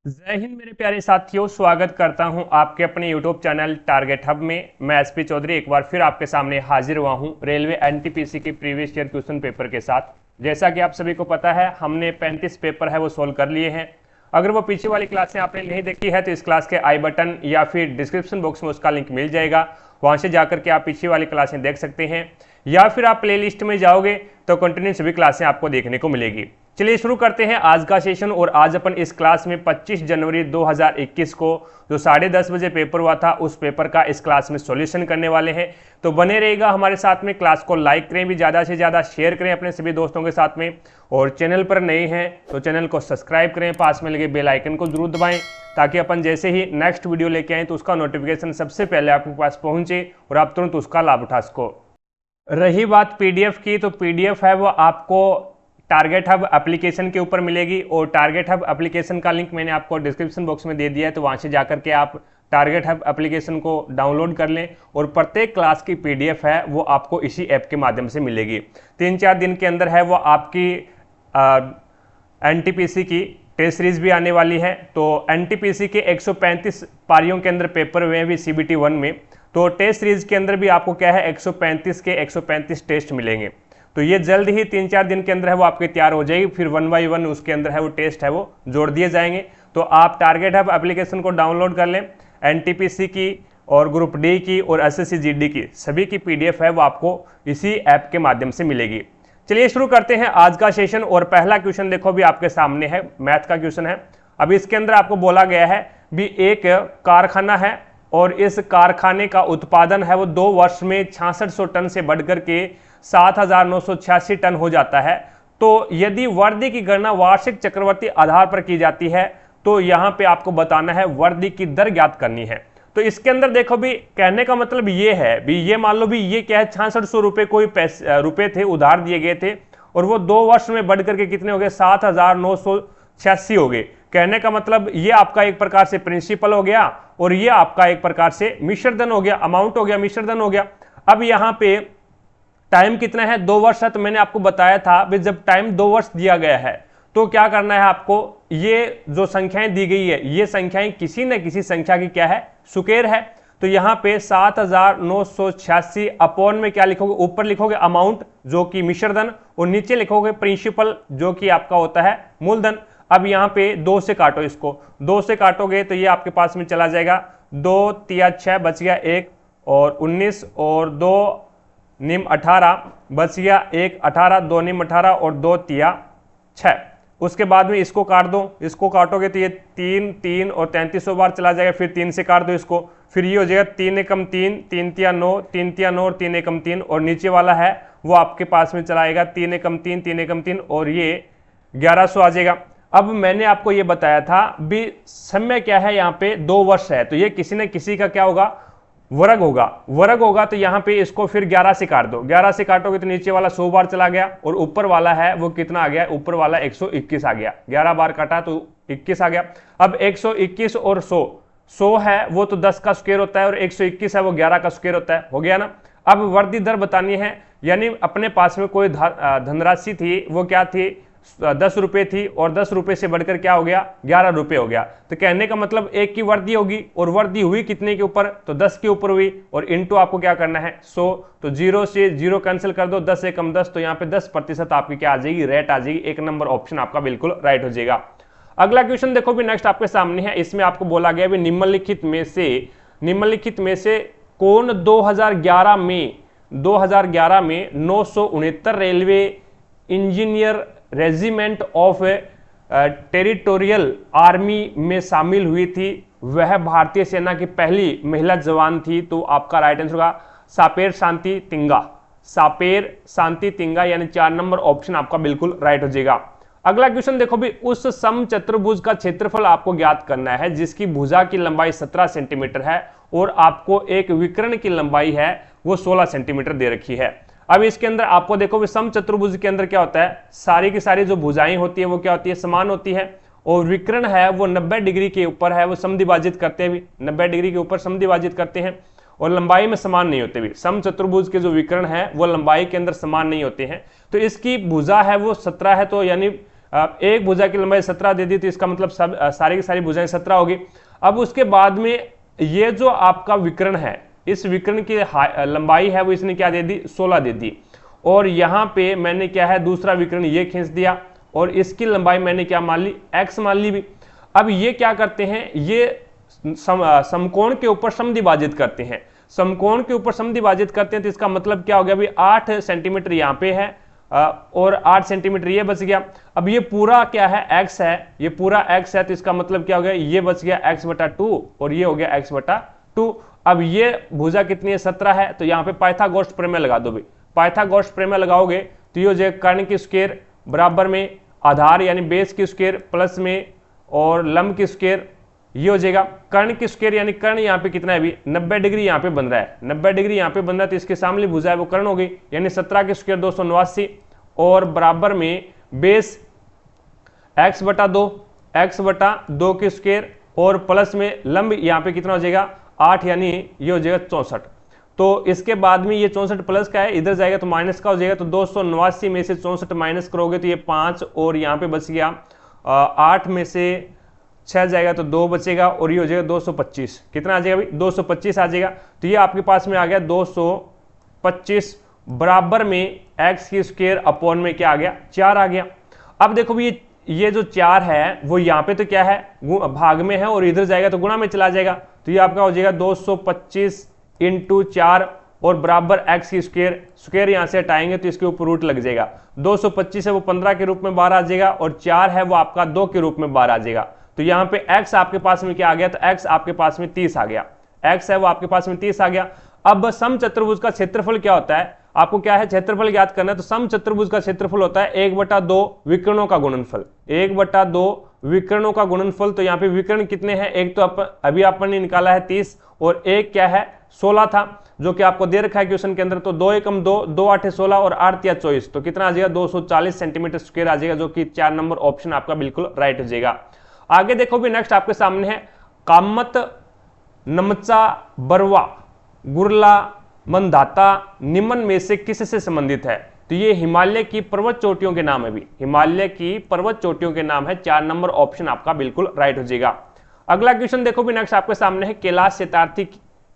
जय हिंद मेरे प्यारे साथियों, स्वागत करता हूं आपके अपने YouTube चैनल टारगेट हब में। मैं एसपी चौधरी एक बार फिर आपके सामने हाजिर हुआ हूं रेलवे एनटीपीसी की प्रीवियस ईयर क्वेश्चन पेपर के साथ। जैसा कि आप सभी को पता है, हमने 35 पेपर है वो सोल्व कर लिए हैं। अगर वो पीछे वाली क्लासें आपने नहीं देखी है तो इस क्लास के आई बटन या फिर डिस्क्रिप्शन बॉक्स में उसका लिंक मिल जाएगा, वहां से जाकर के आप पीछे वाली क्लासें देख सकते हैं, या फिर आप प्लेलिस्ट में जाओगे तो कंटिन्यू सभी क्लासें आपको देखने को मिलेगी। चलिए शुरू करते हैं आज का सेशन। और आज अपन इस क्लास में 25 जनवरी 2021 को जो 10:30 बजे पेपर हुआ था उस पेपर का इस क्लास में सॉल्यूशन करने वाले हैं। तो बने रहेगा हमारे साथ में। क्लास को लाइक करें भी, ज़्यादा से ज़्यादा शेयर करें अपने सभी दोस्तों के साथ में, और चैनल पर नए हैं तो चैनल को सब्सक्राइब करें, पास में लगे बेल आइकन को जरूर दबाएं ताकि अपन जैसे ही नेक्स्ट वीडियो लेके आए तो उसका नोटिफिकेशन सबसे पहले आपके पास पहुंचे और आप तुरंत उसका लाभ उठा सको। रही बात पीडीएफ की, तो पीडीएफ है वो आपको टारगेट हब एप्लीकेशन के ऊपर मिलेगी, और टारगेट हब एप्लीकेशन का लिंक मैंने आपको डिस्क्रिप्शन बॉक्स में दे दिया है, तो वहां से जाकर के आप टारगेट हब एप्लीकेशन को डाउनलोड कर लें। और प्रत्येक क्लास की पीडीएफ है वो आपको इसी ऐप के माध्यम से मिलेगी। 3-4 दिन के अंदर है वो आपकी एनटीपीसी की टेस्ट सीरीज भी आने वाली है। तो एनटीपीसी के 135 पारियों के अंदर पेपर हुए हैं भी सीबीटी 1 में, तो टेस्ट सीरीज के अंदर भी आपको क्या है 135 के 135 टेस्ट मिलेंगे। तो ये जल्द ही 3-4 दिन के अंदर है वो आपके तैयार हो जाएगी, फिर 1 बाई 1 उसके अंदर है वो टेस्ट है वो जोड़ दिए जाएंगे। तो आप टारगेट हब एप्लीकेशन को डाउनलोड कर लें। एनटीपीसी की और ग्रुप डी की और एसएससी जीडी की सभी की पीडीएफ है वो आपको इसी ऐप के माध्यम से मिलेगी। चलिए शुरू करते हैं आज का सेशन। और पहला क्वेश्चन देखो भी आपके सामने है, मैथ का क्वेश्चन है। अब इसके अंदर आपको बोला गया है भी एक कारखाना है और इस कारखाने का उत्पादन है वो 2 वर्ष में 6600 टन से बढ़कर के 7986 टन हो जाता है। तो यदि वर्दी की गणना वार्षिक चक्रवर्ती आधार पर की जाती है तो यहां पे आपको बताना है वर्दी की दर ज्ञात करनी है। तो इसके अंदर देखो भी कहने का मतलब ये है भी, ये मान लो भी ये क्या है 6600 रुपए कोई रुपए थे उधार दिए गए थे, और वो 2 वर्ष में बढ़ करके कितने हो गए 7986 हो गए। कहने का मतलब ये आपका एक प्रकार से प्रिंसिपल हो गया और ये आपका एक प्रकार से मिश्रधन हो गया, अमाउंट हो गया, मिश्रधन हो गया। अब यहां पे टाइम कितना है 2 वर्ष है, तो मैंने आपको बताया था भी जब टाइम 2 वर्ष दिया गया है तो क्या करना है आपको, ये जो संख्याएं दी गई है ये संख्याएं किसी न किसी संख्या की क्या है सुकेर है। तो यहां पे 7986 अपॉन में क्या लिखोगे, ऊपर लिखोगे अमाउंट जो कि मिश्रधन और नीचे लिखोगे प्रिंसिपल जो कि आपका होता है मूलधन। अब यहाँ पे 2 से काटो, इसको 2 से काटोगे तो ये आपके पास में चला जाएगा 2 तिया 6 बच गया 1 और 19 और 2 निम 18 बच गया 1 18 2 निम 18 और 2 तिया 6। उसके बाद में इसको काट दो, इसको काटोगे तो ये 3 3 और 3300 बार चला जाएगा, फिर 3 से काट दो इसको, फिर ये हो जाएगा 3 एकम 3 3 तिया 9 3 तिया 9 और 3 एकम 3, और नीचे वाला है वो आपके पास में चला आएगा 3 एकम 3 3 एकम 3 और ये 1100 आ जाएगा। अब मैंने आपको ये बताया था भी समय क्या है यहाँ पे 2 वर्ष है, तो ये किसी न किसी का क्या होगा वर्ग होगा, वर्ग होगा। तो यहाँ पे इसको फिर 11 से काट दो, 11 से काटोगे तो नीचे वाला 100 बार चला गया और ऊपर वाला है वो कितना आ गया, ऊपर वाला 121 आ गया। 11 बार काटा तो 21 आ गया। अब 121 और 100 है वो तो 10 का स्क्वायर होता है और 121 है वो 11 का स्क्वायर होता है, हो गया ना। अब वर्दी दर बतानी है, यानी अपने पास में कोई धनराशि थी वो क्या थी 10 रुपए थी और 10 रुपए से बढ़कर क्या हो गया 11 रुपए हो गया। तो कहने का मतलब एक की वर्दी होगी और वर्दी हुई कितने के ऊपर, तो 10 के ऊपर हुई, और इनटू आपको क्या करना है 100। तो 0 से 0 कैंसिल कर दो, 10 एकम 10, तो यहाँ पे 10% आपकी क्या आ जाएगी रेट आ जाएगी। 1 नंबर ऑप्शन आपका बिल्कुल राइट हो जाएगा। अगला क्वेश्चन देखो भी नेक्स्ट आपके सामने है। इसमें आपको बोला गया भी निम्नलिखित में से कौन 2011 में 969 railway engineer regiment of territorial army में शामिल हुई थी, वह भारतीय सेना की पहली महिला जवान थी। तो आपका राइट आंसर होगा सापेर शांति तिंगा, सापेर शांति तिंगा, यानी 4 नंबर ऑप्शन आपका बिल्कुल राइट हो जाएगा। अगला क्वेश्चन देखो भी उस समचतुर्भुज का क्षेत्रफल आपको ज्ञात करना है जिसकी भुजा की लंबाई 17 सेंटीमीटर है और आपको एक विकर्ण की लंबाई है वो 16 सेंटीमीटर दे रखी है। अब इसके अंदर आपको देखो भी समचतुर्भुज के अंदर क्या होता है, सारी की सारी जो भुजाएं होती है वो क्या होती है समान होती है, और विकर्ण है वो 90 डिग्री के ऊपर है वो समद्विभाजित करते हैं भी, 90 डिग्री के ऊपर समद्विभाजित करते हैं, और लंबाई में समान नहीं होते भी। समचतुर्भुज के जो विकर्ण है वो लंबाई के अंदर समान नहीं होते हैं। तो इसकी भुजा है वो 17 है, तो यानी एक भुजा की लंबाई 17 दे दी, तो इसका मतलब सब सारी की सारी भुजाएं 17 होगी। अब उसके बाद में ये जो आपका विकर्ण है, इस विकर्ण की लंबाई है वो इसने क्या दे दी, 16 दे दी। और यहाँ पे मैंने क्या है, दूसरा विकर्ण ये खींच दिया और इसकी लंबाई मैंने क्या मान ली, x मान ली भी। अब ये क्या करते हैं, ये समकोण के ऊपर समद्विभाजित करते हैं, समकोण के ऊपर समद्विभाजित करते हैं, तो इसका मतलब क्या हो गया भाई, 8 सेंटीमीटर यहाँ पे है और 8 सेंटीमीटर ये बच गया। अब ये पूरा क्या है, x है, ये पूरा x है, तो इसका मतलब क्या हो गया, ये बच गया x/2 और ये हो गया x/2। अब ये भुजा कितनी है, 17 है, तो यहाँ पे पाइथागोरस प्रमेय लगा दो भाई। पाइथागोरस प्रमेय लगाओगे तो ये हो जाएगा कर्ण की स्क्वायर बराबर में आधार यानी बेस की स्क्वायर प्लस में और लंब की स्क्वायर, ये हो जाएगा कर्ण की स्क्वायर यानी कर्ण यहाँ पे कितना है अभी 90 डिग्री यहाँ पे बन रहा है, 90 डिग्री यहाँ पे बन रहा है, तो इसके सामने भुजा है वो कर्ण हो गई, यानी 17 की स्क्वायर 289 और बराबर में बेस x/2 की स्क्वायर और प्लस में लंब यहाँ पे कितना हो जाएगा 8 यानी ये हो जाएगा 64। तो इसके बाद में ये 64 प्लस का है, इधर जाएगा तो माइनस का हो जाएगा, तो 289 में से 64 माइनस करोगे तो ये 5 और यहाँ पे बच गया 8 में से 6 जाएगा तो 2 बचेगा और ये हो जाएगा 225। कितना आ जाएगा भाई, 225 आ जाएगा। तो ये आपके पास में आ गया 225 बराबर में x की स्क्वायर अपॉन में क्या आ गया, 4 आ गया। अब देखो भाई ये जो 4 है वो यहाँ पे तो क्या है, भाग में है और इधर जाएगा तो गुणा में चला जाएगा, तो ये आपका हो जाएगा 225 × 4 और बराबर x की स्क्वायर, स्क्वायर यहाँ से हटाएंगे तो इसके ऊपर रूट लग जाएगा। 225 है वो 15 के रूप में 12 आ जाएगा और 4 है वो आपका 2 के रूप में 12 आ जाएगा। तो यहाँ पे x आपके पास में क्या आ गया, तो x आपके पास में 30 आ गया, x है वो आपके पास में 30 आ गया। अब समचतुर्भुज का क्षेत्रफल क्या होता है, आपको क्या है क्षेत्रफल ज्ञात करना है, तो समचतुर्भुज का क्षेत्रफल होता है 1/2 विकर्णों का गुणनफल, 1/2 विकर्णों का गुणनफल। तो यहाँ पे विकर्ण कितने हैं, एक तो अभी अपन ने निकाला है 30 और एक क्या है 16 था जो कि आपको दे रखा है क्वेश्चन के अंदर, तो 2 एकम 2, 2 8 16 और 8 3 24, तो कितना आ जाएगा 240 सेंटीमीटर स्क्वायर आ जाएगा, जो कि 4 नंबर ऑप्शन आपका बिल्कुल राइट हो जाएगा। आगे देखो भी नेक्स्ट आपके सामने है कामत, नमचा, बरवा, गुरला, मंदाता निम्न में से किससे संबंधित है, तो ये हिमालय की पर्वत चोटियों के नाम है भी, हिमालय की पर्वत चोटियों के नाम है, 4 नंबर ऑप्शन आपका बिल्कुल राइट हो जाएगा। अगला क्वेश्चन देखो भी नेक्स्ट आपके सामने है कैलाश सत्यार्थी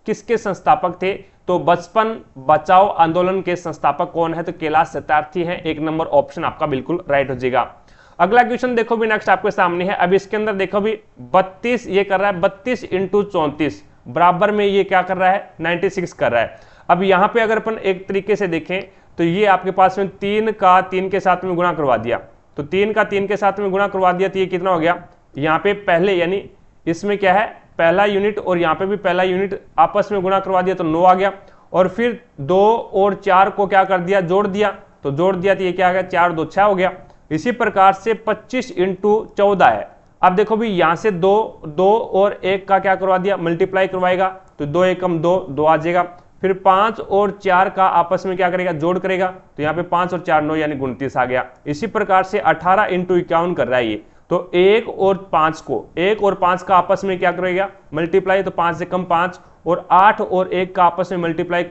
किसके संस्थापक थे, तो बचपन बचाओ आंदोलन के संस्थापक कौन है, तो कैलाश सत्यार्थी हैं, 1 नंबर ऑप्शन आपका बिल्कुल राइट हो जाएगा। अगला क्वेश्चन देखो भी नेक्स्ट आपके सामने है, अब इसके अंदर देखो भी 32 ये कर रहा है, 32 × 34 बराबर में ये क्या कर रहा है 96 कर रहा है। अब यहाँ पे अगर अपन एक तरीके से देखें तो ये आपके पास में 3 का 3 के साथ में गुणा करवा दिया, तो 3 का 3 के साथ में गुणा करवा दिया, तो ये कितना हो गया, यहाँ पे पहले यानी इसमें क्या है पहला यूनिट और यहाँ पे भी पहला यूनिट आपस में गुणा करवा दिया तो 9 आ गया, और फिर 2 और 4 को क्या कर दिया जोड़ दिया, तो जोड़ दिया तो ये क्या आ गया 4 2 6 हो गया। इसी प्रकार से 25 × 14 है। अब देखो भी यहाँ से 2 और 1 का क्या करवा दिया मल्टीप्लाई करवाएगा, तो 2 एकम 2 2 आ जाएगा, फिर 5 और 4 का आपस में क्या करेगा जोड़ करेगा, तो यहाँ पे 5 और 4 9 यानी 29 आ गया। इसी प्रकार से 18 × 51 कर रहा है ये, तो 1 और 5 को 1 और 5 का आपस में क्या करेगा मल्टीप्लाई, तो 5 से कम 5 और 8 और 1 का आपस में मल्टीप्लाई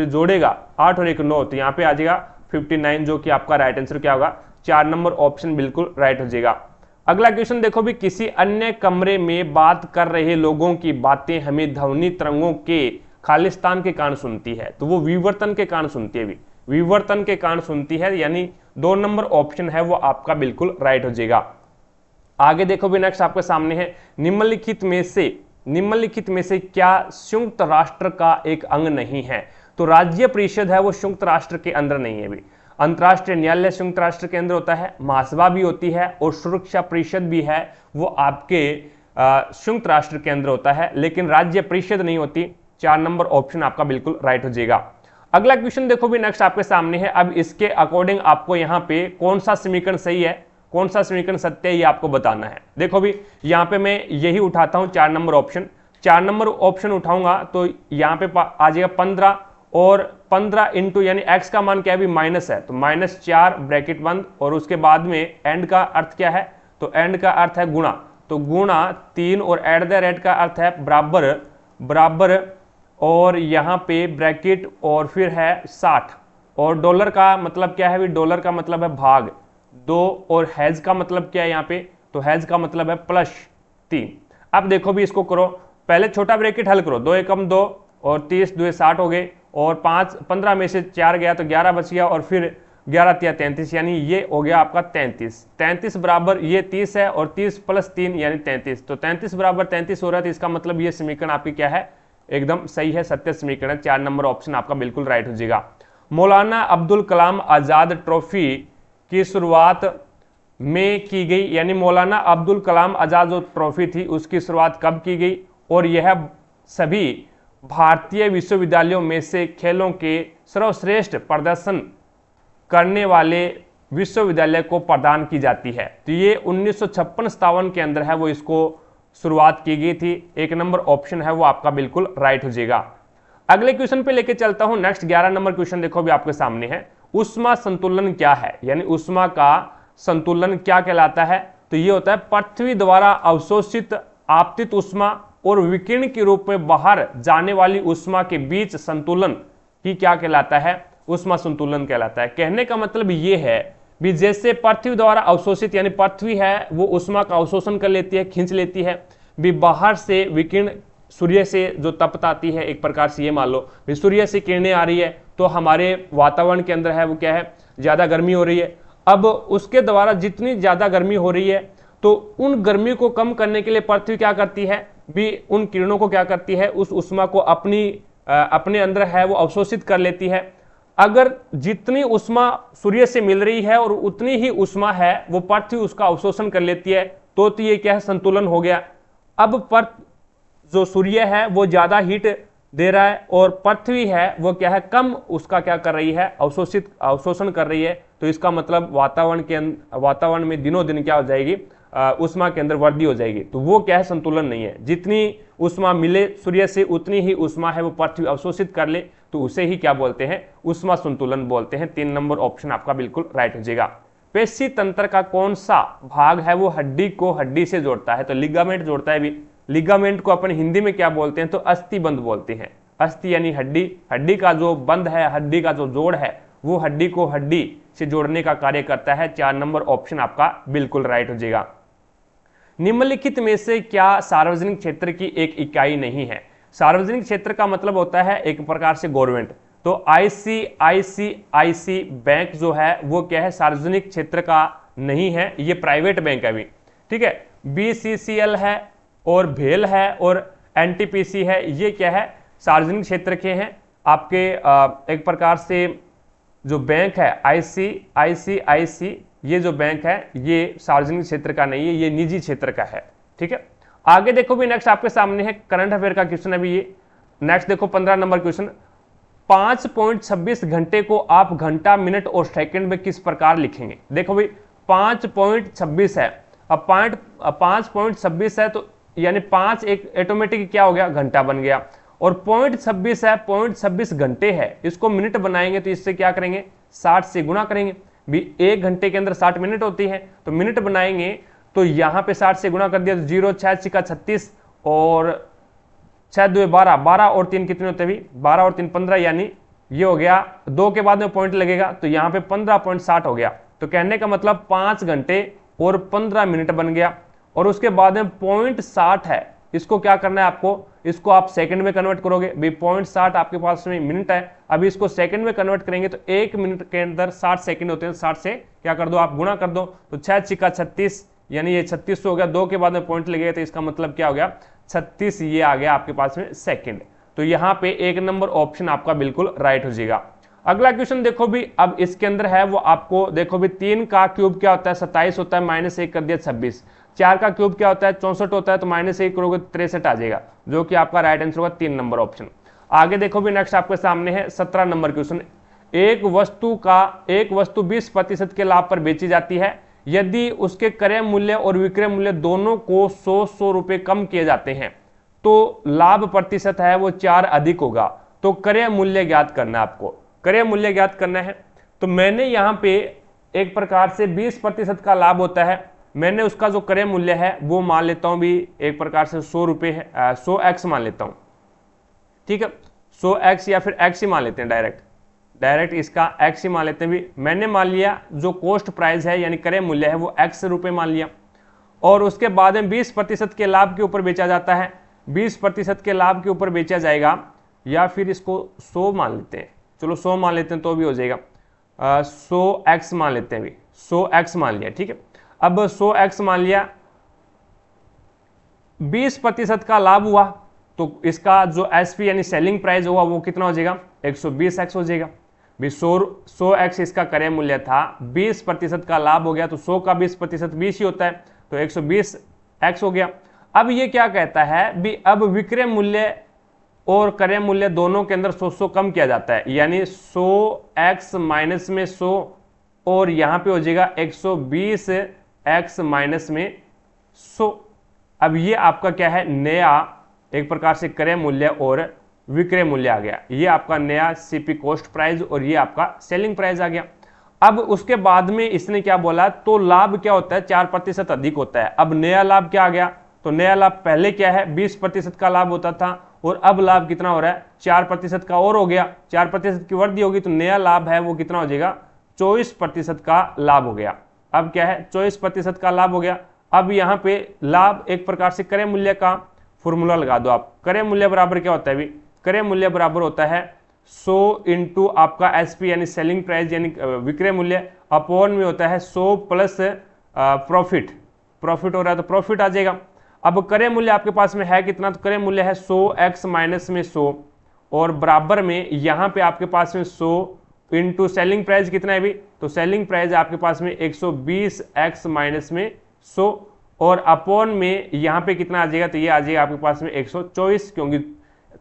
जोड़ेगा 8 और 1 9, तो यहाँ पे आ जाएगा 59, जो कि आपका राइट आंसर क्या होगा 4 नंबर ऑप्शन बिल्कुल राइट हो जाएगा। अगला क्वेश्चन देखो भी किसी अन्य कमरे में बात कर रहे लोगों की बातें हमें ध्वनि तरंगों के खालिस्तान के कारण सुनती है, तो वो विवर्तन के कारण सुनती है, भी विवर्तन के कारण सुनती है, यानी 2 नंबर ऑप्शन है वो आपका बिल्कुल राइट हो जाएगा। आगे देखो भी नेक्स्ट आपके सामने है निम्नलिखित में से क्या संयुक्त राष्ट्र का एक अंग नहीं है, तो राज्य परिषद है वो संयुक्त राष्ट्र के अंदर नहीं है भी, अंतरराष्ट्रीय न्यायालय संयुक्त राष्ट्र के अंदर होता है, महासभा भी होती है और सुरक्षा परिषद भी है वो आपके संयुक्त राष्ट्र के अंदर होता है, लेकिन राज्य परिषद नहीं होती। 4 नंबर ऑप्शन आपका बिल्कुल राइट हो जाएगा। अगला क्वेश्चन देखो भी नेक्स्ट आपके सामने है, अब इसके अकॉर्डिंग आपको यहाँ पे कौन सा समीकरण सही है कौन सा समीकरण सत्य है ये आपको बताना है। देखो भी यहाँ पे मैं यही उठाता हूँ 4 नंबर ऑप्शन, 4 नंबर ऑप्शन उठाऊंगा तो यहाँ पे आ जाएगा 15 और 15 इंटू यानी x का मान क्या है भी माइनस है, तो -4 ब्रैकेट बंद और उसके बाद में एंड का अर्थ क्या है, तो एंड का अर्थ है गुणा, तो गुणा 3 और एट द रेट का अर्थ है बराबर और यहाँ पे ब्रैकेट और फिर है 60 और डॉलर का मतलब क्या है भी डॉलर का मतलब है 2 और हैज का मतलब क्या है यहाँ पे, तो हैज का मतलब है +3। अब देखो भी इसको करो, पहले छोटा ब्रैकेट हल करो, 2 एकम 2 और 30 2 60 हो गए, और 15 में से 4 गया तो 11 बच गया, और फिर 11 तिया 33, यानी ये हो गया आपका 33। 33 बराबर ये 30 है, और 30 + 3 यानी 33, तो 33 बराबर 33 हो रहा है। तो इसका मतलब ये समीकरण आपकी क्या है, एकदम सही है, सत्य समीकरण। 4 नंबर ऑप्शन आपका बिल्कुल राइट हो जाएगा। मौलाना अब्दुल कलाम आजाद ट्रॉफी की शुरुआत में की गई, यानी मौलाना अब्दुल कलाम आजाद जो ट्रॉफी थी उसकी शुरुआत कब की गई, और यह सभी भारतीय विश्वविद्यालयों में से खेलों के सर्वश्रेष्ठ प्रदर्शन करने वाले विश्वविद्यालय को प्रदान की जाती है। तो ये 1956-57 के अंदर है वो इसको शुरुआत की गई थी। 1 नंबर ऑप्शन है वो आपका बिल्कुल राइट हो जाएगा। अगले क्वेश्चन पे लेके चलता हूं। नेक्स्ट 11 नंबर क्वेश्चन देखो भी आपके सामने है, ऊष्मा संतुलन क्या है, यानी ऊष्मा का संतुलन क्या कहलाता है। तो ये होता है पृथ्वी द्वारा अवशोषित आपतित ऊष्मा और विकिरण के रूप में बाहर जाने वाली ऊष्मा के बीच संतुलन ही क्या कहलाता है, ऊष्मा संतुलन कहलाता है। कहने का मतलब ये है भी जैसे पृथ्वी द्वारा अवशोषित, यानी पृथ्वी है वो ऊष्मा का अवशोषण कर लेती है, खींच लेती है, भी बाहर से विकिरण सूर्य से जो तपत आती है, एक प्रकार से ये मान लो भी सूर्य से किरणें आ रही है तो हमारे वातावरण के अंदर है वो क्या है, ज्यादा गर्मी हो रही है। अब उसके द्वारा जितनी ज्यादा गर्मी हो रही है तो उन गर्मी को कम करने के लिए पृथ्वी क्या करती है भी, उन किरणों को क्या करती है, उस ऊष्मा को अपने अंदर है वो अवशोषित कर लेती है। अगर जितनी ऊष्मा सूर्य से मिल रही है और उतनी ही ऊष्मा है वो पृथ्वी उसका अवशोषण कर लेती है, तो ये क्या है, संतुलन हो गया। अब जो सूर्य है वो ज्यादा हीट दे रहा है और पृथ्वी है वो क्या है, कम उसका क्या कर रही है, अवशोषण कर रही है। तो इसका मतलब वातावरण में दिनों दिन क्या हो जाएगी, ऊष्मा के अंदर वृद्धि हो जाएगी। तो वो क्या है, संतुलन नहीं है। जितनी ऊष्मा मिले सूर्य से उतनी ही ऊष्मा है वो पृथ्वी अवशोषित कर ले, तो उसे ही क्या बोलते हैं, ऊष्मा संतुलन बोलते हैं। 3 नंबर ऑप्शन आपका बिल्कुल राइट हो जाएगा। पेशी तंत्र का कौन सा भाग है वो हड्डी को हड्डी से जोड़ता है, तो लिगामेंट जोड़ता है भी। लिगामेंट को अपन हिंदी में क्या बोलते हैं, तो अस्थि बंध बोलते हैं। अस्थि यानी हड्डी, हड्डी का जो बंध है, हड्डी का जो जोड़ है वो हड्डी को हड्डी से जोड़ने का कार्य करता है। 4 नंबर ऑप्शन आपका बिल्कुल राइट हो जाएगा। निम्नलिखित में से क्या सार्वजनिक क्षेत्र की एक इकाई नहीं है। सार्वजनिक क्षेत्र का मतलब होता है एक प्रकार से गवर्नमेंट। तो आईसीआईसीआई बैंक जो है वो क्या है, सार्वजनिक क्षेत्र का नहीं है, ये प्राइवेट बैंक है अभी, ठीक है। बीसीसीएल है और भेल है और एनटीपीसी है, ये क्या है, सार्वजनिक क्षेत्र के हैं आपके। एक प्रकार से जो बैंक है आईसीआईसीआई, ये जो बैंक है ये सार्वजनिक क्षेत्र का नहीं है, ये निजी क्षेत्र का है, ठीक है। आगे देखो भी नेक्स्ट आपके सामने है करंट अफेयर का क्वेश्चन है भी ये। नेक्स्ट देखो 15 नंबर क्वेश्चन, 5.26 घंटे को आप घंटा मिनट और सेकंड में किस प्रकार लिखेंगे। देखो भाई 5.26 है, अब 5.26 है तो यानी 5 एक ऑटोमेटिक क्या हो गया, घंटा बन गया, और 0.26 है, 0.26 घंटे है, इसको मिनट बनाएंगे तो इससे क्या करेंगे, 60 से गुणा करेंगे भी। 1 घंटे के अंदर 60 मिनट होती है, तो मिनट बनाएंगे तो यहां पे 60 से गुणा कर दिया तो 0 6 6 36 और 6 2 12, 12 और 3 कितने होते हैं, 12 और 3 15, यानी ये हो गया, 2 के बाद में पॉइंट लगेगा तो यहाँ पे 15.60 हो गया। तो कहने का मतलब 5 घंटे और 15 मिनट बन गया। और उसके बाद में 0.60 है, इसको क्या करना है आपको, इसको आप सेकंड में कन्वर्ट करोगे भी। 0.60 आपके पास में मिनट है, अभी इसको सेकंड में कन्वर्ट करेंगे तो 1 मिनट के अंदर 60 सेकंड होते हैं, 60 से क्या कर दो आप गुणा कर दो, तो 6 6 36, यानी ये 36 हो गया। 2 के बाद में पॉइंट लगेगा तो इसका मतलब क्या हो गया, 36, ये आ गया आपके पास में सेकंड। तो यहाँ पे 1 नंबर ऑप्शन आपका बिल्कुल राइट हो जाएगा। अगला क्वेश्चन देखो भी, अब इसके अंदर है वो आपको देखो भी 3 का क्यूब क्या होता है, 27 होता है, -1 कर दिया 26। 4 का क्यूब क्या होता है, 64 होता है, तो -1 करोगे 63 आ जाएगा, जो कि आपका राइट आंसर होगा 3 नंबर ऑप्शन। आगे देखो भी नेक्स्ट आपके सामने है 17 नंबर क्वेश्चन, एक वस्तु 20% के लाभ पर बेची जाती है, यदि उसके क्रय मूल्य और विक्रय मूल्य दोनों को 100 रुपए कम किए जाते हैं तो लाभ प्रतिशत है वो 4 अधिक होगा। तो क्रय मूल्य ज्ञात करना है आपको, क्रय मूल्य ज्ञात करना है। तो मैंने यहाँ पे एक प्रकार से 20% का लाभ होता है, मैंने उसका जो क्रय मूल्य है वो मान लेता हूं भी एक प्रकार से 100 रुपए है, 100x मान लेता हूं, ठीक है, 100x या फिर x ही मान लेते हैं डायरेक्ट, डायरेक्ट इसका x ही मान लेते हैं भी। मैंने मान लिया जो कॉस्ट प्राइस है यानी क्रय मूल्य है वो x रुपए मान लिया, और उसके बाद में 20% के लाभ के ऊपर बेचा जाता है, 20% के लाभ के ऊपर बेचा जाएगा, या फिर इसको 100 मान लेते हैं, चलो 100 मान लेते हैं तो भी हो जाएगा, 100x मान लेते हैं भी, 100x मान लिया, ठीक है। अब 100x मान लिया, 20% का लाभ हुआ तो इसका जो एसपी यानी सेलिंग प्राइस हुआ वो कितना हो जाएगा, 120x हो जाएगा। 100x इसका क्रय मूल्य था, 20% का लाभ हो गया तो 100 का 20% 20 ही होता है, तो 120x हो गया। अब ये क्या कहता है भी, अब विक्रय मूल्य और क्रय मूल्य दोनों के अंदर 100 कम किया जाता है, यानी 100x माइनस में 100 और यहां पे हो जाएगा 120x माइनस में 100। अब ये आपका क्या है, नया एक प्रकार से क्रय मूल्य और विक्रय मूल्य आ गया, ये आपका नया सीपी कॉस्ट प्राइस और ये आपका सेलिंग प्राइस आ गया। अब उसके बाद में इसने क्या बोला, तो लाभ क्या होता है, 4% अधिक होता है। अब नया लाभ क्या आ गया, तो नया लाभ पहले क्या है 20% का लाभ होता था और अब लाभ कितना हो रहा है 4% का और हो गया, 4% की वृद्धि होगी तो नया लाभ है वो कितना हो जाएगा 24% का लाभ हो गया। अब क्या है 24% का लाभ हो गया। अब यहाँ पे लाभ एक प्रकार से क्रय मूल्य का फॉर्मूला लगा दो आप, क्रय मूल्य बराबर क्या होता है भी, क्रय मूल्य बराबर होता है 100 इंटू आपका एसपी यानी सेलिंग प्राइस यानी विक्रय मूल्य अपॉन में होता है 100 प्लस प्रॉफिट, प्रॉफिट हो रहा है तो प्रॉफिट आ जाएगा। अब क्रय मूल्य आपके पास में है कितना, तो क्रय मूल्य है 100x माइनस में 100 और बराबर में यहाँ पे आपके पास में 100 इंटू सेलिंग प्राइस कितना है भी, तो सेलिंग प्राइस आपके पास में 120x माइनस में 100 और अपॉन में यहाँ पे कितना आ जाएगा, तो ये आ जाएगा आपके पास में 124, क्योंकि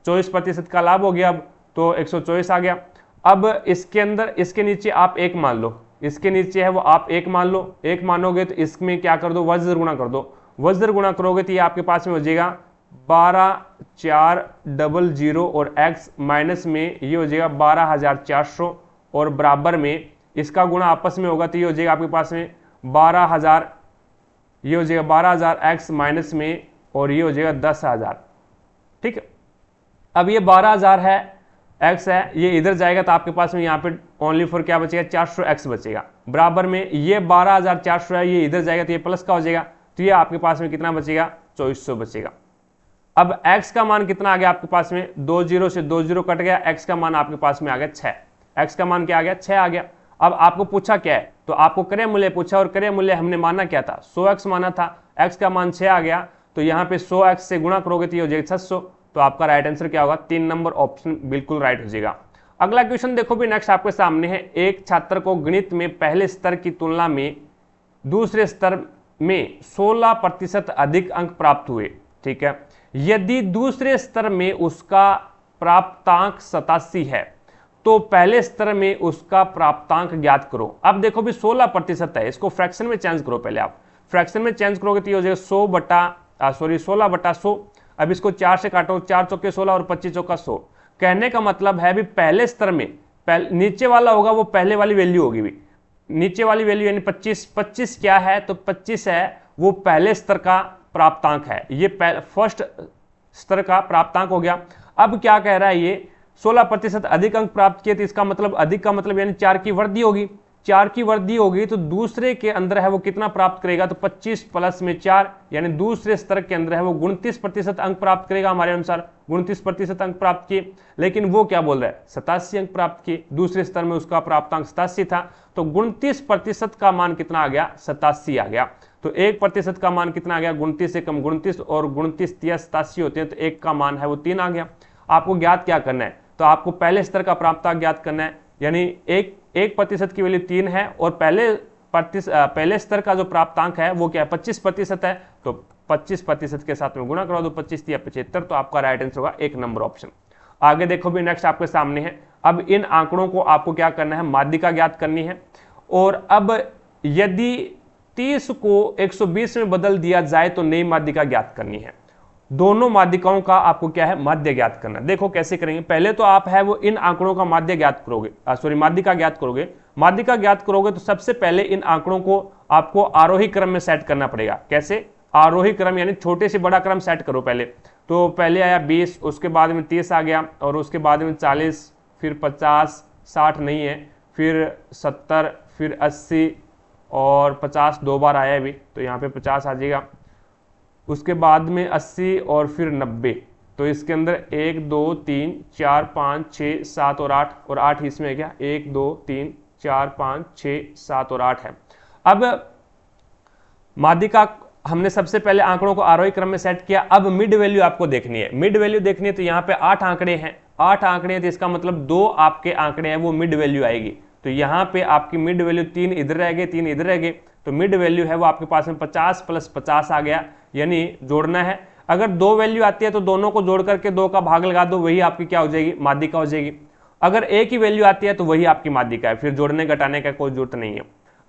24% का लाभ हो गया अब तो 124 आ गया। अब इसके अंदर इसके नीचे आप 1 मान लो, इसके नीचे है वो आप 1 मान लो, 1 मानोगे तो इसमें क्या कर दो वज्र गुणा कर दो, वज्र गुणा करोगे तो ये आपके पास में हो जाएगा 12400 और x माइनस में ये हो जाएगा 12400 और बराबर में इसका गुणा आपस में होगा तो ये हो जाएगा आपके पास में 12000, ये हो जाएगा 12000x माइनस में और ये हो जाएगा 10000, ठीक है। अब ये 12000 है x है, ये इधर जाएगा तो आपके पास में यहाँ पे ओनली फॉर क्या बचेगा 400x बचेगा, बराबर में ये 12400 है, ये इधर जाएगा तो ये प्लस का हो जाएगा, तो ये आपके पास में कितना बचेगा 2400 बचेगा। अब x का मान कितना आ गया आपके पास में, 20 से 20 कट गया, x का मान आपके पास में आ गया 6, x का मान क्या आ गया 6 आ गया। अब आपको पूछा क्या है, तो आपको क्रय मूल्य पूछा और क्रय मूल्य हमने माना क्या था 100x माना था, x का मान 6 आ गया तो यहाँ पे 100x से गुणा करोगे तो ये हो जाएगा 600, तो आपका राइट आंसर क्या होगा 3 नंबर ऑप्शन बिल्कुल राइट हो जाएगा। अगला क्वेश्चन देखो भी नेक्स्ट आपके सामने है, एक छात्र को गणित में पहले स्तर की तुलना में दूसरे स्तर में 16% अधिक अंक प्राप्त हुए, ठीक है। यदि दूसरे स्तर में उसका प्राप्तांक 87 है तो पहले स्तर में उसका प्राप्तांक ज्ञात करो। अब देखो भी 16% है, इसको फ्रैक्शन में चेंज करो, पहले आप फ्रैक्शन में चेंज करोगे तो ये हो जाएगा 16/100। अब इसको 4 से काटो, 4 चौके 16 और 25 चौका 100। कहने का मतलब है भी पहले स्तर में नीचे वाला होगा वो पहले वाली वैल्यू होगी भी, नीचे वाली वैल्यू यानी 25 क्या है, तो 25 है वो पहले स्तर का प्राप्तांक है, ये फर्स्ट स्तर का प्राप्तांक हो गया। अब क्या कह रहा है ये 16% अधिक अंक प्राप्त किए, तो इसका मतलब अधिक का मतलब यानी 4 की वृद्धि होगी, 4 की वृद्धि होगी तो दूसरे के अंदर है वो कितना प्राप्त करेगा, तो 25 प्लस में 4 यानी दूसरे स्तर के अंदर है वो 29% अंक प्राप्त करेगा। हमारे अनुसार 29% अंक प्राप्त किए, लेकिन वो क्या बोल रहा है 87 अंक प्राप्त किए, दूसरे स्तर में उसका प्राप्तांक 87 था, तो 29% का मान कितना आ गया 87 आ गया। तो 1% का मान कितना आ गया 29 से कम 29 और 29 या 87 होते हैं तो 1 का मान है वो 3 आ गया। आपको ज्ञात क्या करना है, तो आपको पहले स्तर का प्राप्तांक ज्ञात करना है, यानी 1% की वैल्यू 3 है और पहले स्तर का जो प्राप्तांक है वो क्या है 25% है, तो 25% के साथ में गुणा करो दो, 25 या 75, तो आपका राइट आंसर होगा 1 नंबर ऑप्शन। आगे देखो भी नेक्स्ट आपके सामने है, अब इन आंकड़ों को आपको क्या करना है माध्यिका ज्ञात करनी है, और अब यदि 30 को 120 में बदल दिया जाए तो नई माध्यिका ज्ञात करनी है। दोनों माध्यिकाओं का आपको क्या है माध्य ज्ञात करना। देखो कैसे करेंगे, पहले तो आप है वो इन आंकड़ों का माध्य ज्ञात करोगे, माध्यिका ज्ञात करोगे। माध्यिका ज्ञात करोगे तो सबसे पहले इन आंकड़ों को आपको आरोही क्रम में सेट करना पड़ेगा। कैसे, आरोही क्रम यानी छोटे से बड़ा क्रम सेट करो पहले। तो पहले आया 20, उसके बाद में 30 आ गया और उसके बाद में 40, फिर 50, 60 नहीं है, फिर 70, फिर 80 और 50 दो बार आया है अभी, तो यहाँ पे 50 आ जाएगा। उसके बाद में 80 और फिर 90, तो इसके अंदर 1 2 3 4 5 6 7 और 8, और 8 इसमें है क्या, 1 2 3 4 5 6 7 और 8 है। अब माध्यिका हमने सबसे पहले आंकड़ों को आरोही क्रम में सेट किया। अब मिड वैल्यू आपको देखनी है, मिड वैल्यू देखनी है तो यहाँ पे 8 आंकड़े हैं, 8 आंकड़े हैं, तो इसका मतलब 2 आपके आंकड़े हैं वो मिड वैल्यू आएगी। तो यहाँ पे आपकी मिड वैल्यू 3 इधर रह गए, 3 इधर रह गए, तो मिड वैल्यू है वो आपके पास में 50 + 50 आ गया, यानी जोड़ना है। अगर 2 वैल्यू आती है तो दोनों को जोड़ करके 2 का भाग लगा दो, वही आपकी क्या हो जाएगी, माध्यिका हो जाएगी। अगर एक ही वैल्यू आती है तो वही आपकी माध्यिका है, फिर जोड़ने घटाने का कोई जरूरत नहीं है।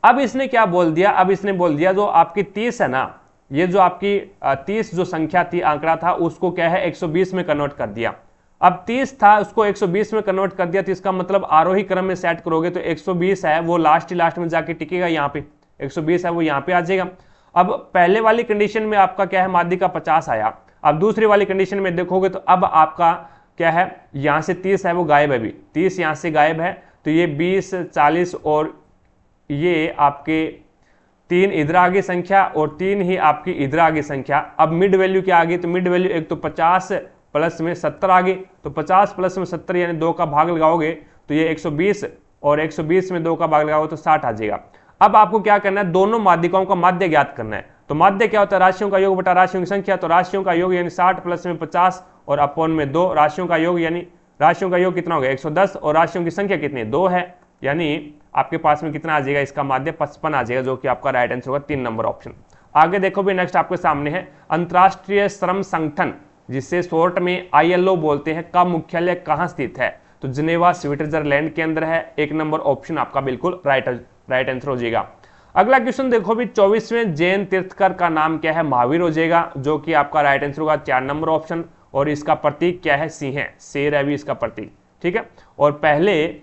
अब इसने क्या बोल दिया, अब इसने बोल दिया जो आपकी 30 है ना, ये जो आपकी 30 जो संख्या थी, आंकड़ा था, उसको क्या है 120 में कन्वर्ट कर दिया। अब 30 था, उसको 120 में कन्वर्ट कर दिया, तो इसका मतलब आरोही क्रम में सेट करोगे तो 120 है वो लास्ट में जाके टिकेगा, यहाँ पे 120 है वो यहाँ पे आ जाएगा। अब पहले वाली कंडीशन में आपका क्या है, माध्यिका 50 आया। अब दूसरी वाली कंडीशन में देखोगे तो अब आपका क्या है, यहां से 30 है वो गायब है, अभी 30 यहां से गायब है, तो ये 20 40 और ये आपके 3 इधर आ गई संख्या और 3 ही आपकी इधर आ गई संख्या। अब मिड वैल्यू क्या आ गई, तो मिड वैल्यू एक तो 50 प्लस में 70 आ गई, तो 50 प्लस में 70 यानी 2 का भाग लगाओगे तो ये 120, और 120 में 2 का भाग लगाओगे तो 60 आ जाएगा। अब आपको क्या करना है, दोनों माध्यिकाओं का माध्य ज्ञात करना है। तो माध्य क्या होता है, राशियों का योग बटा राशियों की संख्या, तो राशियों का योग यानी 60 प्लस में 50 और अपॉन में 2, राशियों का योग यानी राशियों का योग कितना हो गया 110, और राशियों की संख्या कितनी है 2 है, यानी आपके पास में कितना आ जाएगा, इसका माध्य 55 आ जाएगा, जो कि आपका राइट आंसर होगा 3 नंबर ऑप्शन। आगे देखो भी, नेक्स्ट आपके सामने है अंतरराष्ट्रीय श्रम संगठन, जिसे शॉर्ट में ILO बोलते हैं, का मुख्यालय कहाँ स्थित है, तो जिनेवा स्विट्जरलैंड के अंदर है। 1 नंबर ऑप्शन आपका बिल्कुल राइट आंसर हो जाएगा। अगला क्वेश्चन देखो भी, 24वें जैन तीर्थकर का नाम क्या है, महावीर हो जाएगा, जो कि आपका राइट आंसर होगा 4 नंबर ऑप्शन। और इसका प्रतीक क्या है, सिंह है, शेर है भी इसका प्रतीक, ठीक है। और पहले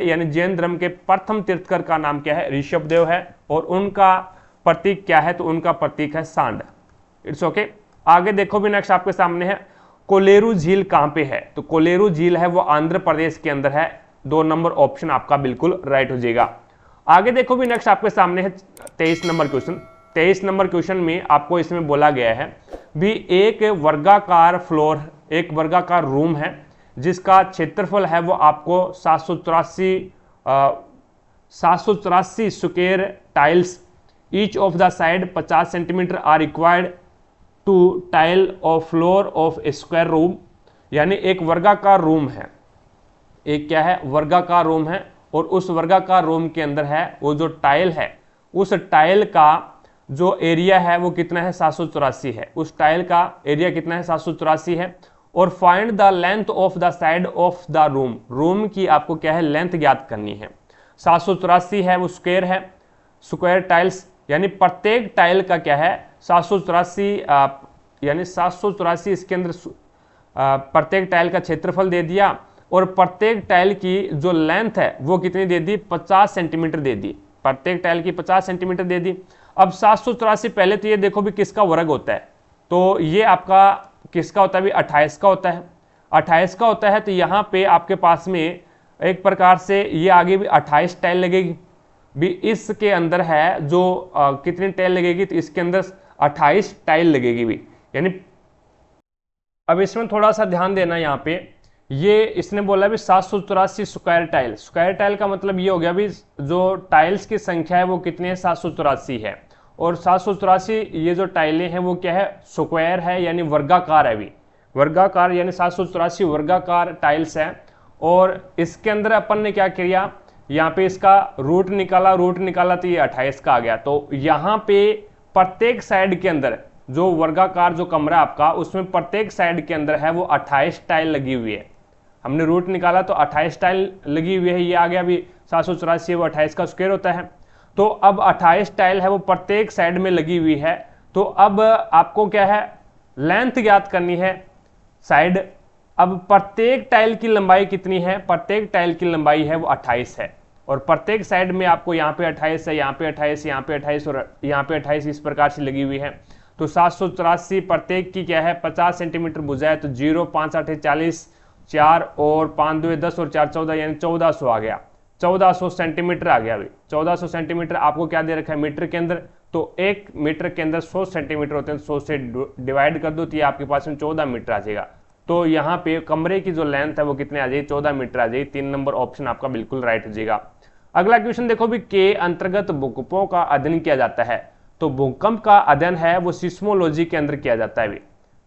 यानी जैन धर्म के प्रथम तीर्थकर का नाम क्या है, ऋषभदेव है, और उनका प्रतीक क्या है, तो उनका प्रतीक है सांड। It's okay. आगे देखो भी, नेक्स्ट आपके सामने है कोलेरू झील कहां पे है, तो कोलेरू झील है वो आंध्र प्रदेश के अंदर है। 2 नंबर ऑप्शन आपका बिल्कुल राइट हो जाएगा। आगे देखो भी, नेक्स्ट आपके सामने है 23 नंबर क्वेश्चन। 23 नंबर क्वेश्चन में आपको इसमें बोला गया है भी, एक वर्गाकार फ्लोर, एक वर्गाकार रूम है जिसका क्षेत्रफल है वो आपको 784 square tiles, each of the side 50 centimetre are required to tile of floor of square room, यानी एक वर्गाकार रूम है, एक क्या है वर्गाकार रूम है, और उस वर्गाकार रूम के अंदर है वो जो टाइल है, उस टाइल का जो एरिया है वो कितना है 784 है, उस टाइल का एरिया कितना है 784 है। और find the length of the side of the room, room की आपको क्या है लेंथ ज्ञात करनी है। 784 है वो स्क्वायर है, स्क्वायर टाइल्स, यानी प्रत्येक टाइल का क्या है 784, यानी 784 इसके अंदर प्रत्येक टाइल का क्षेत्रफल दे दिया, और प्रत्येक टाइल की जो लेंथ है वो कितनी दे दी 50 सेंटीमीटर दे दी, प्रत्येक टाइल की 50 सेंटीमीटर दे दी। अब 784 पहले तो ये देखो भी किसका वर्ग होता है, तो ये आपका किसका होता है भी 28 का होता है, 28 का होता है। तो यहाँ पे आपके पास में एक प्रकार से ये आगे भी 28 टाइल लगेगी भी, इसके अंदर है जो कितनी टाइल लगेगी, तो इसके अंदर 28 टाइल लगेगी भी, यानी अब इसमें थोड़ा सा ध्यान देना। यहाँ पे ये इसने बोला भी 784 स्क्वायर टाइल, स्क्वायर टाइल का मतलब ये हो गया भी जो टाइल्स की संख्या है वो कितनी है 784 है, और 784 ये जो टाइलें हैं वो क्या है स्क्वायर है, यानी वर्गाकार है भी, वर्गाकार यानी 784 वर्गाकार टाइल्स है। और इसके अंदर अपन ने क्या किया, यहाँ पे इसका रूट निकाला तो ये 28 का आ गया। तो यहाँ पे प्रत्येक साइड के अंदर जो वर्गाकार जो कमरा आपका, उसमें प्रत्येक साइड के अंदर है वो 28 टाइल लगी हुई है। हमने रूट निकाला तो 28 टाइल लगी हुई है, ये आ गया भी 784 वो 28 का स्क्वायर होता है। तो अब 28 टाइल है वो प्रत्येक साइड में लगी हुई है। तो अब आपको क्या है लेंथ ज्ञात करनी है साइड। अब प्रत्येक टाइल की लंबाई कितनी है, प्रत्येक टाइल की लंबाई है वो 28 है, और प्रत्येक साइड में आपको यहाँ पे 28 है, यहाँ पे 28, यहाँ पे 28 और यहाँ पे 28 इस प्रकार से लगी हुई है। तो 784 प्रत्येक की क्या है 50 सेंटीमीटर भुजा है, तो 0 5 8 40, 4 और 5 2 10 और 4 14 यानी 1400 आ गया, 1400 सेंटीमीटर आ गया। अभी 1400 सेंटीमीटर आपको क्या दे रखा है मीटर के अंदर, तो 1 मीटर के अंदर 100 सेंटीमीटर होते हैं, 100 से डिवाइड कर दो तो ये आपके पास में 14 मीटर आ जाएगा। तो यहाँ पे कमरे की जो लेंथ है वो कितने आ जाएगी, 14 मीटर आ जाएगी। 3 नंबर ऑप्शन आपका बिल्कुल राइट हो जाएगा। अगला क्वेश्चन देखो भी, के अंतर्गत भूकंपों का अध्ययन किया जाता है, तो भूकंप का अध्ययन है वो सिस्मोलॉजी के अंदर किया जाता है भी,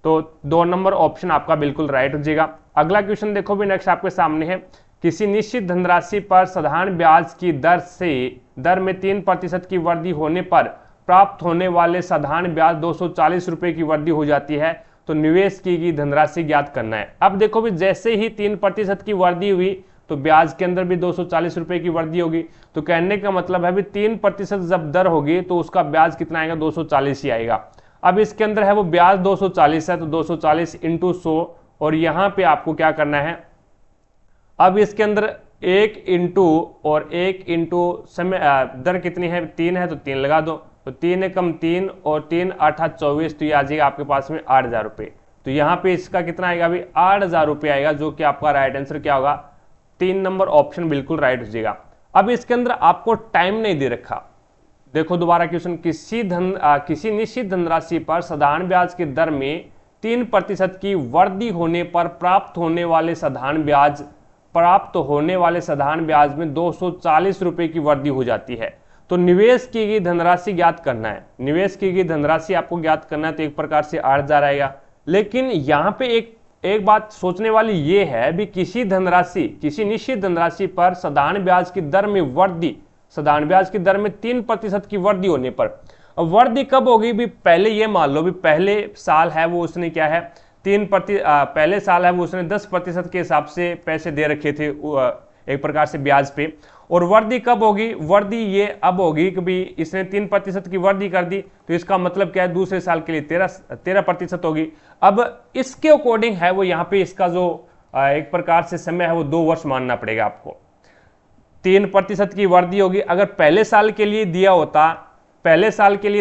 तो 2 नंबर ऑप्शन आपका बिल्कुल राइट हो जाएगा। अगला क्वेश्चन देखो भी नेक्स्ट आपके सामने है, किसी निश्चित धनराशि पर साधारण ब्याज की दर में 3% की वृद्धि होने पर प्राप्त होने वाले साधारण ब्याज 240 रुपए की वृद्धि हो जाती है, तो निवेश की गई धनराशि ज्ञात करना है। अब देखो भी जैसे ही 3% की वृद्धि हुई तो ब्याज के अंदर भी 240 रुपए की वृद्धि होगी, तो कहने का मतलब है भी 3% जब दर होगी तो उसका ब्याज कितना आएगा, 240 ही आएगा। अब इसके अंदर है वो ब्याज 240 है, तो 240 इंटू 100 और यहाँ पे आपको क्या करना है, अब इसके अंदर 1 इंटू और 1 इंटू समय दर कितनी है, 3 है तो 3 लगा दो, तो 3 एकम 3 और 3 8 24, तो ये आ जाएगा आपके पास में 8000 रुपये। तो यहाँ पे इसका कितना आएगा अभी 8000 रुपये आएगा, जो कि आपका राइट आंसर क्या होगा, 3 नंबर ऑप्शन बिल्कुल राइट हो जाएगा। अब इसके अंदर आपको टाइम नहीं दे रखा, देखो दोबारा क्वेश्चन, किसी निश्चित धनराशि पर साधारण ब्याज की दर में 3% की वृद्धि होने पर प्राप्त होने वाले साधारण ब्याज में 240 रुपए की वृद्धि हो जाती है, तो निवेश की गई धनराशि ज्ञात करना है। निवेश की गई धनराशि आपको ज्ञात करना है, तो एक प्रकार से 8000 आएगा। लेकिन यहाँ पे एक बात सोचने वाली ये है भी, किसी निश्चित धनराशि पर साधारण ब्याज की दर में 3% की वृद्धि होने पर, अब वृद्धि कब होगी भी, पहले ये मान लो भी पहले साल है वो उसने क्या है पहले साल है वो उसने 10% के हिसाब से पैसे दे रखे थे एक प्रकार से ब्याज पे, और वृद्धि कब होगी, वृद्धि ये अब होगी कि भी इसने 3% की वृद्धि कर दी, तो इसका मतलब क्या है, दूसरे साल के लिए 13% होगी। अब इसके अकॉर्डिंग है वो यहाँ पे इसका जो एक प्रकार से समय है वो 2 वर्ष मानना पड़ेगा आपको। 3% की वृद्धि होगी, अगर पहले साल के लिए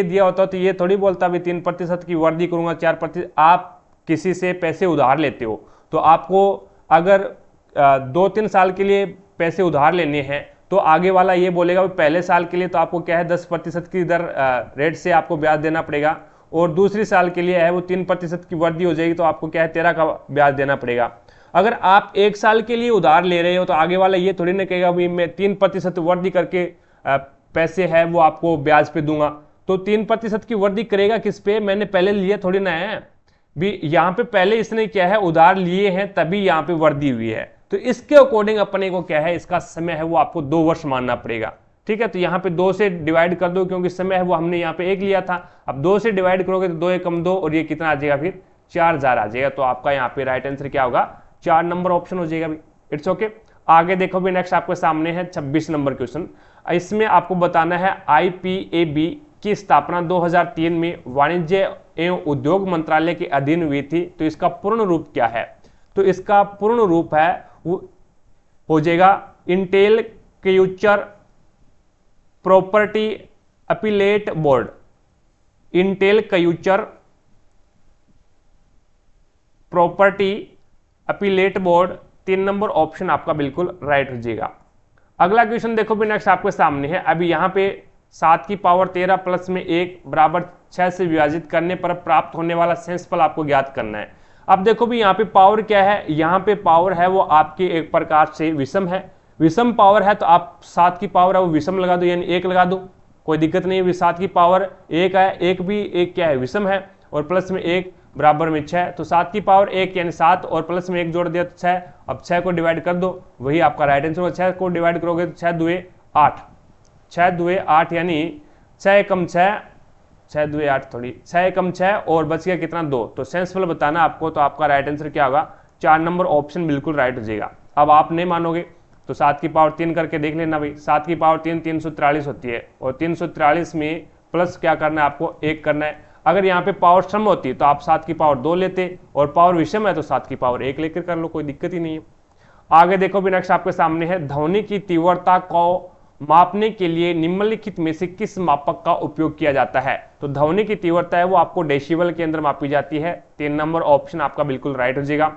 दिया होता तो ये थोड़ी बोलता भी 3% की वृद्धि करूंगा 4%। आप किसी से पैसे उधार लेते हो तो आपको अगर 2-3 साल के लिए पैसे उधार लेने हैं, तो आगे वाला ये बोलेगा पहले साल के लिए तो आपको क्या है 10% की दर रेट से आपको ब्याज देना पड़ेगा, और दूसरी साल के लिए है वो 3% की वृद्धि हो जाएगी, तो आपको क्या है 13 का ब्याज देना पड़ेगा। अगर आप 1 साल के लिए उधार ले रहे हो तो आगे वाला ये थोड़ी ना कहेगा भी मैं 3% वृद्धि करके पैसे है वो आपको ब्याज पे दूंगा, तो 3% की वृद्धि करेगा किस पे, मैंने पहले लिया थोड़ी ना है भी, यहाँ पे पहले इसने क्या है उधार लिए हैं तभी यहाँ पे वृद्धि हुई है, तो इसके अकॉर्डिंग अपने को क्या है इसका समय है वो आपको 2 वर्ष मानना पड़ेगा। ठीक है, तो यहाँ पे 2 से डिवाइड कर दो, क्योंकि समय है वो हमने यहाँ पे 1 लिया था, अब 2 से डिवाइड करोगे तो 2 एकम 2 और ये कितना आ जाएगा फिर 4000 आ जाएगा, तो आपका यहाँ पे राइट आंसर क्या होगा 4 नंबर ऑप्शन हो जाएगा। It's okay. आगे देखो भी नेक्स्ट आपके सामने है 26 नंबर क्वेश्चन। इसमें आपको बताना है IPAB की स्थापना 2003 में वाणिज्य एवं उद्योग मंत्रालय के अधीन हुई थी, तो इसका पूर्ण रूप क्या है, तो इसका पूर्ण रूप है वो हो जाएगा intellectual property appellate board. Intellectual property appellate board, 3 number option आपका बिल्कुल राइट हो जाएगा। अगला क्वेश्चन देखो भी नेक्स्ट आपके सामने है। अभी यहाँ पे 7 की पावर 13 प्लस में 1 बराबर 6 से विभाजित करने पर प्राप्त होने वाला शेषफल आपको ज्ञात करना है। अब देखो भी यहाँ पे पावर क्या है, यहाँ पे पावर है वो आपकी एक प्रकार से विषम है, विषम पावर है तो आप 7 की पावर है वो विषम लगा दो, यानी 1 लगा दो, कोई दिक्कत नहीं है। 7 की पावर 1 है, 1 भी एक क्या है विषम है, और प्लस में 1 बराबर में 6, तो 7 की पावर 1 यानी 7 और प्लस में 1 जोड़ दिया तो 6। अब 6 को डिवाइड कर दो, वही आपका राइट आंसर होगा। 6 को डिवाइड करोगे तो 6 दुए 8, 6 दुए 8 यानी 6 एकम 6, 6 दुए 8 थोड़ी 6 एकम 6 और बच गया कितना 2, तो शेषफल बताना आपको, तो आपका राइट आंसर क्या होगा 4 नंबर ऑप्शन बिल्कुल राइट हो जाएगा। अब आप नहीं मानोगे तो 7 की पावर 3 करके देख लेना भाई, 7 की पावर 3 343 होती है, और 343 में प्लस क्या करना है आपको 1 करना है। अगर यहाँ पे पावर सम होती तो आप 7 की पावर 2 लेते, और पावर विषम है तो 7 की पावर 1 लेकर कर लो, कोई दिक्कत ही नहीं है। आगे देखो भी नेक्स्ट आपके सामने है, ध्वनि की तीव्रता को मापने के लिए निम्नलिखित में से किस मापक का उपयोग किया जाता है, तो ध्वनि की तीव्रता है वो आपको डेसिबल के अंदर मापी जाती है। 3 नंबर ऑप्शन आपका बिल्कुल राइट हो जाएगा।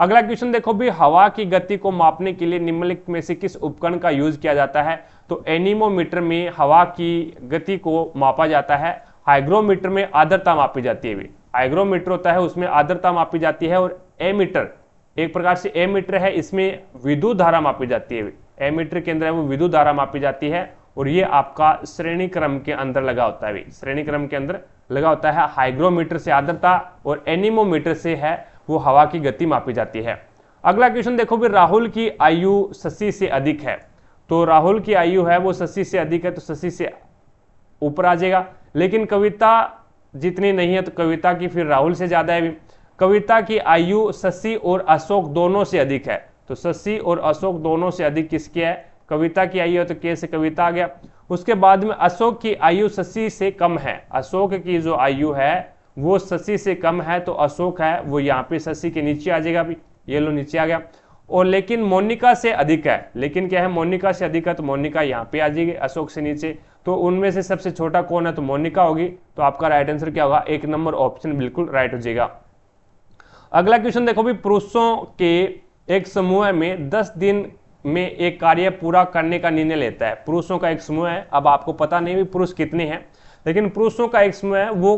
अगला क्वेश्चन देखो भी, हवा की गति को मापने के लिए निम्नलिखित में से किस उपकरण का यूज किया जाता है? तो एनीमोमीटर में हवा की गति को मापा जाता है, हाइग्रोमीटर में आर्द्रता मापी जाती है। हाइग्रोमीटर होता है उसमें आर्द्रता मापी जाती है, और एमीटर एक प्रकार से एमीटर है, इसमें विद्युत धारा मापी जाती है। एमीटर के अंदर है वो विद्युत धारा मापी जाती है, और ये आपका श्रेणी क्रम के अंदर लगा होता है। श्रेणी क्रम के अंदर लगा होता है। हाइग्रोमीटर से आर्द्रता और एनीमोमीटर से है वो हवा की गति मापी जाती है। अगला क्वेश्चन देखो भी, राहुल की आयु शशि से अधिक है। तो राहुल की आयु है वो शशि से अधिक है, तो शशि से ऊपर आ जाएगा। लेकिन कविता जितनी नहीं है तो कविता की फिर राहुल से ज्यादा है। कविता की आयु शशि और अशोक दोनों से अधिक है। तो शशि और अशोक दोनों से अधिक किसकी है? कविता की आयु है, तो के से कविता आ गया। उसके बाद में अशोक की आयु शशि से कम है। अशोक की जो आयु है वो शशि से कम है, तो अशोक है वो यहाँ पे शशि के नीचे आ जाएगा भी, ये लो नीचे आ गया। और लेकिन मोनिका से अधिक है, लेकिन क्या है मोनिका से अधिक है, तो मोनिका यहाँ पे आ जाएगी अशोक से नीचे। तो उनमें से सबसे छोटा कौन है? तो मोनिका होगी। तो आपका राइट आंसर क्या होगा? 1 नंबर ऑप्शन बिल्कुल राइट हो जाएगा। अगला क्वेश्चन देखो भी, पुरुषों के एक समूह में 10 दिन में एक कार्य पूरा करने का निर्णय लेता है। पुरुषों का एक समूह है, अब आपको पता नहीं भी पुरुष कितने हैं, लेकिन पुरुषों का एक समूह है वो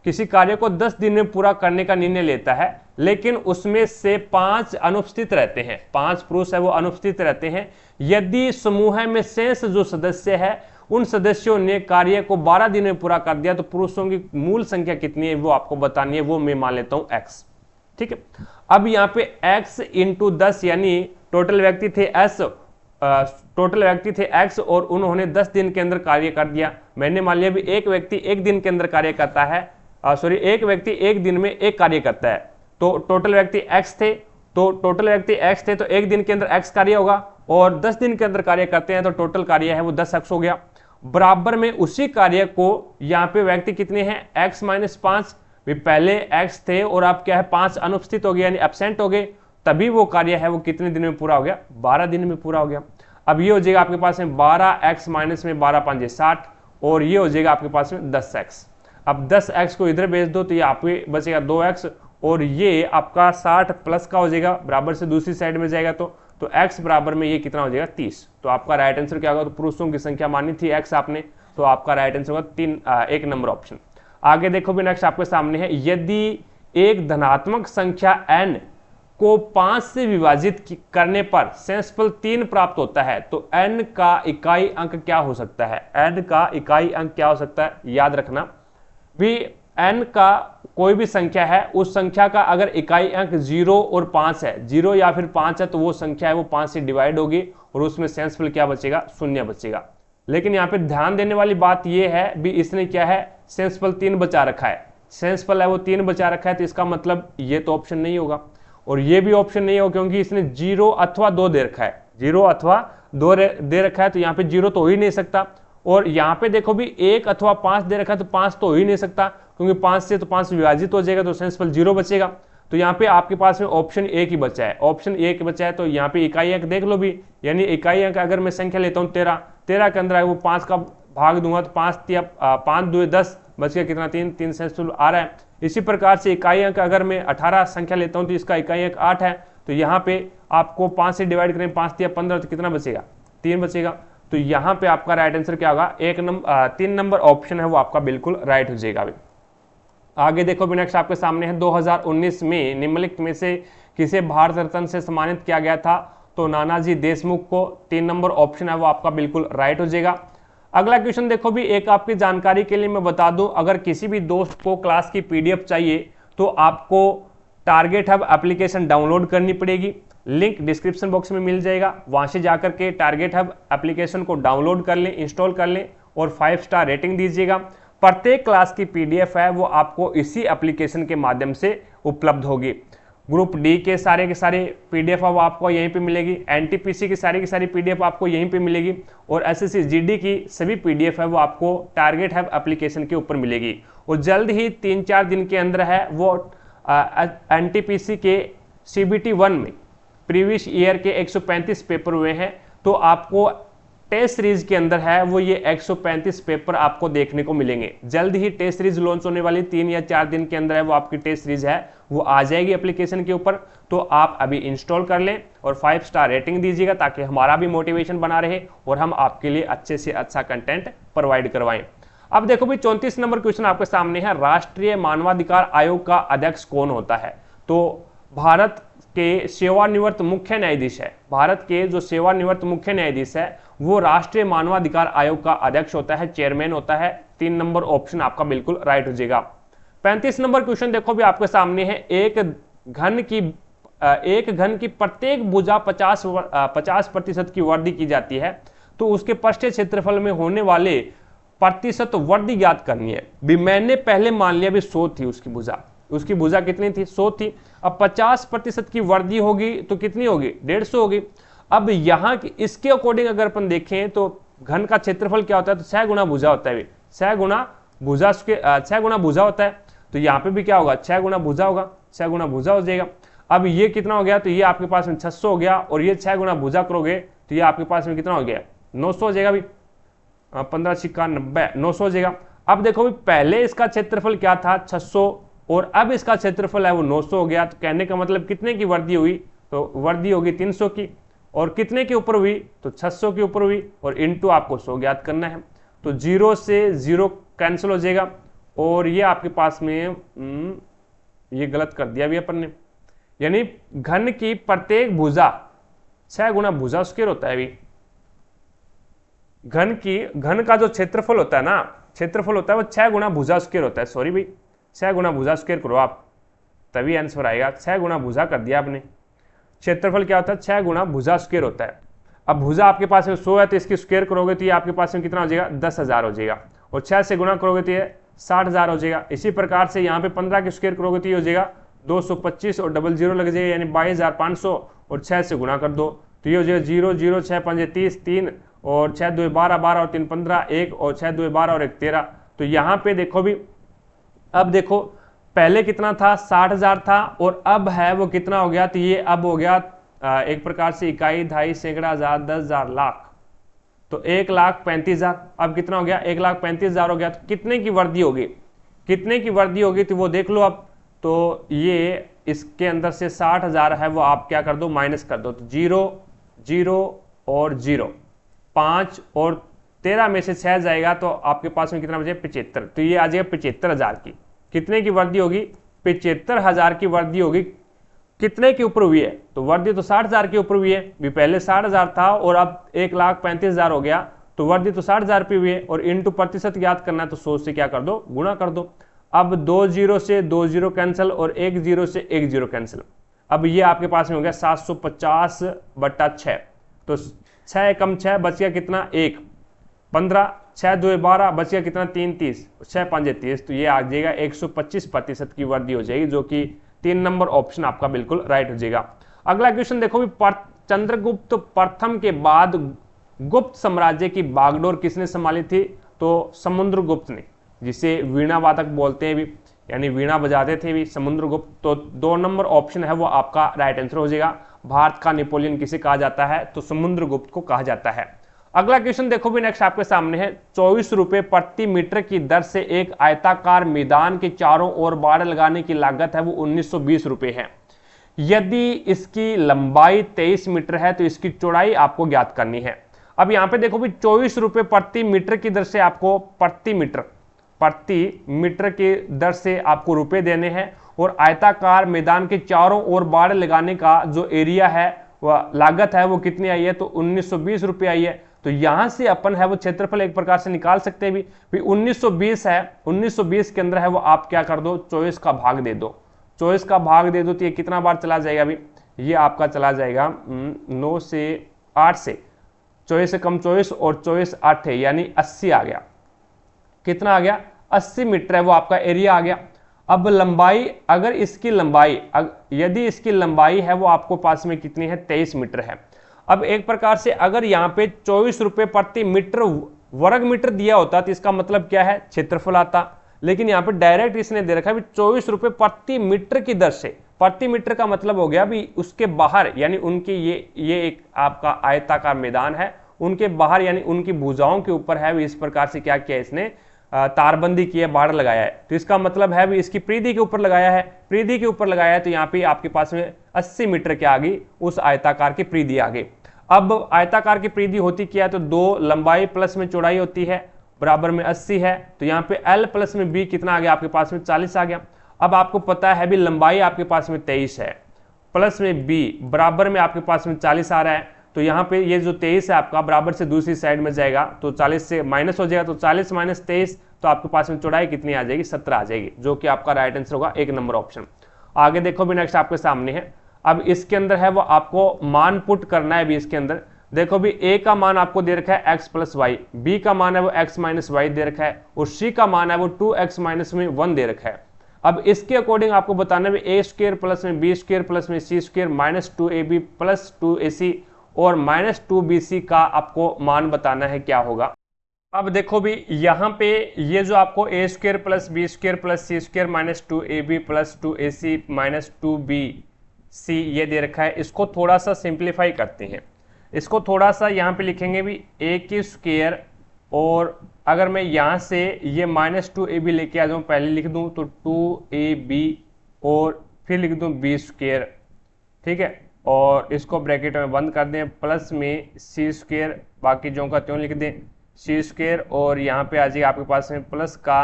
किसी कार्य को 10 दिन में पूरा करने का निर्णय लेता है, लेकिन उसमें से 5 अनुपस्थित रहते हैं। 5 पुरुष है वो अनुपस्थित रहते हैं। यदि समूह में शेष जो सदस्य है उन सदस्यों ने कार्य को 12 दिन में पूरा कर दिया, तो पुरुषों की मूल संख्या कितनी है वो आपको बतानी है। वो मैं मान लेता हूं x। ठीक है, अब यहाँ पे x इंटू 10 यानी टोटल व्यक्ति थे x और उन्होंने 10 दिन के अंदर कार्य कर दिया। मैंने मान लिया भी एक व्यक्ति एक दिन के अंदर कार्य करता है, एक व्यक्ति एक दिन में एक कार्य करता है। तो टोटल व्यक्ति x थे, तो एक दिन के अंदर x कार्य होगा, और 10 दिन के अंदर कार्य करते हैं तो टोटल कार्य है वो 10x हो गया। बराबर में उसी कार्य को यहाँ पे व्यक्ति कितने हैं? x minus 5। पहले x थे और आप क्या है 5 अनुपस्थित हो गए यानी एब्सेंट हो गए, तभी वो कार्य है वो कितने दिन में पूरा हो गया? 12 दिन में पूरा हो गया। अब ये हो जाएगा आपके पास में 12x माइनस में 12 5 60, और ये हो जाएगा आपके पास में 10x। अब 10x को इधर भेज दो तो ये आप बचेगा 2x, और ये आपका 60 प्लस का हो जाएगा, बराबर से दूसरी साइड में जाएगा तो x बराबर में ये कितना हो जाएगा? 30। तो आपका राइट आंसर क्या होगा? तो पुरुषों की संख्या मानी थी x आपने, तो आपका राइट आंसर होगा 1 नंबर ऑप्शन। आगे देखो भी, नेक्स्ट आपके सामने है, यदि एक धनात्मक संख्या n को 5 से विभाजित करने पर शेषफल 3 प्राप्त होता है, तो n का इकाई अंक क्या हो सकता है? n का इकाई अंक क्या हो सकता है? याद रखना भी, n का कोई भी संख्या है, उस संख्या का अगर इकाई अंक 0 और 5 है, 0 या फिर 5 है, तो वो संख्या है वो 5 से डिवाइड होगी और उसमें शेषफल क्या बचेगा? 0 बचेगा। लेकिन यहाँ पे ध्यान देने वाली बात ये है भी, इसने क्या है शेषफल 3 बचा रखा है, शेषफल है वो 3 बचा रखा है, तो इसका मतलब ये तो ऑप्शन नहीं होगा और ये भी ऑप्शन नहीं होगा, क्योंकि इसने 0 अथवा 2 दे रखा है। 0 अथवा 2 दे रखा है, तो यहाँ पे 0 तो हो ही नहीं सकता। और यहाँ पे देखो भी 1 अथवा 5 दे रखा है, तो 5 तो हो ही नहीं सकता, क्योंकि 5 से तो 5 विभाजित हो जाएगा, तो शेषफल 0 बचेगा। तो यहाँ पे आपके पास में ऑप्शन 1 ही बचा है, ऑप्शन 1 बचा है। तो यहाँ पे इकाई अंक देख लो भी, यानी इकाई अंक अगर मैं संख्या लेता हूँ 13 के अंदर है वो 5 का भाग दूंगा तो 5 2 10 बच गया कितना? 3 शेषफल आ रहा है। इसी प्रकार से इकाई अंक अगर मैं 18 संख्या लेता हूं तो इसका इकाई अंक 8 है, तो यहाँ पे आपको 5 से डिवाइड करें 5 या 15 तो कितना बचेगा? 3 बचेगा। तो यहाँ पे आपका राइट आंसर क्या होगा? 3 नंबर ऑप्शन है वो आपका बिल्कुल राइट हो जाएगा। आगे देखो भी, नेक्स्ट आपके सामने है, 2019 में निम्नलिखित में से किसे भारत रत्न से सम्मानित किया गया था? तो नानाजी देशमुख को। 3 नंबर ऑप्शन है वो आपका बिल्कुल राइट हो जाएगा। अगला क्वेश्चन देखो भी, एक आपकी जानकारी के लिए मैं बता दूं, अगर किसी भी दोस्त को क्लास की पीडीएफ चाहिए तो आपको टारगेट हब एप्लीकेशन डाउनलोड करनी पड़ेगी। लिंक डिस्क्रिप्शन बॉक्स में मिल जाएगा, वहां से जाकर के टारगेट हब एप्लीकेशन को डाउनलोड कर लें, इंस्टॉल कर लें और 5 स्टार रेटिंग दीजिएगा। प्रत्येक क्लास की पीडीएफ है वो आपको इसी एप्लीकेशन के माध्यम से उपलब्ध होगी। ग्रुप डी के सारे पीडीएफ अब आपको यहीं पे मिलेगी, एनटीपीसी की सारी पीडीएफ आपको यहीं पे मिलेगी, और एसएससी जीडी की सभी पीडीएफ है वो आपको टारगेट हब एप्लीकेशन के ऊपर मिलेगी। और जल्द ही 3-4 दिन के अंदर है वो एनटीपीसी के CBT 1 में प्रीवियस ईयर के 135 पेपर हुए हैं, तो आपको टेस्ट सीरीज के अंदर है वो ये 135 पेपर आपको देखने को मिलेंगे। जल्द ही टेस्ट सीरीज लॉन्च होने वाली 3 या 4 दिन के अंदर है वो आपकी टेस्ट सीरीज है वो आ जाएगी एप्लीकेशन के ऊपर। तो आप अभी इंस्टॉल कर लें और 5 स्टार रेटिंग दीजिएगा ताकि हमारा भी मोटिवेशन बना रहे और हम आपके लिए अच्छे से अच्छा कंटेंट प्रोवाइड करवाएं। अब देखो भाई 34 नंबर क्वेश्चन आपके सामने है, राष्ट्रीय मानवाधिकार आयोग का अध्यक्ष कौन होता है? तो भारत के सेवानिवृत्त मुख्य न्यायाधीश है, भारत के जो सेवानिवृत्त मुख्य न्यायाधीश है वो राष्ट्रीय मानवाधिकार आयोग का अध्यक्ष होता है, चेयरमैन होता है। 3 नंबर ऑप्शन आपका बिल्कुल राइट हो जाएगा। 35 नंबर क्वेश्चन देखो भी आपके सामने है, एक घन की प्रत्येक भुजा 50% की वृद्धि की जाती है तो उसके पृष्ठीय क्षेत्रफल में होने वाले प्रतिशत वृद्धि ज्ञात करनी है। भी मैंने पहले मान लिया भी 100 थी उसकी भुजा कितनी थी? 100 थी। अब 50% की वृद्धि होगी तो कितनी होगी? 150 होगी। अब यहाँ इसके अकॉर्डिंग अगर अपन देखें तो घन का क्षेत्रफल क्या होता है? तो 6 गुना भुजा होता है, 6 गुना भुजा होता है। तो यहाँ पे भी क्या होगा? 6 गुना भुजा होगा, 6 गुना भुजा हो जाएगा। अब ये कितना हो गया? तो ये आपके पास में 600 हो गया और ये 6 गुना भुजा करोगे तो ये आपके पास में कितना हो गया? 900 हो जाएगा भी। 15 सिक्का 90, 900 हो जाएगा। अब देखो भी पहले इसका क्षेत्रफल क्या था? 600 और अब इसका क्षेत्रफल है वो 900 हो गया। तो कहने का मतलब कितने की वृद्धि हुई? तो वृद्धि होगी 300 की। और कितने के ऊपर हुई? तो 600 के ऊपर हुई और इनटू आपको 100 ज्ञात करना है। तो 0 से 0 कैंसिल हो जाएगा और ये आपके पास में ये गलत कर दिया भी अपन ने, यानी घन की प्रत्येक भुजा 6 गुना भुजा स्क्वायर होता है। अभी घन का जो क्षेत्रफल होता है ना, क्षेत्रफल होता है वो 6 गुना भुजा स्क्वायर होता है। सॉरी भाई, 6 गुना भुजा स्क्वायर करो आप तभी आंसर आएगा। 6 गुना भुजा कर दिया आपने। क्षेत्रफल क्या होता है? 6 गुना भुजा स्क्वायर होता है। अब भुजा आपके पास में 100 है तो इसकी स्क्वायर करोगे तो ये आपके पास में कितना हो जाएगा? 10,000 हो जाएगा। और 6 से गुना करोगे तो ये 60,000 हो जाएगा। इसी प्रकार से यहाँ पे 15 की स्क्वायर करोगे तो ये हो जाएगा 225 और डबल 0 लग जाएगा यानी 22,500 और 6 से गुना कर दो तो ये हो जाएगा 0 0 6 5 30 3 और 6 2 12 12 और 3 15 1 और 6 2 12 और 1 13। तो यहाँ पे देखो भी, अब देखो पहले कितना था? 60,000 था और अब है वो कितना हो गया? तो ये अब हो गया एक प्रकार से इकाई, दहाई, सैकड़ा, हजार, 10,000, लाख। तो 1,35,000 अब कितना हो गया? 1,35,000 हो गया। तो कितने की वृद्धि होगी? कितने की वृद्धि होगी तो वो देख लो अब। तो ये इसके अंदर से 60,000 है वो आप क्या कर दो? माइनस कर दो। तो 0 0 और 0, 5 और 13 में से 6 जाएगा तो आपके पास में कितना बचे? 75। तो ये आ जाएगा 75,000 की। कितने की वृद्धि होगी? 75,000 की वृद्धि होगी। कितने के ऊपर हुई है? तो वृद्धि तो 60,000 के ऊपर हुई है। भी पहले 60,000 था और अब 1,35,000 हो गया तो वृद्धि तो 60,000 पे हुई है और इनटू प्रतिशत ज्ञात करना है तो 100 से क्या कर दो? गुणा कर दो। अब 2 0 से 2 0 कैंसिल और 1 0 से 1 0 कैंसिल। अब ये आपके पास में हो गया 750/6। तो 6 एकम 6 बच गया कितना? 1 15, 6 2 12 बच गया कितना? 3 30, 6 5 30। तो ये आ जाएगा 125% की वृद्धि हो जाएगी, जो कि 3 नंबर ऑप्शन आपका बिल्कुल राइट हो जाएगा। अगला क्वेश्चन देखो भी, चंद्रगुप्त प्रथम के बाद गुप्त साम्राज्य की बागडोर किसने संभाली थी? तो समुद्रगुप्त ने, जिसे वीणा वादक बोलते हैं भी, यानी वीणा बजाते थे भी, समुद्रगुप्त। तो 2 नंबर ऑप्शन है वो आपका राइट आंसर हो जाएगा। भारत का नेपोलियन किसे कहा जाता है? तो समुद्रगुप्त को कहा जाता है। अगला क्वेश्चन देखो भी नेक्स्ट आपके सामने है, 24 रुपए प्रति मीटर की दर से एक आयताकार मैदान के चारों ओर बाड़ लगाने की लागत है वो 1920 रुपए है। यदि इसकी लंबाई 23 मीटर है तो इसकी चौड़ाई आपको ज्ञात करनी है। अब यहां पे देखो भी 24 रुपए प्रति मीटर की दर से आपको प्रति मीटर की दर से आपको रुपए देने हैं और आयताकार मैदान के चारों ओर बाड़ लगाने का जो एरिया है वह लागत है वो कितनी आई है? तो 1920 रुपए आई है। तो यहां से अपन है वो क्षेत्रफल एक प्रकार से निकाल सकते हैं भी 1920 है, 1920 के अंदर है वो आप क्या कर दो? 24 का भाग दे दो। 24 का भाग दे दो तो ये कितना बार चला जाएगा अभी? ये आपका चला जाएगा 9 से 8 से, 24 से कम 24 और 24 8 है यानी 80 आ गया। कितना आ गया? 80 मीटर है वो आपका एरिया आ गया। अब लंबाई, अगर इसकी लंबाई, यदि इसकी लंबाई है वो आपको पास में कितनी है? 23 मीटर है। अब एक प्रकार से अगर यहाँ पे 24 रुपए प्रति मीटर वर्ग मीटर दिया होता तो इसका मतलब क्या है? क्षेत्रफल आता। लेकिन यहाँ पे डायरेक्ट इसने दे रखा है 24 रुपए प्रति मीटर की दर से। प्रति मीटर का मतलब हो गया भी उसके बाहर, यानी उनकी ये एक आपका आयताकार मैदान है उनके बाहर यानी उनकी भुजाओं के ऊपर है भी इस प्रकार से क्या किया इसने तारबंदी की है, बाड़ लगाया है। तो इसका मतलब है भी इसकी परिधि के ऊपर लगाया है, परिधि के ऊपर लगाया है तो यहाँ पे आपके पास में 80 मीटर के आ गई उस आयताकार की परिधि आ गई। अब आयताकार की परिधि होती क्या है, तो 2 लंबाई प्लस में चौड़ाई होती है, बराबर में 80 है। तो यहाँ पे L प्लस में B कितना आ गया आपके पास में 40 आ गया। अब आपको पता है भी लंबाई आपके पास में 23 है, प्लस में B बराबर में आपके पास में 40 आ रहा है। तो यहाँ पे ये जो 23 है आपका बराबर से दूसरी साइड में जाएगा तो 40 से माइनस हो जाएगा, तो 40 माइनस 23 तो आपके पास में चौड़ाई कितनी आ जाएगी 17 आ जाएगी, जो कि आपका राइट आंसर होगा 1 नंबर ऑप्शन। आगे देखो भी नेक्स्ट आपके सामने है। अब इसके अंदर है वो आपको मान पुट करना है भी इसके अंदर। देखो भी A का मान आपको दे रखा है x प्लस वाई, B का मान है वो x माइनस वाई दे रखा है और C का मान है वो 2x माइनस में 1 दे रखा है। अब इसके अकॉर्डिंग आपको बताना है a स्क्वायर प्लस में b स्क्वायर प्लस में c square minus 2ab plus 2ac और माइनस 2bc का आपको मान बताना है क्या होगा। अब देखो भी यहाँ पे ये जो आपको a square plus b square plus c square minus 2ab plus 2ac minus 2bc ये दे रखा है, इसको थोड़ा सा सिंप्लीफाई करते हैं। इसको थोड़ा सा यहाँ पे लिखेंगे भी a की स्क्वायर और अगर मैं यहाँ से ये माइनस 2ab लेके आ जाऊँ, पहले लिख दूँ तो 2ab और फिर लिख दूँ b स्क्वायर, ठीक है, और इसको ब्रैकेट में बंद कर दें, प्लस में c स्क्वायर बाकी जो का त्यों लिख दें c स्क्वायर और यहाँ पे आ जाएगा आपके पास में प्लस का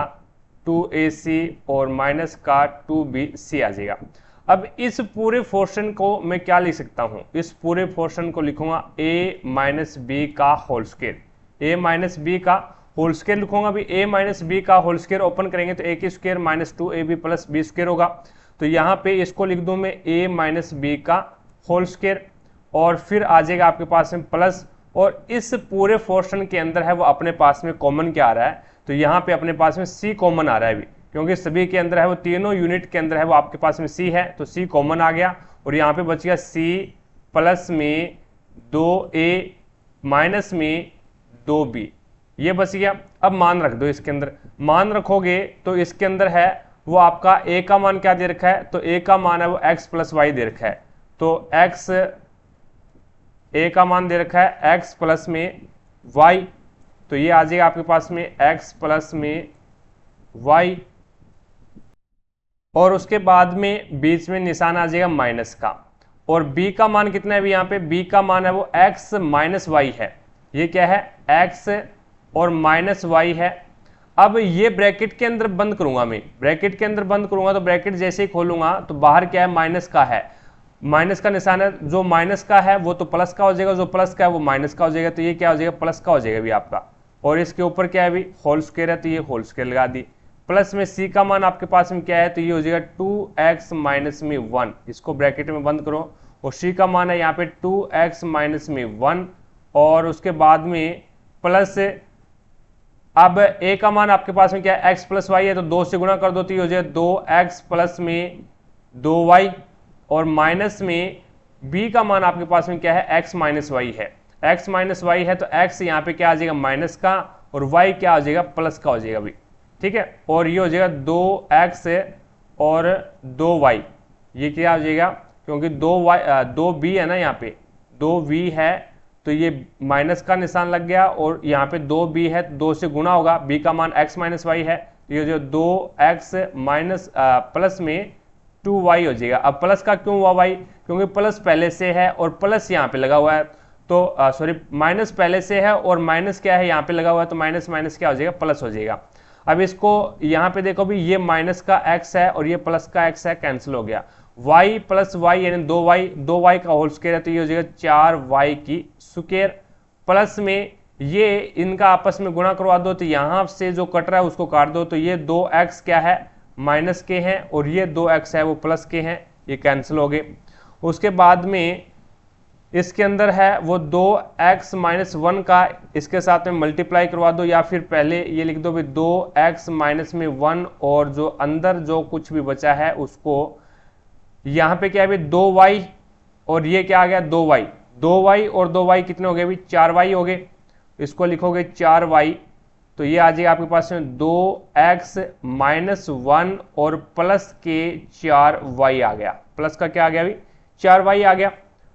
2ac और माइनस का 2bc आ जाएगा। अब इस पूरे पोर्शन को मैं क्या लिख सकता हूँ, इस पूरे पोर्शन को लिखूंगा a माइनस बी का whole square, a minus b का होल स्क्वायर लिखूंगा भी a माइनस बी का होल स्क्वायर ओपन करेंगे तो a की square minus 2ab plus b square होगा। तो यहाँ पे इसको लिख दूं मैं a माइनस बी का होल स्क्वायर और फिर आ जाएगा आपके पास में प्लस, और इस पूरे पोर्शन के अंदर है वो अपने पास में कॉमन क्या आ रहा है, तो यहाँ पे अपने पास में c कॉमन आ रहा है भी, क्योंकि सभी के अंदर है वो तीनों यूनिट के अंदर है वो आपके पास में c है तो c कॉमन आ गया और यहाँ पे बच गया c प्लस में 2a माइनस में 2b ये बच गया। अब मान रख दो इसके अंदर, मान रखोगे तो इसके अंदर है वो आपका a का मान क्या दे रखा है, तो a का मान है वो x प्लस वाई दे रखा है, तो x a का मान दे रखा है x प्लस में y, तो ये आ जाएगा आपके पास में x प्लस में y और उसके बाद में बीच में निशान आ जाएगा माइनस का, और b का मान कितना है यहाँ पे, b का मान है वो x माइनस वाई है, ये क्या है x और माइनस वाई है। अब ये ब्रैकेट के अंदर बंद करूंगा मैं, ब्रैकेट के अंदर बंद करूंगा तो ब्रैकेट जैसे ही खोलूंगा तो बाहर क्या है माइनस का है, माइनस का निशान है, जो माइनस का है वो तो प्लस का हो जाएगा, जो प्लस का है वो माइनस का हो जाएगा, तो ये क्या हो जाएगा प्लस का हो जाएगा भी आपका, और इसके ऊपर क्या है भी होल स्क्वायर है तो ये होल स्क्वायर लगा दी, प्लस में c का मान आपके पास में क्या है तो ये हो जाएगा 2x माइनस में 1, इसको ब्रैकेट में बंद करो, और c का मान है यहाँ पे 2x माइनस में 1 और उसके बाद में प्लस, अब a का मान आपके पास में क्या है x प्लस वाई है तो 2 से गुणा कर दो तो ये हो जाएगा 2x प्लस में 2y और माइनस में b का मान आपके पास में क्या है x माइनस वाई है, x माइनस वाई है तो x यहाँ पे क्या आ जाएगा माइनस का और y क्या आ जाएगा प्लस का हो जाएगा भी, ठीक है, और ये हो जाएगा 2x और 2y, ये क्या हो जाएगा क्योंकि 2b है ना यहाँ पे 2v है तो ये माइनस का निशान लग गया और यहाँ पे 2b है तो 2 से गुणा होगा, b का मान x माइनस वाई है तो ये जो 2x माइनस प्लस में 2y हो जाएगा। अब प्लस का क्यों हुआ y, क्योंकि प्लस पहले से है और प्लस यहाँ पे लगा हुआ है, तो सॉरी माइनस पहले से है और माइनस क्या है यहाँ पे लगा हुआ है तो माइनस माइनस क्या हो जाएगा प्लस हो जाएगा। अब इसको यहाँ पे देखो भी ये माइनस का x है और ये प्लस का x है, कैंसिल हो गया, y प्लस वाई यानी 2y का होल स्क्वायर है तो ये हो जाएगा 4y की स्क्वायर, प्लस में ये इनका आपस में गुणा करवा दो तो यहाँ से जो कट रहा है उसको काट दो तो ये 2x क्या है माइनस के हैं और ये 2x है वो प्लस के हैं, ये कैंसिल हो गए। उसके बाद में इसके अंदर है वो 2x माइनस 1 का इसके साथ में मल्टीप्लाई करवा दो या फिर पहले ये लिख दो भी 2x माइनस में 1 और जो अंदर जो कुछ भी बचा है उसको यहाँ पे क्या है भी 2y और ये क्या आ गया 2y और 2y कितने हो गए भी 4y हो गए, इसको लिखोगे 4y तो ये आ जाएगा आपके पास में 2x माइनस 1 और प्लस के 4y आ गया, प्लस का क्या आ गया भी 4y आ गया।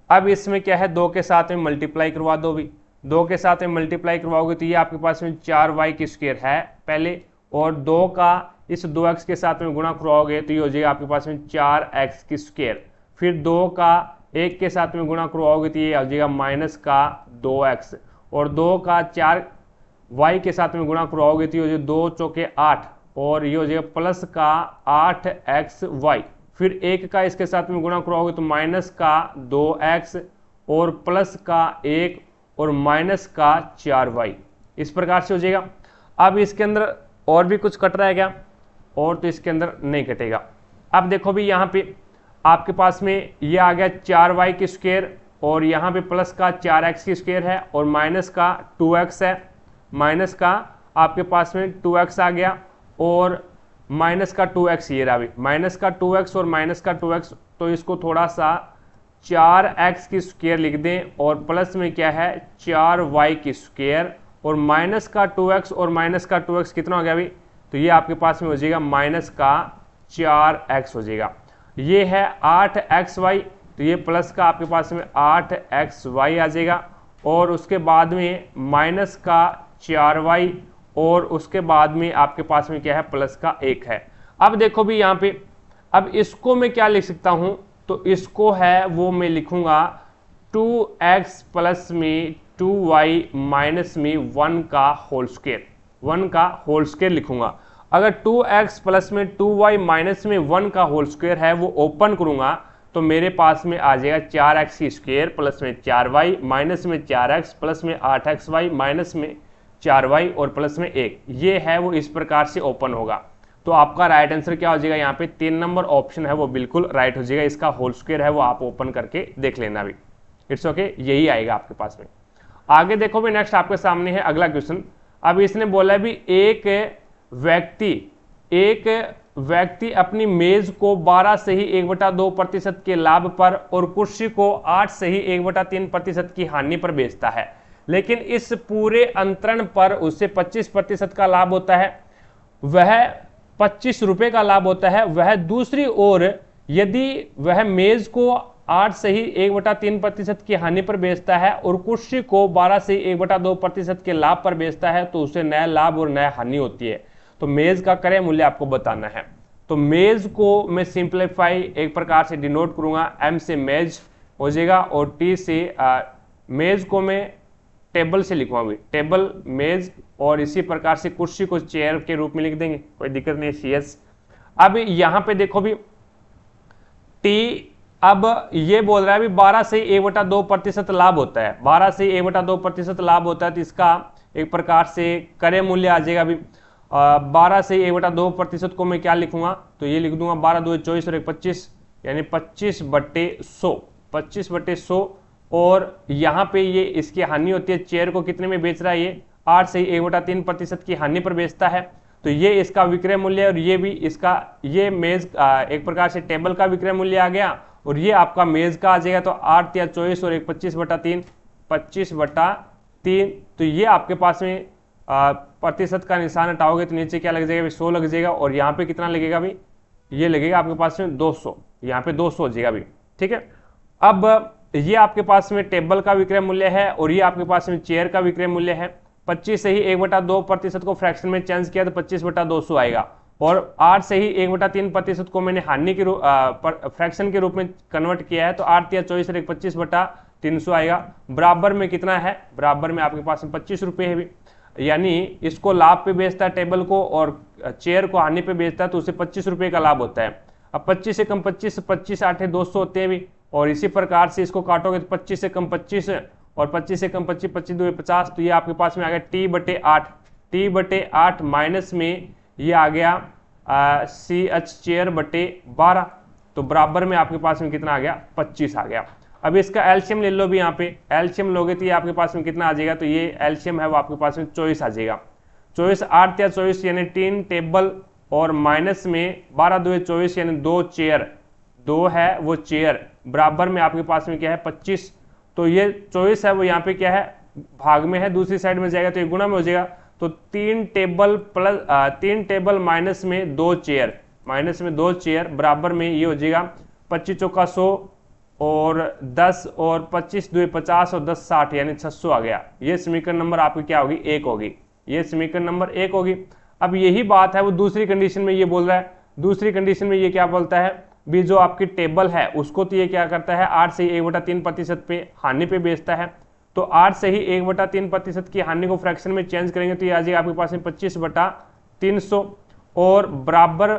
अब इसमें क्या है 2 के साथ में मल्टीप्लाई करवा दो भी 2 के साथ में मल्टीप्लाई करवाओगे तो ये आपके पास में 4y² है पहले, और 2 का इस 2x के साथ में गुणा करवाओगे तो ये हो जाएगा आपके पास में 4x²। फिर 2 का 1 के साथ में गुणा करवाओगे तो ये आ जाएगा माइनस का 2x, और 2 का 4y के साथ में गुणा करवाओगे तो ये हो जाएगा 2 चौके 8, और ये हो जाएगा प्लस का 8xy। फिर 1 का इसके साथ में गुणा करवाओगे तो माइनस का 2x और प्लस का 1 और माइनस का 4y, इस प्रकार से हो जाएगा। अब इसके अंदर और भी कुछ कट रहा है क्या? और तो इसके अंदर नहीं कटेगा। अब देखो भी यहाँ पे आपके पास में ये आ गया 4y² और यहाँ पे प्लस का 4x² है और माइनस का 2x है, माइनस का आपके पास में 2x आ गया और माइनस का 2x ये रहा, माइनस का 2x और माइनस का 2x, तो इसको थोड़ा सा 4x² लिख दें और प्लस में क्या है 4y² और माइनस का 2x और माइनस का 2x कितना हो गया अभी, तो ये आपके पास में हो जाएगा माइनस का 4x हो जाएगा। ये है 8xy, तो ये प्लस का आपके पास में 8xy आ जाएगा और उसके बाद में माइनस का 4y और उसके बाद में आपके पास में क्या है प्लस का 1 है। अब देखो भी यहाँ पे, अब इसको मैं क्या लिख सकता हूँ, तो इसको है वो मैं लिखूंगा 2x प्लस में 2y माइनस में 1 का होल स्क्वायर, 1 का होल स्क्वायर लिखूंगा। अगर 2x प्लस में 2y माइनस में 1 का होल स्क्वायर है वो ओपन करूंगा तो मेरे पास में आ जाएगा 4x² प्लस में 4y माइनस में 4x प्लस में 8xy माइनस में 4y और प्लस में 1, ये है वो इस प्रकार से ओपन होगा। तो आपका राइट आंसर क्या हो जाएगा, यहाँ पे 3 नंबर ऑप्शन है वो बिल्कुल राइट हो जाएगा। इसका होल स्क्वायर है वो आप ओपन करके देख लेना भी, इट्स ओके, यही आएगा आपके पास में। आगे देखो भी नेक्स्ट आपके सामने है अगला क्वेश्चन। अब इसने बोला भी एक व्यक्ति अपनी मेज को 12 से ही 1/2% के लाभ पर और कुर्सी को 8 से ही 1/3% की हानि पर बेचता है, लेकिन इस पूरे अंतरण पर उससे 25% का लाभ होता है, वह 25 रुपए का लाभ होता है। वह दूसरी ओर यदि वह मेज को 8 से ही 1/3% की हानि पर बेचता है और कुर्सी को 12 से 1/2% के लाभ पर बेचता है तो उसे नया लाभ और नया हानि होती है। तो मेज का क्रय मूल्य आपको बताना है। तो मेज को मैं सिंप्लीफाई एक प्रकार से डिनोट करूंगा, एम से मेज हो जाएगा और टी से मेज को मैं टेबल से लिखूंगा भी, टेबल मेज, और इसी प्रकार से कुर्सी को चेयर के रूप में लिख देंगे, कोई दिक्कत नहीं है CS। अब यहां पे देखो भी टी, अब ये बोल रहा है भी 12 से 1/2% लाभ होता है, 12 से 1/2% लाभ होता है, तो इसका एक प्रकार से क्रय मूल्य आ जाएगा अभी 12 से 1/2% को मैं क्या लिखूंगा, तो ये लिख दूंगा 12 2 24 और 1 25, यानी 25/100, 25/100। और यहाँ पे ये इसकी हानि होती है, चेयर को कितने में बेच रहा है, ये 8 से 1/3% की हानि पर बेचता है, तो ये इसका विक्रय मूल्य है। और ये भी इसका, ये मेज एक प्रकार से टेबल का विक्रय मूल्य आ गया और ये आपका मेज का आ जाएगा। तो 8 या 24 और 1 25/3, 25/3, तो ये आपके पास में प्रतिशत का निशान हटाओगे तो नीचे क्या लग जाएगा, 100 लग जाएगा। और यहाँ पे कितना लगेगा अभी, ये लगेगा आपके पास में 200, यहाँ पे 200 हो जाएगा अभी, ठीक है। अब ये आपके पास में टेबल का विक्रय मूल्य है और ये आपके पास में चेयर का विक्रय मूल्य है। 25 से ही 1/2% को फ्रैक्शन में चेंज किया तो 25/200 आएगा, और 8 से ही 1/3% को मैंने हानि के फ्रैक्शन के रूप में कन्वर्ट किया है, तो 8 या 24 और 1 25/300 आएगा। बराबर में कितना है, बराबर में आपके पास में 25 रुपये है भी, यानी इसको लाभ पे बेचता है टेबल को और चेयर को हानि पे बेचता है, तो उसे 25 रुपये का लाभ होता है। अब 25 से कम 25, 25 8 200 होते हैं भी, और इसी प्रकार से इसको काटोगे तो 25 से कम 25 और 25 से कम 25, 25 2 50, तो ये आपके पास में आ गया T/8, T/8 माइनस में ये आ गया CH चेयर/12, तो बराबर में आपके पास में कितना आ गया, 25 आ गया। अब इसका एलसीएम ले लो भी, यहाँ पे एलसीएम लोगे तो ये आपके पास में कितना आ जाएगा, तो ये एलसीएम है वो आपके पास में 24 आ जाएगा। 24 8 या 24 यानी 3 टेबल और माइनस में 12 2 24 यानी 2 चेयर, 2 है वो चेयर, बराबर में आपके पास में क्या है 25। तो ये 24 है वो यहाँ पे क्या है, भाग में है, दूसरी साइड में जाएगा तो ये गुणा में हो जाएगा। तो 3 टेबल प्लस 3 टेबल माइनस में 2 चेयर, माइनस में 2 चेयर, बराबर में ये हो जाएगा 25 चौका 100 और 10 और 25 2 50 और 10 60 यानी 600 आ गया। ये समीकरण नंबर आपकी क्या होगी, 1 होगी। ये समीकरण नंबर 1 होगी। अब यही बात है वो दूसरी कंडीशन में ये बोल रहा है। दूसरी कंडीशन में ये क्या बोलता है भी, जो आपकी टेबल है उसको तो ये क्या करता है 8 से 1/3% पे हानि पे बेचता है। तो 8 से ही 1/3% की हानि को फ्रैक्शन में चेंज करेंगे तो ये आ जाएगा आपके पास में 25/300 और बराबर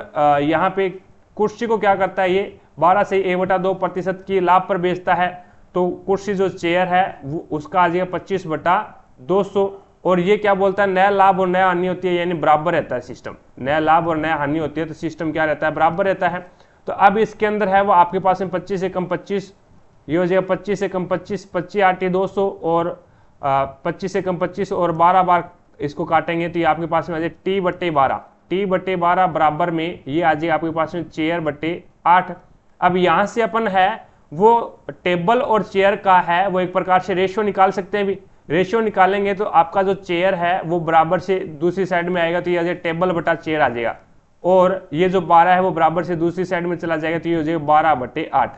यहाँ पे कुर्सी को क्या करता है ये 12 से 1/2% की लाभ पर बेचता है। तो कुर्सी जो चेयर है वो उसका आ जाएगा 25/200 और ये क्या बोलता है नया लाभ और नया हानि होती है यानी बराबर रहता है सिस्टम। नया लाभ और नया हानि होती है तो सिस्टम क्या रहता है, बराबर रहता है। तो अब इसके अंदर है वो आपके पास में 25 से कम 25, ये हो जाएगा 25 से कम 25, 25 8 200 और 25 से कम 25 और 12 बार इसको काटेंगे तो ये आपके पास में आ जाए T/12। T/12 बराबर में ये आ जाएगा आपके पास में चेयर/8। अब यहाँ से अपन है वो टेबल और चेयर का है वो एक प्रकार से रेशियो निकाल सकते हैं भी। रेशियो निकालेंगे तो आपका जो चेयर है वो बराबर से दूसरी साइड में आएगा तो ये आ जाएगा टेबल/चेयर आ जाएगा और ये जो 12 है वो बराबर से दूसरी साइड में चला जाएगा तो ये हो जाएगा 12/8।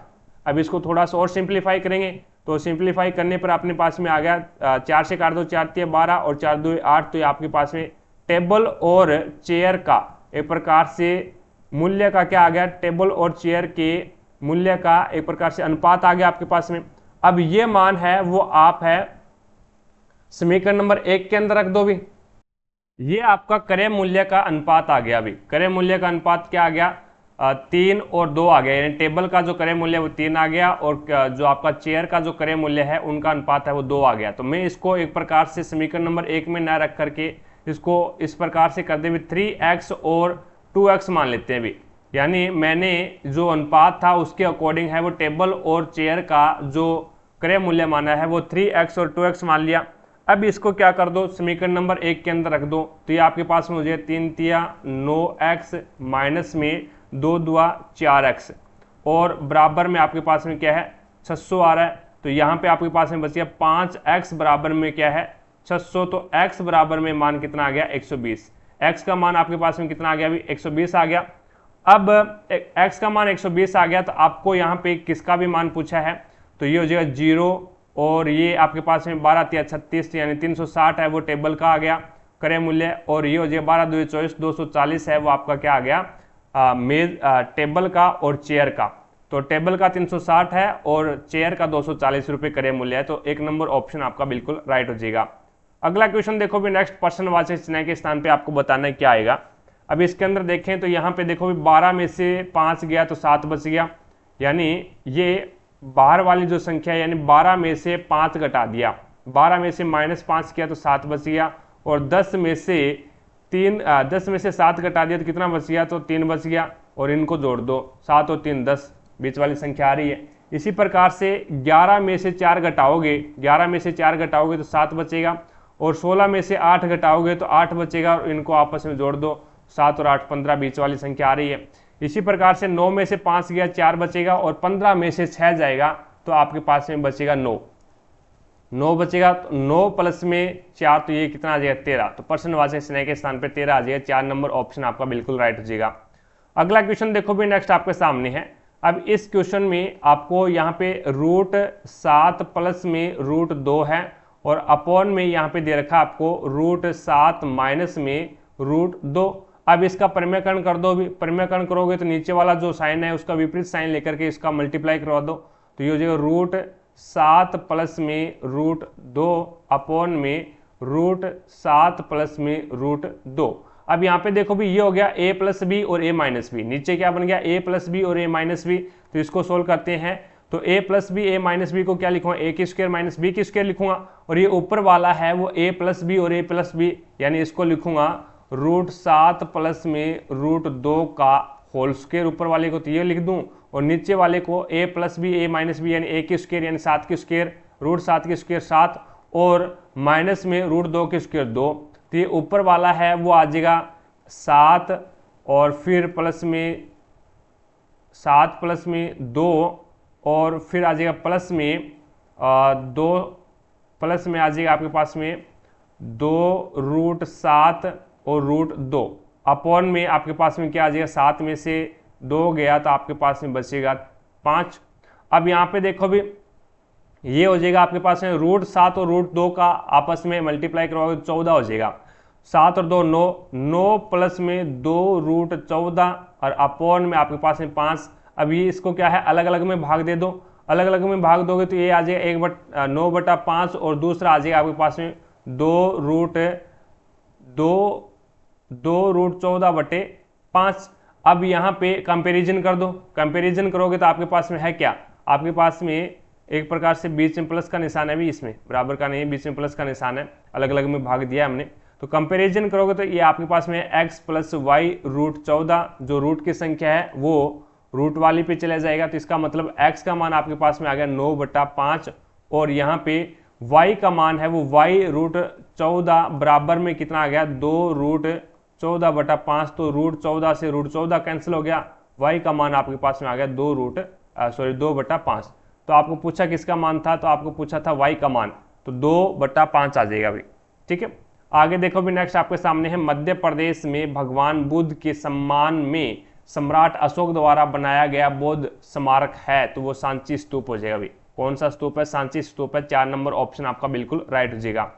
अब इसको थोड़ा सा और सिंप्लीफाई करेंगे तो सिंप्लीफाई करने पर अपने पास में आ गया 4 से काट दो 4 × 12 और 4 2 8 तो ये आपके पास में टेबल और चेयर का एक प्रकार से मूल्य का क्या आ गया, टेबल और चेयर के मूल्य का एक प्रकार से अनुपात आ गया आपके पास में। अब ये मान है वो आप है समीकरण नंबर 1 के अंदर रख दो भी। ये आपका क्रय मूल्य का अनुपात आ गया। अभी क्रय मूल्य का अनुपात क्या आ गया 3 और 2 आ गया, यानी टेबल का जो क्रय मूल्य वो 3 आ गया और जो आपका चेयर का जो क्रय मूल्य है उनका अनुपात है वो 2 आ गया। तो मैं इसको एक प्रकार से समीकरण नंबर 1 में न रख करके इसको इस प्रकार से कर दे भी 3x और 2x मान लेते हैं भी। यानी मैंने जो अनुपात था उसके अकॉर्डिंग है वो टेबल और चेयर का जो क्रय मूल्य माना है वो 3x और 2x मान लिया। अब इसको क्या कर दो समीकरण नंबर 1 के अंदर रख दो तो ये आपके पास में हो जाए 3 × 9x माइनस में 2 × 2 4x और बराबर में आपके पास में क्या है 600 आ रहा है। तो यहाँ पे आपके पास में बच गया 5x बराबर में क्या है 600। तो x बराबर में मान कितना आ गया 120। x का मान आपके पास में कितना आ गया अभी 120 आ गया। अब x का मान 120 आ गया तो आपको यहाँ पे किसका भी मान पूछा है तो ये हो जाएगा 0 और ये आपके पास में 12 × 36 यानी 360 है वो टेबल का आ गया क्रय मूल्य और ये हो जाएगा 12 2 24 240 है वो आपका क्या आ गया मेज टेबल का और चेयर का। तो टेबल का 360 है और चेयर का 240 रुपये क्रय मूल्य है। तो 1 नंबर ऑप्शन आपका बिल्कुल राइट हो जाएगा। अगला क्वेश्चन देखो भी नेक्स्ट पर्सनवाचक चिन्ह के स्थान पे आपको बताना है क्या आएगा। अब इसके अंदर देखें तो यहाँ पे देखो भी 12 में से 5 गया तो 7 बच गया, यानी ये बाहर वाली जो संख्या यानी 12 में से 5 घटा दिया, 12 में से -5 किया तो 7 बच गया और 10 में से 7 घटा दिया तो कितना बच गया तो 3 बच गया और इनको जोड़ दो 7 और 3 10 बीच वाली संख्या आ रही है। इसी प्रकार से 11 में से 4 घटाओगे, 11 में से 4 घटाओगे तो 7 बचेगा और 16 में से 8 घटाओगे तो 8 बचेगा और इनको आपस में जोड़ दो 7 और 8 15 बीच वाली संख्या आ रही है। इसी प्रकार से 9 में से 5 गया 4 बचेगा और 15 में से 6 जाएगा तो आपके पास में बचेगा 9 बचेगा। तो 9 प्लस में 4 तो ये कितना आ जाएगा 13। तो प्रश्नवाचक चिन्ह के स्थान पे 13 आ जाएगा। 4 नंबर ऑप्शन आपका बिल्कुल राइट हो जाएगा। अगला क्वेश्चन देखो भी नेक्स्ट आपके सामने है। अब इस क्वेश्चन में आपको यहाँ पे √7 प्लस में √2 है और अपॉन में यहाँ पे दे रखा आपको √7 माइनस में √2। अब इसका परिमेयकरण कर दो भी। परिमेयकरण करोगे तो नीचे वाला जो साइन है उसका विपरीत साइन लेकर के इसका मल्टीप्लाई करवा दो तो ये हो जाएगा √7 प्लस में √2 अपॉन में √7 प्लस में √2। अब यहाँ पे देखो भी ये हो गया a प्लस बी और a माइनस बी, नीचे क्या बन गया a प्लस बी और a माइनस बी। तो इसको सोल्व करते हैं तो a plus b a minus b को क्या लिखूंगा a की स्क्वायर माइनस b की स्क्वायर लिखूंगा और ये ऊपर वाला है वो a प्लस बी और a प्लस बी, यानी इसको लिखूंगा √7 प्लस में √2 का होल स्क्वायर, ऊपर वाले को तो ये लिख दूं और नीचे वाले को a plus b a minus b यानी a की स्क्वायर यानी 7 की स्क्वायर, √7 की स्क्वायर 7 और माइनस में √2 की स्क्वायर 2। तो ये ऊपर वाला है वो आ जाएगा 7 और फिर प्लस में 7 प्लस में 2 और फिर आ जाएगा प्लस में 2 प्लस में आ जाएगा आपके पास में 2√7 और √2 अपॉन में आपके पास में क्या आ जाएगा 7 में से 2 गया तो आपके पास में बचेगा 5। अब यहाँ पे देखो भी ये हो जाएगा आपके पास में √7 और √2 का आपस में मल्टीप्लाई करवाओगे 14 हो जाएगा। 7 और 2 9, 9 प्लस में 2√14 और अपॉन में आपके पास में 5। अब ये इसको क्या है अलग अलग में भाग दे दो, अलग अलग में भाग दोगे तो ये आ जाएगा 9/5 और दूसरा आ जाएगा आपके पास में 2√14/5। अब यहाँ पे कंपैरिजन कर दो, कंपैरिजन करोगे तो आपके पास में है क्या, आपके पास में एक प्रकार से बीच में प्लस का निशान है भी, इसमें बराबर का नहीं है, बीच में प्लस का निशान है, अलग अलग में भाग दिया हमने। तो कंपैरिजन करोगे तो ये आपके पास में x + y √14 जो रूट की संख्या है वो रूट वाली पे चला जाएगा। तो इसका मतलब x का मान आपके पास में आ गया 9/5 और यहाँ पे y का मान है वो y √14 बराबर में कितना आ गया 2√14/5। तो √14 से √14 कैंसिल हो गया, y का मान आपके पास में आ गया 2/5। तो आपको पूछा किसका मान था, तो आपको पूछा था y का मान, तो 2/5 आ जाएगा भाई। ठीक है, आगे देखो भी नेक्स्ट आपके सामने है मध्य प्रदेश में भगवान बुद्ध के सम्मान में सम्राट अशोक द्वारा बनाया गया बौद्ध स्मारक है, तो वो सांची स्तूप हो जाएगा भाई। कौन सा स्तूप है, सांची स्तूप है। 4 नंबर ऑप्शन आपका बिल्कुल राइट हो जाएगा।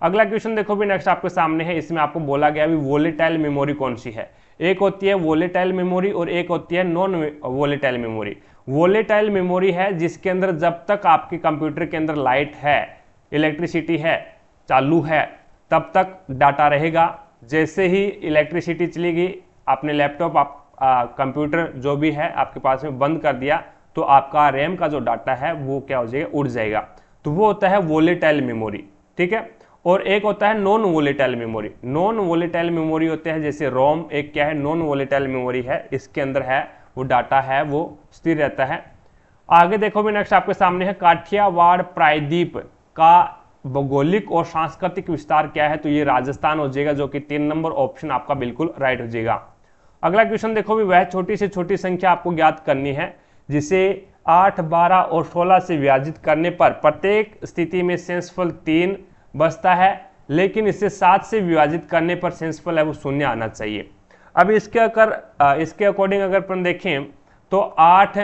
अगला क्वेश्चन देखो भी नेक्स्ट आपके सामने है, इसमें आपको बोला गया भी वोलेटाइल मेमोरी कौन सी है। एक होती है वोलेटाइल मेमोरी और एक होती है non volatile memory. Volatile memory है जिसके अंदर जब तक आपके कंप्यूटर के अंदर लाइट है, इलेक्ट्रिसिटी है, चालू है, तब तक डाटा रहेगा। जैसे ही इलेक्ट्रिसिटी चलेगी, आपने लैपटॉप कंप्यूटर जो भी है आपके पास में बंद कर दिया, तो आपका रैम का जो डाटा है वो क्या हो जाएगा, उड़ जाएगा। तो वो होता है वोलेटाइल मेमोरी। ठीक है, और एक होता है non volatile memory. Non volatile memory होते हैं जैसे रोम, एक क्या है नॉन वोलेटाइल मेमोरी है, इसके अंदर है वो डाटा है वो स्थिर रहता है। आगे देखो भी नेक्स्ट आपके सामने है काठियावाड़ प्रायद्वीप का भौगोलिक और सांस्कृतिक विस्तार क्या है, तो ये राजस्थान हो जाएगा, जो कि 3 नंबर ऑप्शन आपका बिल्कुल राइट हो जाएगा। अगला क्वेश्चन देखो भी वह छोटी से छोटी संख्या आपको ज्ञात करनी है जिसे 8, 12 और 16 से विभाजित करने पर प्रत्येक स्थिति में शेषफल 3 बचता है, लेकिन इसे 7 से विभाजित करने पर शेषफल है वो 0 आना चाहिए। अब इसके अकॉर्डिंग अगर अपन देखें तो 8,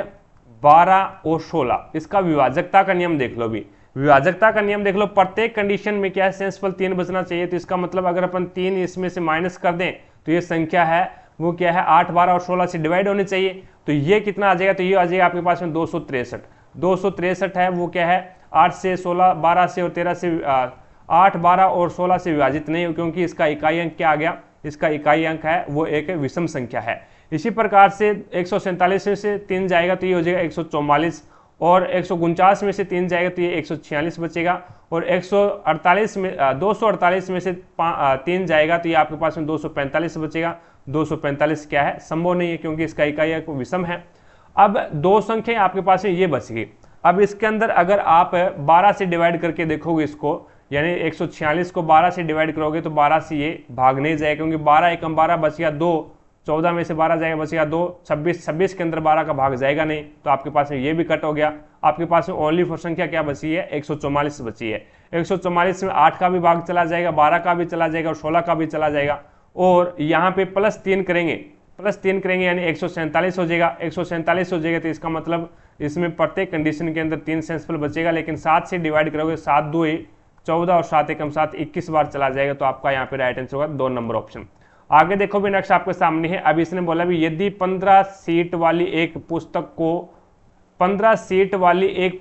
12 और 16 इसका विभाजकता का नियम देख लो भी। विभाजकता का नियम देख लो, प्रत्येक कंडीशन में क्या है शेषफल 3 बचना चाहिए। तो इसका मतलब अगर अपन 3 इसमें से माइनस कर दें तो ये संख्या है वो क्या है 8, 12 और 16 से डिवाइड होनी चाहिए। तो ये कितना आ जाएगा, तो ये आ जाएगा आपके पास में 263 है, वो क्या है 8 से 16, 12 से और 13 से 8, 12 और 16 से विभाजित नहीं हो, क्योंकि इसका इकाई अंक क्या आ गया, इसका इकाई अंक है वो एक विषम संख्या है। इसी प्रकार से 147 में से 3 जाएगा तो ये हो जाएगा 144 और 149 में से 3 जाएगा तो ये 146 बचेगा और 248 में से 3 जाएगा तो ये आपके पास में 245 बचेगा। 245 क्या है, संभव नहीं है क्योंकि इसका इकाई अंक विषम है। अब 2 संख्याएं आपके पास में ये बच गई। अब इसके अंदर अगर आप 12 से डिवाइड करके देखोगे इसको, यानी 146 को 12 से डिवाइड करोगे तो 12 से ये भाग नहीं जाएगा, क्योंकि 12 एकम 12 बच गया 2, 14 में से 12 जाएगा बचेगा 2, 26 के अंदर 12 का भाग जाएगा नहीं, तो आपके पास में ये भी कट हो गया। आपके पास में ओनली फॉर संख्या क्या बची है, 144 बची है। 144 में 8 का भी भाग चला जाएगा, 12 का भी चला जाएगा और 16 का भी चला जाएगा, और यहाँ पे +3 करेंगे यानी 147 हो जाएगा। 147 हो जाएगा तो इसका मतलब इसमें प्रत्येक कंडीशन के अंदर 3 शेषफल बचेगा, लेकिन 7 से डिवाइड करोगे 7 2 14 और 7 एकम 7 21 बार चला जाएगा, तो आपका यहाँ पे राइट आंसर होगा 2 नंबर ऑप्शन। आगे देखो भी नेक्स्ट आपके सामने है, अब इसने बोला भी यदि 15 सीट वाली एक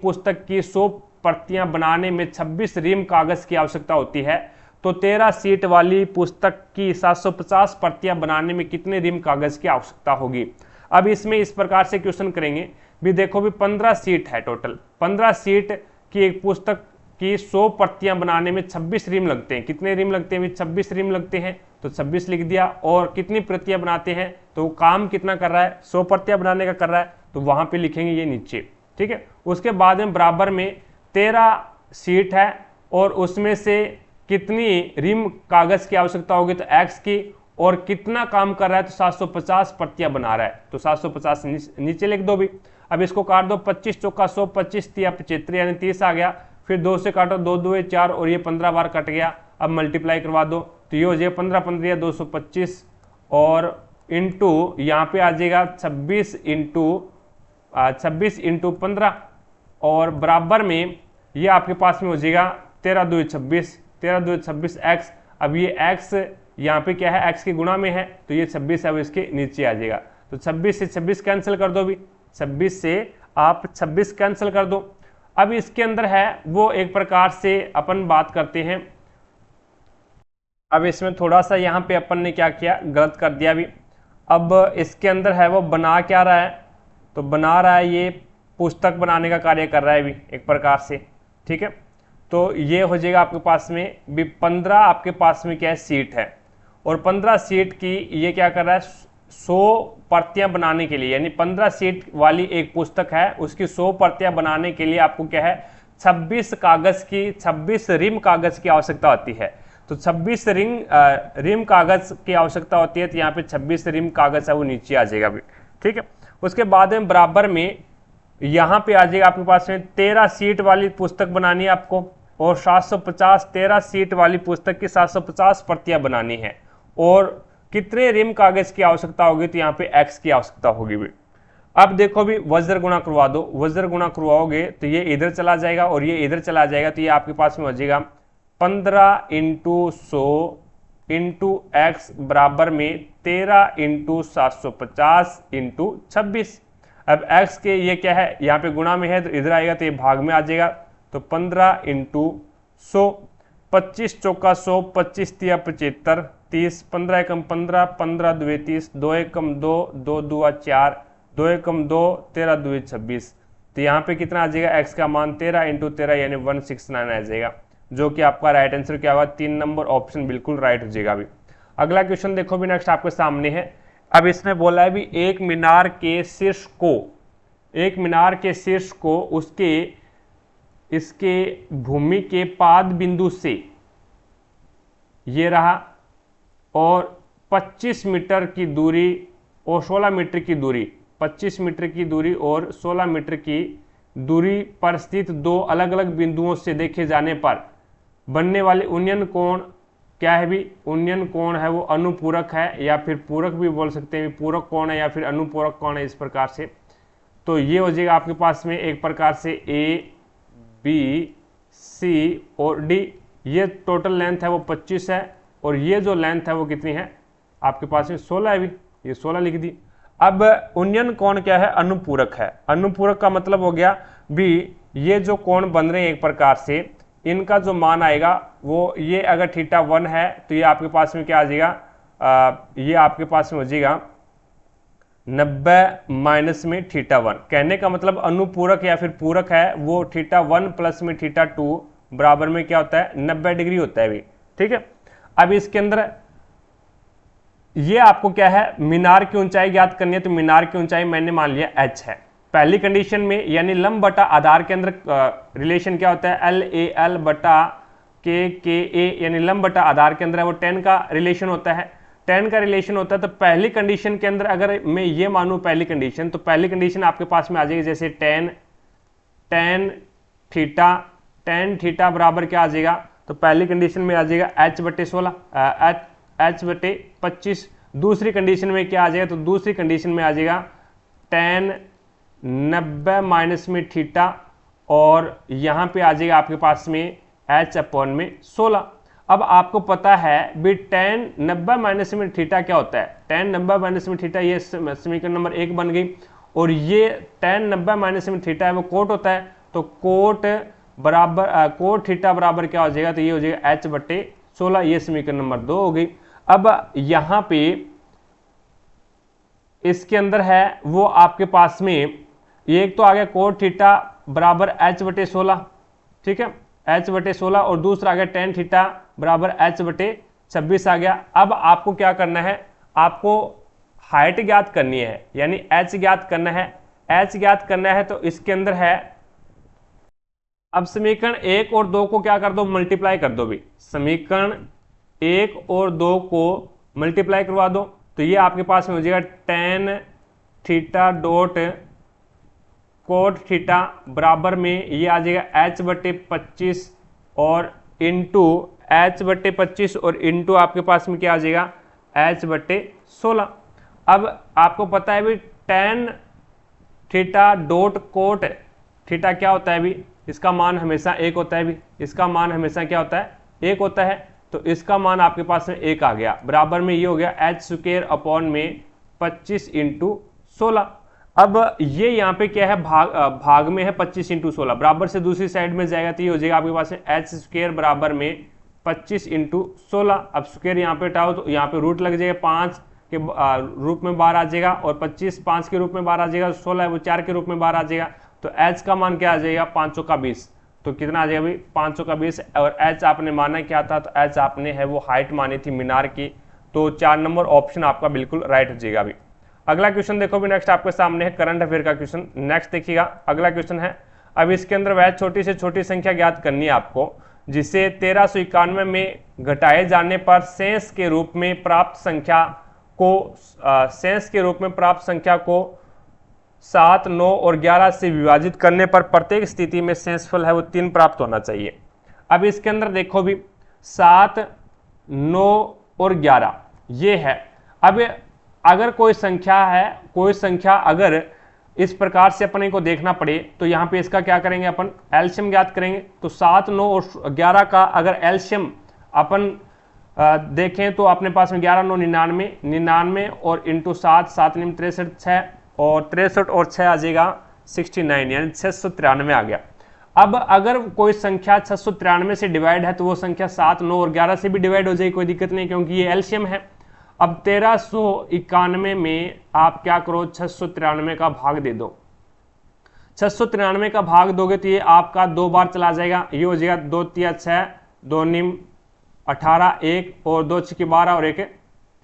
पुस्तक की 100 प्रतियां बनाने में 26 रीम कागज की आवश्यकता होती है, तो 13 सीट वाली पुस्तक की 750 प्रतियां बनाने में कितने रीम कागज की आवश्यकता होगी। अब इसमें इस प्रकार से क्वेश्चन करेंगे भी, देखो भी 15 सीट है टोटल, 15 सीट की एक पुस्तक की 100 प्रतियां बनाने में 26 रीम लगते हैं। कितने रीम लगते हैं, 26 रीम लगते हैं, तो 26 लिख दिया। और कितनी प्रतियां बनाते हैं, तो काम कितना कर रहा है, 100 प्रतियां बनाने का कर रहा है, तो वहां पे लिखेंगे ये नीचे। ठीक है, उसके बाद में बराबर में 13 सीट है और उसमें से कितनी रीम कागज की आवश्यकता होगी, तो x की, और कितना काम कर रहा है, तो 750 प्रतियां बना रहा है, तो 750 नीचे लिख दो भी। अब इसको काट दो, 25 चौका 100, 25 तिया 75 यानी 30 आ गया। फिर 2 से काटो, 2 2 4 और ये 15 बार कट गया। अब मल्टीप्लाई करवा दो तो ये हो जाएगा 15 15 225 और इंटू यहाँ पे आ जाएगा 26 इंटू 26 इंटू 15 और बराबर में ये आपके पास में हो जाएगा 13 2 26, 13 2 26 एक्स। अब ये एक्स यहाँ पे क्या है, एक्स के गुणा में है, तो ये 26 अब इसके नीचे आ जाएगा। तो 26 से 26 कैंसिल कर दो भी, 26 से आप 26 कैंसिल कर दो। अब इसके अंदर है वो एक प्रकार से अपन बात करते हैं। अब इसमें थोड़ा सा यहाँ पे अपन ने क्या किया, गलत कर दिया भी। अब इसके अंदर है वो बना क्या रहा है, तो बना रहा है ये पुस्तक बनाने का कार्य कर रहा है भी एक प्रकार से, ठीक है। तो ये हो जाएगा आपके पास में भी 15 आपके पास में क्या है, सीट है, और 15 सीट की ये क्या कर रहा है, 100 प्रतियां बनाने के लिए, यानी 15 सीट वाली एक पुस्तक है, उसकी 100 प्रतियां बनाने के लिए आपको क्या है, 26 कागज की, 26 रिम कागज की आवश्यकता होती है। तो 26 रिम कागज की आवश्यकता होती है, तो यहाँ पे 26 रिम कागज है वो नीचे आ जाएगा भी, ठीक है। उसके बाद में बराबर में यहाँ पे आ जाएगा आपके पास में 13 सीट वाली पुस्तक बनानी है आपको, और 750, 13 सीट वाली पुस्तक की 750 प्रतियां बनानी है, और कितने रिम कागज की आवश्यकता होगी, तो यहाँ पे x की आवश्यकता होगी भी। अब देखो भी वज्र गुणा करवा दो, वज्र गुणा करवाओगे तो ये इधर चला जाएगा और ये इधर चला जाएगा, तो ये आपके पास में हो जाएगा 15 इंटू 100 इंटू एक्स बराबर में 13 इंटू 750 इंटू 26। अब x के ये क्या है, यहाँ पे गुणा में है तो इधर आएगा, तो ये भाग में आ जाएगा, तो 15 इंटू 100, 25 चौका 100, 25 तिया 75, 30, 15 एकम 15, 15 दुए 30, 2 एकम 2, 2 दुआ 4, 2 एकम 2, 13 दुए 26। तो यहाँ पे कितना आ जाएगा, x का मान 13 इंटू 13 यानी 169 आ जाएगा, जो कि आपका राइट आंसर क्या होगा, 3 नंबर ऑप्शन बिल्कुल राइट हो जाएगा अभी। अगला क्वेश्चन देखो भी, नेक्स्ट आपके सामने है। अब इसमें बोला है भी एक मीनार के शीर्ष को, एक मीनार के शीर्ष को उसके इसके भूमि के पाद बिंदु से ये रहा, और 25 मीटर की दूरी और 16 मीटर की दूरी, 25 मीटर की दूरी और 16 मीटर की दूरी पर स्थित दो अलग अलग बिंदुओं से देखे जाने पर बनने वाले उन्नयन कोण क्या है भी, उन्नयन कोण है वो अनुपूरक है, या फिर पूरक भी बोल सकते हैं, पूरक कोण है या फिर अनुपूरक कोण है, इस प्रकार से। तो ये हो जाएगा आपके पास में एक प्रकार से ए बी सी और डी, ये टोटल लेंथ है वो 25 है, और ये जो लेंथ है वो कितनी है आपके पास में 16 है भी, ये 16 लिख दी। अब उन्नयन कोण क्या है, अनुपूरक है। अनुपूरक का मतलब हो गया भी ये जो कोण बन रहे हैं एक प्रकार से, इनका जो मान आएगा वो, ये अगर थीटा 1 है तो ये आपके पास में क्या आ जाएगा, ये आपके पास में हो जाएगा 90 माइनस में थीटा 1। कहने का मतलब अनुपूरक या फिर पूरक है वो थीटा 1 प्लस में थीटा 2 बराबर में क्या होता है, 90 डिग्री होता है भी, ठीक है। अब इसके अंदर ये आपको क्या है, मीनार की ऊंचाई ज्ञात करनी है, तो मीनार की ऊंचाई मैंने मान लिया h है पहली कंडीशन में, यानी लंब बटा आधार के अंदर रिलेशन क्या होता है, LAL बटा KA, यानी लंब बटा आधार के अंदर है वो 10 का रिलेशन होता है, 10 का रिलेशन होता है। तो पहली कंडीशन के अंदर अगर मैं ये मानूं पहली कंडीशन, तो पहली कंडीशन आपके पास में आ जाएगी जैसे tan थीटा बराबर क्या आ जाएगा, तो पहली कंडीशन में आ जाएगा h बटे 25। दूसरी कंडीशन में क्या आ जाएगा, तो दूसरी कंडीशन में आ जाएगा tan 90 माइनस में थीटा, और यहाँ पे आ जाएगा आपके पास में h अपॉन में 16। अब आपको पता है भी tan 90 माइनस में थीटा क्या होता है, tan 90 माइनस में थीटा, ये समीकरण नंबर 1 बन गई, और ये tan 90 माइनस में थीटा है वो कोट होता है, तो कोट बराबर कोट थीटा बराबर क्या हो जाएगा, तो ये हो जाएगा h बटे 16, ये समीकरण नंबर 2 हो गई। अब यहाँ पे इसके अंदर है वो आपके पास में एक तो आ गया कोट थीटा बराबर h बटे 16, ठीक है, h बटे 16, और दूसरा आ गया tan थीटा बराबर h बटे 26 आ गया। अब आपको क्या करना है, आपको हाइट ज्ञात करनी है, यानी h ज्ञात करना है, h ज्ञात करना है, तो इसके अंदर है अब समीकरण 1 और 2 को क्या कर दो, मल्टीप्लाई कर दो भी, समीकरण 1 और 2 को मल्टीप्लाई करवा दो, तो ये आपके पास में हो जाएगा tan theta dot cot theta बराबर में ये आ जाएगा h बटे 25 और इंटू h बटे 25 और इंटू आपके पास में क्या आ जाएगा h बटे 16। अब आपको पता है भी tan theta dot cot theta क्या होता है अभी, इसका मान हमेशा 1 होता है अभी, इसका मान हमेशा क्या होता है 1 होता है, तो इसका मान आपके पास में 1 आ गया, बराबर में ये हो गया एच स्क्वायर अपॉन में 25 इंटू 16। अब ये यहाँ पे क्या है भाग में है 25 इंटू 16, बराबर से दूसरी साइड में जाएगा तो ये हो जाएगा आपके पास में एच स्क्वायर बराबर में 25 इंटू 16। अब स्क्वायर यहाँ पे हटाओ तो यहाँ पे रूट लग जाएगा, 5 के रूप में बाहर आ जाएगा और 25 5 के रूप में बाहर आ जाएगा, 16 है वो 4 के रूप में बाहर आ जाएगा, तो एच का मान क्या आ जाएगा 500 का 20, तो कितना आ जाएगा भाई 500 का 20। और एच आपने माना क्या था, तो एच आपने है वो हाइट मानी थी मीनार की, तो 4 नंबर ऑप्शन आपका बिल्कुल राइट हो जाएगा। अभी अगला क्वेश्चन देखो भी, नेक्स्ट आपके सामने है करंट अफेयर का क्वेश्चन। नेक्स्ट देखिएगा अगला क्वेश्चन है, अब इसके अंदर वह छोटी से छोटी संख्या ज्ञात करनी है आपको जिसे 1391 में घटाए जाने पर शेष के रूप में प्राप्त संख्या को 7, 9 और 11 से विभाजित करने पर प्रत्येक स्थिति में शेषफल है वो 3 प्राप्त होना चाहिए। अब इसके अंदर देखो भी 7, 9 और 11 ये है। अब अगर कोई संख्या अगर इस प्रकार से अपने को देखना पड़े तो यहाँ पे इसका क्या करेंगे, अपन एलसीएम ज्ञात करेंगे। तो 7, 9 और 11 का अगर एलसीएम अपन देखें तो अपने पास में 11, 9 99 और इंटू 7, 7 9 63 6 और 63 और 6 आ जाएगा 69, यानी 693 आ गया। अब अगर कोई संख्या 693 से डिवाइड है तो वो संख्या 7, 9 और 11 से भी डिवाइड हो जाएगी, कोई दिक्कत नहीं क्योंकि ये एलसीएम है। अब 1391 में आप क्या करो, 693 का भाग दे दो। 693 का भाग दोगे तो ये आपका 2 बार चला जाएगा, ये हो जाएगा 2 3 6, 2 9 18, 1 और 2 6 12 और 1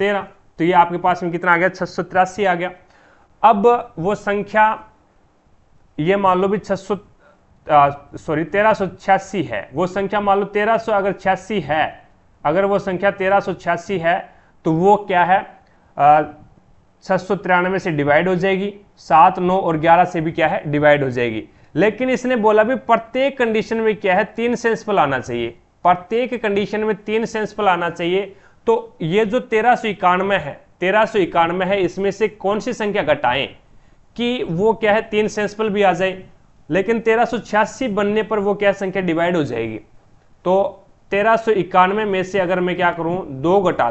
13, तो ये आपके पास में कितना आ गया 683 आ गया। अब वो संख्या ये मान लो भी 1386 है, वो संख्या मान लो 1300 अगर 86 है, अगर वो संख्या 1386 है तो वो क्या है 693 से डिवाइड हो जाएगी, 7, 9 और 11 से भी क्या है डिवाइड हो जाएगी। लेकिन इसने बोला भी प्रत्येक कंडीशन में क्या है 3 सेंसफुल आना चाहिए, प्रत्येक कंडीशन में 3 सेंसफुल आना चाहिए। तो ये जो 1391 है इसमें से कौन सी संख्या घटाएं कि वो क्या है 3 सेंसफुल भी आ जाए, लेकिन 1386 बनने पर वो क्या संख्या डिवाइड हो जाएगी। तो 1391 में से अगर मैं क्या करूं 2 घटा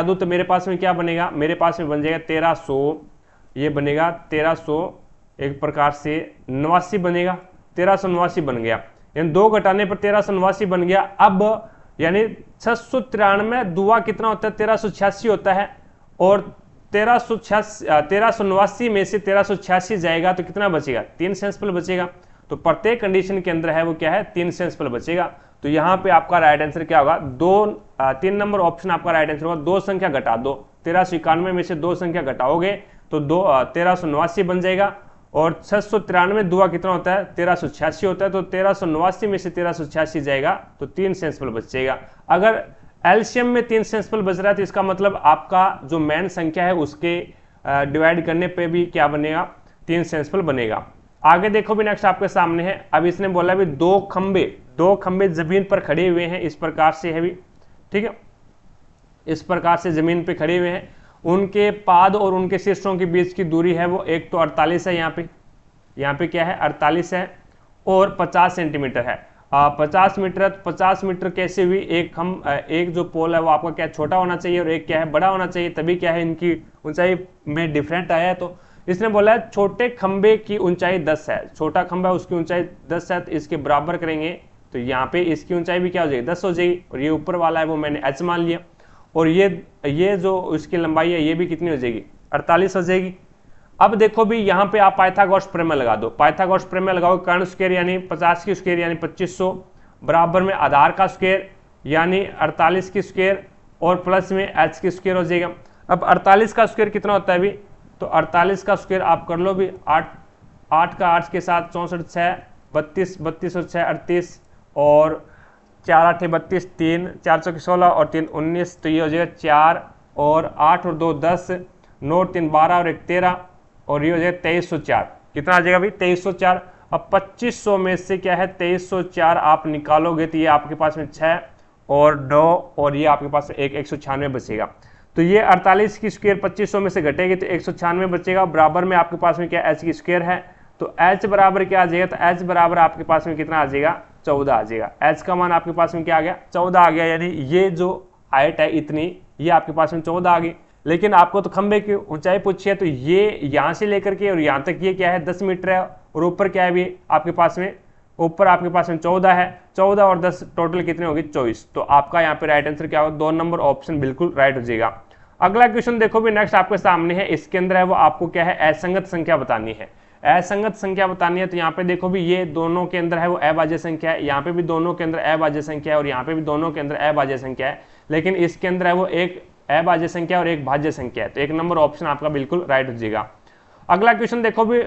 दूं तो मेरे पास में क्या बनेगा, मेरे पास में बन जाएगा 1300, ये बनेगा 1300 एक प्रकार से 89 बनेगा, 1389 बन गया, यानी 2 घटाने पर 1389 बन गया। अब यानी 693 दुआ कितना होता है 1386 होता है, और 1389 में से 1386 जाएगा तो कितना बचेगा 3 सेंसफुल बचेगा। तो प्रत्येक कंडीशन के अंदर है वो क्या है 3 सेंसफुल बचेगा। तो यहाँ पे आपका राइट आंसर क्या होगा 3 नंबर ऑप्शन आपका राइट आंसर होगा। 2 संख्या घटा दो, 1391 में से 2 संख्या घटाओगे तो 1389 बन जाएगा, और 693 दुआ कितना होता है 1386 होता है, तो 1389 में से 1386 जाएगा तो 3 सेंसफुल बचेगा। अगर एलसीएम में 3 सेंसफुल बच रहा है तो इसका मतलब आपका जो मेन संख्या है उसके डिवाइड करने पे भी क्या बनेगा 3 सेंसफुल बनेगा। आगे देखो भी नेक्स्ट आपके सामने है, अब इसने बोला भी 2 खंबे जमीन पर खड़े हुए हैं, इस प्रकार से है भी, ठीक है, इस प्रकार से जमीन पे खड़े हुए हैं, उनके पाद और उनके शीर्षों के बीच की दूरी है वो एक तो 48 है, यहाँ पे क्या है 48 है, और 50 सेंटीमीटर है। 50 मीटर कैसे हुई, एक जो पोल है वो आपका क्या छोटा होना चाहिए और एक क्या है बड़ा होना चाहिए, तभी क्या है इनकी ऊंचाई में डिफरेंट आया है। तो इसने बोला है छोटे खंबे की ऊंचाई 10 है, छोटा खंबा उसकी ऊंचाई 10 है, तो इसके बराबर करेंगे तो यहाँ पे इसकी ऊंचाई भी क्या हो जाएगी 10 हो जाएगी, और ये ऊपर वाला है वो मैंने h मान लिया, और ये जो इसकी लंबाई है ये भी कितनी हो जाएगी 48 हो जाएगी। अब देखो भी यहाँ पे आप पाइथागोरस प्रमेय लगा दो, पाइथागोरस प्रमेय लगाओ, कर्ण स्क्वायर यानी 50 की स्क्वायर यानी 2500, बराबर में आधार का स्क्वायर यानी 48 की स्क्वायर, और प्लस में h की स्क्वायर हो जाएगा। अब 48 का स्क्वायर कितना होता है अभी, तो 48 का स्क्वायर आप कर लो भी 8 का 8 के साथ 64 6 32 और 6 38 और 4 8 32 3 4 4 16 और 3 19, तो ये हो जाएगा 4 और 8 और 2 10 9 और 3 12 और 1 13 और ये हो जाएगा 2304। कितना आ जाएगा भाई 2304। अब 2500 में से क्या है 2304 आप निकालोगे तो ये आपके पास में 6 और 9 और ये आपके पास 196 बचेगा। तो ये 48 की स्क्वायर 2500 में से घटेगी तो 196 बचेगा। बराबर में आपके पास में क्या h की स्क्वायर है, तो h बराबर क्या आ जाएगा, तो h बराबर आपके पास में कितना आ जाएगा, 14 आ जाएगा। h का मान आपके पास में क्या आ गया, 14 आ गया, यानी ये जो हाइट है इतनी, ये आपके पास में 14 आ गई। लेकिन आपको तो खंबे की ऊंचाई पूछी है, तो ये यहाँ से लेकर के और यहाँ तक ये क्या है 10 मीटर है, और ऊपर क्या है भी आपके पास में, ऊपर आपके पास में 14 है, 14 और 10 टोटल कितने होगी 24। तो आपका यहाँ पे राइट आंसर क्या होगा, 2 नंबर ऑप्शन बिल्कुल राइट हो जाएगा। अगला क्वेश्चन देखो भी नेक्स्ट आपके सामने है, इसके अंदर है वो आपको क्या है असंगत संख्या बतानी है। असंगत संख्या बतानी है, तो यहाँ पे देखो भी ये दोनों के अंदर है वो अभाज्य संख्या है, यहाँ पे भी दोनों के अंदर अभाज्य संख्या है, और यहाँ पे भी दोनों के अंदर अभाज्य संख्या है, लेकिन इसके अंदर है वो एक अभाज्य संख्या और एक भाज्य संख्या है, तो 1 नंबर ऑप्शन आपका बिल्कुल राइट हो जाएगा। अगला क्वेश्चन देखो भी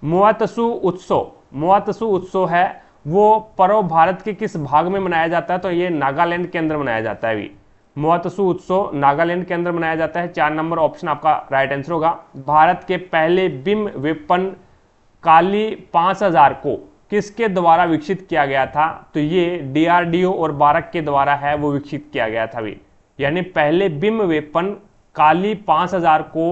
मुआतसु उत्सव, मुआतसु उत्सव है वो पर्व भारत के किस भाग में मनाया जाता है, तो ये नागालैंड के अंदर मनाया जाता है। भी मुआतसु उत्सव नागालैंड के अंदर मनाया जाता है, 4 नंबर ऑप्शन आपका राइट आंसर होगा। भारत के पहले बिम वेपन काली 5000 को किसके द्वारा विकसित किया गया था, तो ये DRDO और बारक के द्वारा है वो विकसित किया गया था। भी यानी पहले बिम वेपन काली 5000 को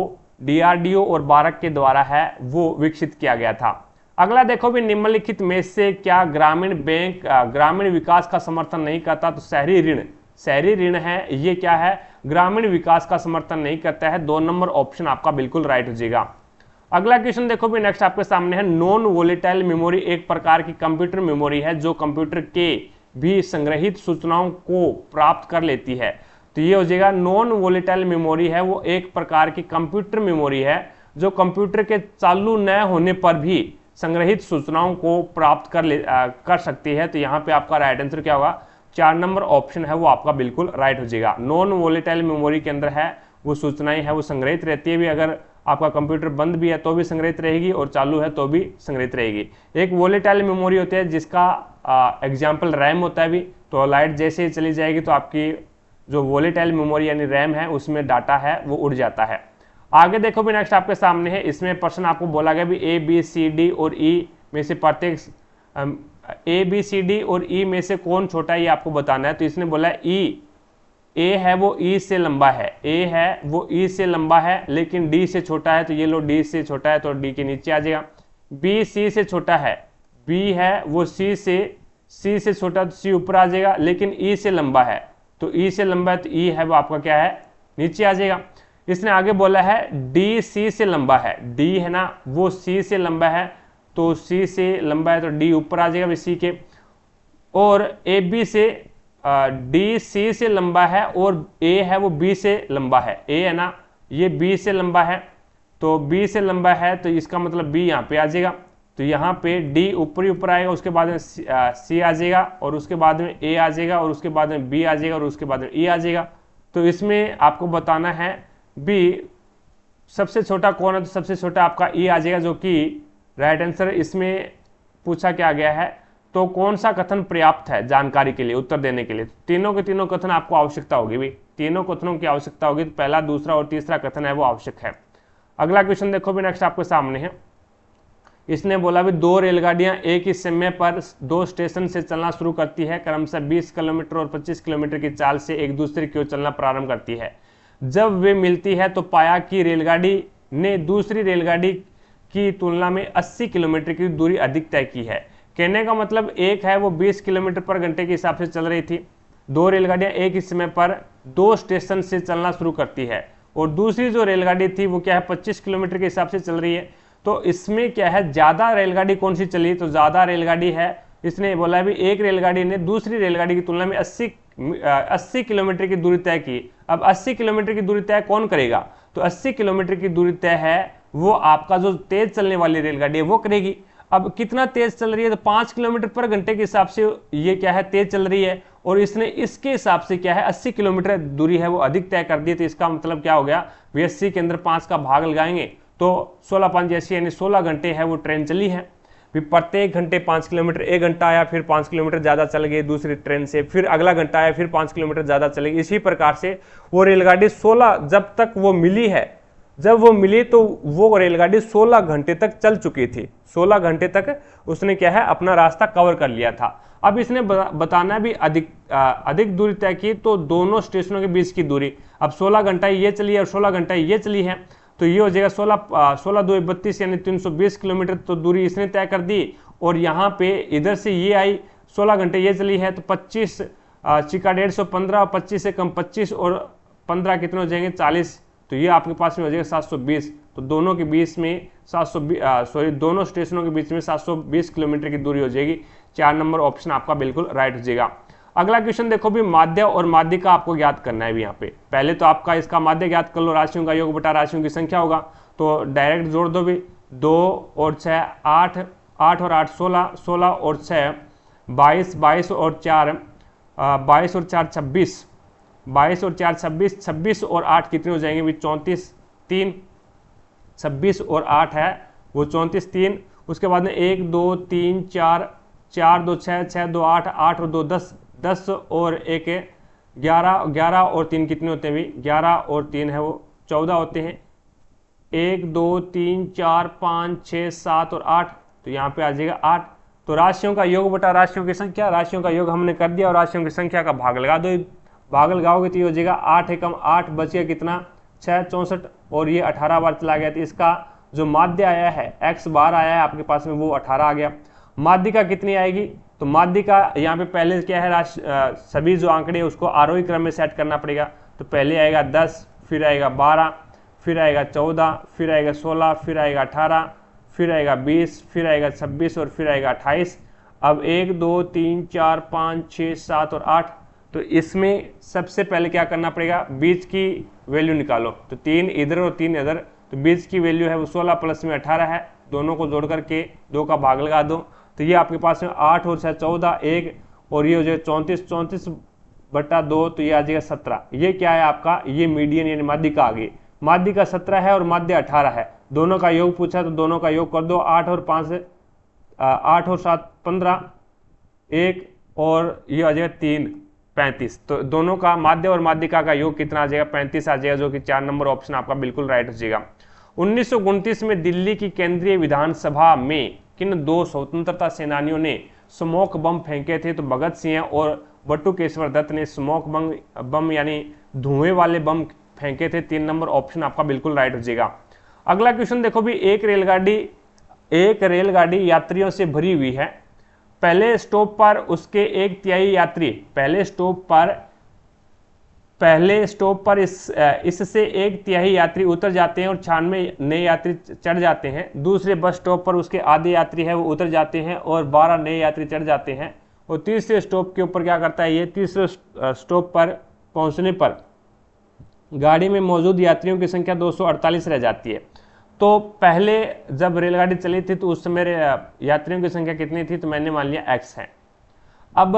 DRDO और बारक के द्वारा है वो विकसित किया गया था। अगला देखो भी निम्नलिखित में से क्या ग्रामीण बैंक ग्रामीण विकास का समर्थन नहीं करता, तो शहरी ऋण, शहरी ऋण है ये क्या है, ग्रामीण विकास का समर्थन नहीं करता है। 2 नंबर ऑप्शन आपका बिल्कुल राइट हो जाएगा। अगला क्वेश्चन देखो भी नेक्स्ट आपके सामने है, नॉन वोलेटाइल मेमोरी एक प्रकार की कंप्यूटर मेमोरी है जो कंप्यूटर के भी संग्रहित सूचनाओं को प्राप्त कर लेती है। तो ये हो जाएगा नॉन वोलेटाइल मेमोरी है वो एक प्रकार की कंप्यूटर मेमोरी है जो कंप्यूटर के चालू न होने पर भी संग्रहित सूचनाओं को प्राप्त कर सकती है। तो यहाँ पे आपका राइट आंसर क्या होगा, 4 नंबर ऑप्शन है वो आपका बिल्कुल राइट हो जाएगा। नॉन वोलेटाइल मेमोरी के अंदर है वो सूचनाएं है वो संग्रहित रहती है, भी अगर आपका कंप्यूटर बंद भी है तो भी संग्रहित रहेगी और चालू है तो भी संग्रहित रहेगी। एक वोलेटाइल मेमोरी होती है जिसका एग्जाम्पल रैम होता है। भी तो लाइट जैसे ही चली जाएगी तो आपकी जो वोलेटाइल मेमोरी यानी रैम है उसमें डाटा है वो उड़ जाता है। आगे देखो भी नेक्स्ट आपके सामने है, इसमें प्रश्न आपको बोला गया भी ABCD और E में से प्रत्येक ABCD और E में से कौन छोटा है ये आपको बताना है। तो इसने बोला A है वो E से लंबा है, A है वो E से लंबा है लेकिन D से छोटा है, तो ये लो D से छोटा है तो D के नीचे आ जाएगा। B C से छोटा है, B है वो C से छोटा तो C ऊपर आ जाएगा, लेकिन E से लंबा है तो E से लंबा है तो E है वो आपका क्या है नीचे आ जाएगा। इसने आगे बोला है D C से लंबा है, D है ना वो C से लंबा है तो C से लंबा है तो D ऊपर आ जाएगा C के, और AB से D C से लंबा है और A है वो B से लंबा है, A है ना ये B से लंबा है तो B से लंबा है तो इसका मतलब B यहाँ पे आ जाएगा। तो यहाँ पे D ऊपर ही ऊपर आएगा, उसके बाद में C आ जाएगा और उसके बाद में A आ जाएगा और उसके बाद में B आ जाएगा और उसके बाद में E आ जाएगा। तो इसमें आपको बताना है B सबसे छोटा कौन है, तो सबसे छोटा आपका E आ जाएगा जो कि राइट आंसर। इसमें पूछा क्या गया है तो कौन सा कथन पर्याप्त है जानकारी के लिए उत्तर देने के लिए, तीनों के तीनों कथन आपको आवश्यकता होगी। भी तीनों कथनों की आवश्यकता होगी, तो पहला दूसरा और तीसरा कथन है वो आवश्यक है। अगला क्वेश्चन देखो भी नेक्स्ट आपके सामने है, इसने बोला भी 2 रेलगाड़ियां एक ही समय पर 2 स्टेशन से चलना शुरू करती है, क्रमशः 20 किलोमीटर और 25 किलोमीटर की चाल से एक दूसरे की ओर चलना प्रारंभ करती है। जब वे मिलती है तो पाया कि रेलगाड़ी ने दूसरी रेलगाड़ी की तुलना में 80 किलोमीटर की दूरी अधिक तय की है। कहने का मतलब एक है वो 20 किलोमीटर पर घंटे के हिसाब से चल रही थी, 2 रेलगाड़ियां एक ही समय पर 2 स्टेशन से चलना शुरू करती है, और दूसरी जो रेलगाड़ी थी वो क्या है 25 किलोमीटर के हिसाब से चल रही है। तो इसमें क्या है ज्यादा रेलगाड़ी कौन सी चली, तो ज्यादा रेलगाड़ी है, इसने बोला भी एक रेलगाड़ी ने दूसरी रेलगाड़ी की तुलना में 80 किलोमीटर की दूरी तय की। अब 80 किलोमीटर की दूरी तय कौन करेगा, तो 80 किलोमीटर की दूरी तय है वो आपका जो तेज चलने वाली रेलगाड़ी है वो करेगी। अब कितना तेज चल रही है, तो 5 किलोमीटर पर घंटे के हिसाब से ये क्या है तेज चल रही है, और इसने इसके हिसाब से क्या है 80 किलोमीटर दूरी है वो अधिक तय कर दी। तो इसका मतलब क्या हो गया, 80 के अंदर 5 का भाग लगाएंगे तो 16 5 जैसी यानी 16 घंटे है वो ट्रेन चली है। फिर प्रत्येक घंटे 5 किलोमीटर, एक घंटा आया फिर 5 किलोमीटर ज़्यादा चल गई दूसरी ट्रेन से, फिर अगला घंटा आया फिर 5 किलोमीटर ज़्यादा चलेगी। इसी प्रकार से वो रेलगाड़ी 16 जब तक वो मिली है, जब वो मिली तो वो रेलगाड़ी 16 घंटे तक चल चुकी थी, 16 घंटे तक उसने क्या है अपना रास्ता कवर कर लिया था। अब इसने बताना भी अधिक दूरी तय की, तो दोनों स्टेशनों के बीच की दूरी, अब 16 घंटा ये चली है और 16 घंटा ये चली है, तो ये हो जाएगा 16 2 32 यानी 320 किलोमीटर तो दूरी इसने तय कर दी। और यहाँ पे इधर से ये आई 16 घंटे ये चली है, तो 25 चिका 115, 25 से कम 25 और 15 कितने हो जाएंगे 40, तो ये आपके पास में हो जाएगा 720। तो दोनों के बीच में दोनों स्टेशनों के बीच में 720 किलोमीटर की दूरी हो जाएगी। 4 नंबर ऑप्शन आपका बिल्कुल राइट हो जाएगा। अगला क्वेश्चन देखो भी, माध्य और माध्यिका आपको ज्ञात करना है भी। यहाँ पे पहले तो आपका इसका माध्य ज्ञात कर लो, राशियों का योग बटा राशियों की संख्या होगा, तो डायरेक्ट जोड़ दो भी, 2 और 6 8, 8 और 8 16, 16 और 6 22, 22 और 4 22 और 4 26, 22 और 4 26, 26 और 8 कितने हो जाएंगे भी 34, 3, 26 और 8 है वो 34, 3, उसके बाद में 1 2 3 4, 4 2 6, 6 2 8, 8 और 2 10, 10 और 1 11, 11 और 3 कितने होते हैं भी 11 और 3 है वो 14 होते हैं। 1 2 3 4 5 6 7 और 8, तो यहाँ पे आ जाएगा 8। तो राशियों का योग बटा राशियों की संख्या, राशियों का योग हमने कर दिया और राशियों की संख्या का भाग लगा दो, भाग लगाओगे तो ये हो जाएगा 8 एकम 8, बच गया कितना 6 64 और ये 18 बार चला गया, तो इसका जो माध्य आया है x बार आया है आपके पास में वो 18 आ गया। माध्यिका कितनी आएगी, तो माध्यिका यहाँ पे पहले क्या है सभी जो आंकड़े उसको आरोही क्रम में सेट करना पड़ेगा, तो पहले आएगा 10, फिर आएगा 12, फिर आएगा 14, फिर आएगा 16, फिर आएगा 18, फिर आएगा 20, फिर आएगा 26 और फिर आएगा 28। अब 1 2 3 4 5 6 7 और 8, तो इसमें सबसे पहले क्या करना पड़ेगा, बीच की वैल्यू निकालो, तो 3 इधर और 3 इधर, तो बीच की वैल्यू है वो 16 प्लस में 18 है, दोनों को जोड़ करके 2 का भाग लगा दो, तो ये आपके पास में 8 और 6 14 1 और ये हो जाएगा 34, 34 बटा 2, तो ये आ जाएगा 17। ये क्या है आपका, ये मीडियन यानी माध्यिका आ गई। माध्यिका 17 है और माध्य 18 है, दोनों का योग पूछा तो दोनों का योग कर दो, 8 और 5 8 और 7 15, 1 और ये आ जाएगा 3 35, तो दोनों का माध्य और माध्यिका का योग कितना आ जाएगा 35 आ जाएगा, जो कि 4 नंबर ऑप्शन आपका बिल्कुल राइट हो जाएगा। 1929 में दिल्ली की केंद्रीय विधानसभा में किन 2 स्वतंत्रता सेनानियों ने स्मोक बम फेंके थे, तो भगत सिंह और बटुकेश्वर दत्त ने स्मोक बम यानी धुएं वाले बम फेंके थे। 3 नंबर ऑप्शन आपका बिल्कुल राइट हो जाएगा। अगला क्वेश्चन देखो भी, एक रेलगाड़ी यात्रियों से भरी हुई है, पहले स्टॉप पर उसके 1/3 यात्री पहले स्टॉप पर इससे 1/3 यात्री उतर जाते हैं और 96 नए यात्री चढ़ जाते हैं। दूसरे बस स्टॉप पर उसके आधे यात्री है वो उतर जाते हैं और 12 नए यात्री चढ़ जाते हैं। और तीसरे स्टॉप के ऊपर क्या करता है, ये तीसरे स्टॉप पर पहुंचने पर गाड़ी में मौजूद यात्रियों की संख्या 248 रह जाती है। तो पहले जब रेलगाड़ी चली थी तो उस समय यात्रियों की संख्या कितनी थी, तो मैंने मान लिया x है। अब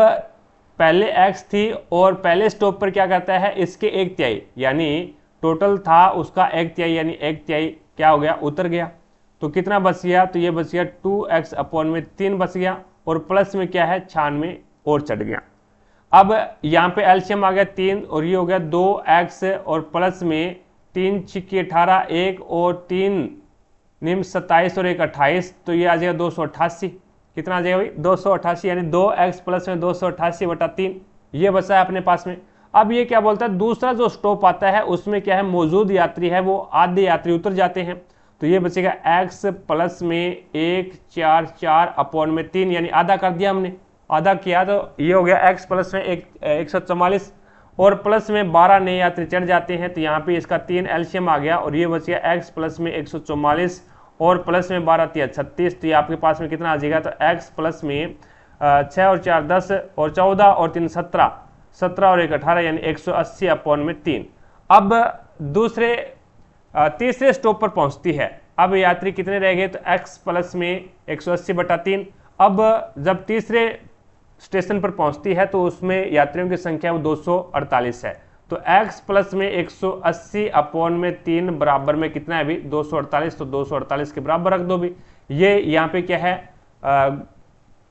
पहले x थी और पहले स्टॉप पर क्या करता है, इसके 1/3 यानी टोटल था उसका 1/3 यानी 1/3 क्या हो गया, उतर गया, तो कितना बच गया, तो ये बच गया 2x/3 बच गया और प्लस में क्या है 96 और चढ़ गया। अब यहाँ पे एलसीएम आ गया 3 और ये हो गया 2x और प्लस में 3 छिक्के 18, 1 और 3 निम 27 और 1 28, तो ये आ जाएगा 288। कितना आ जाएगा भाई 288 यानी 2x प्लस में 288 बटा 3, ये बचा है अपने पास में। अब ये क्या बोलता है, दूसरा जो स्टॉप आता है उसमें क्या है, मौजूद यात्री है वो आधे यात्री उतर जाते हैं, तो ये बचेगा x प्लस में 1 4 4/3 यानी आधा कर दिया हमने, आधा किया तो ये हो गया x प्लस में 144 और प्लस में 12 नए यात्री चढ़ जाते हैं, तो यहाँ पे इसका 3 एलसीएम आ गया और ये बच गया x प्लस में 144 और प्लस में 12 3 36, तो ये आपके पास में कितना आ जाएगा, तो x प्लस में 6 और 4 10 और 14 और 3 17, 17 और 1 18 यानी 180/3। अब तीसरे स्टॉप पर पहुंचती है, अब यात्री कितने रह गए, तो x प्लस में 180/3। अब जब तीसरे स्टेशन पर पहुंचती है तो उसमें यात्रियों की संख्या वो 248 है, तो x प्लस में 180/3 बराबर में कितना है भी 248, तो 248 के बराबर रख दो भी। ये यहाँ पे क्या है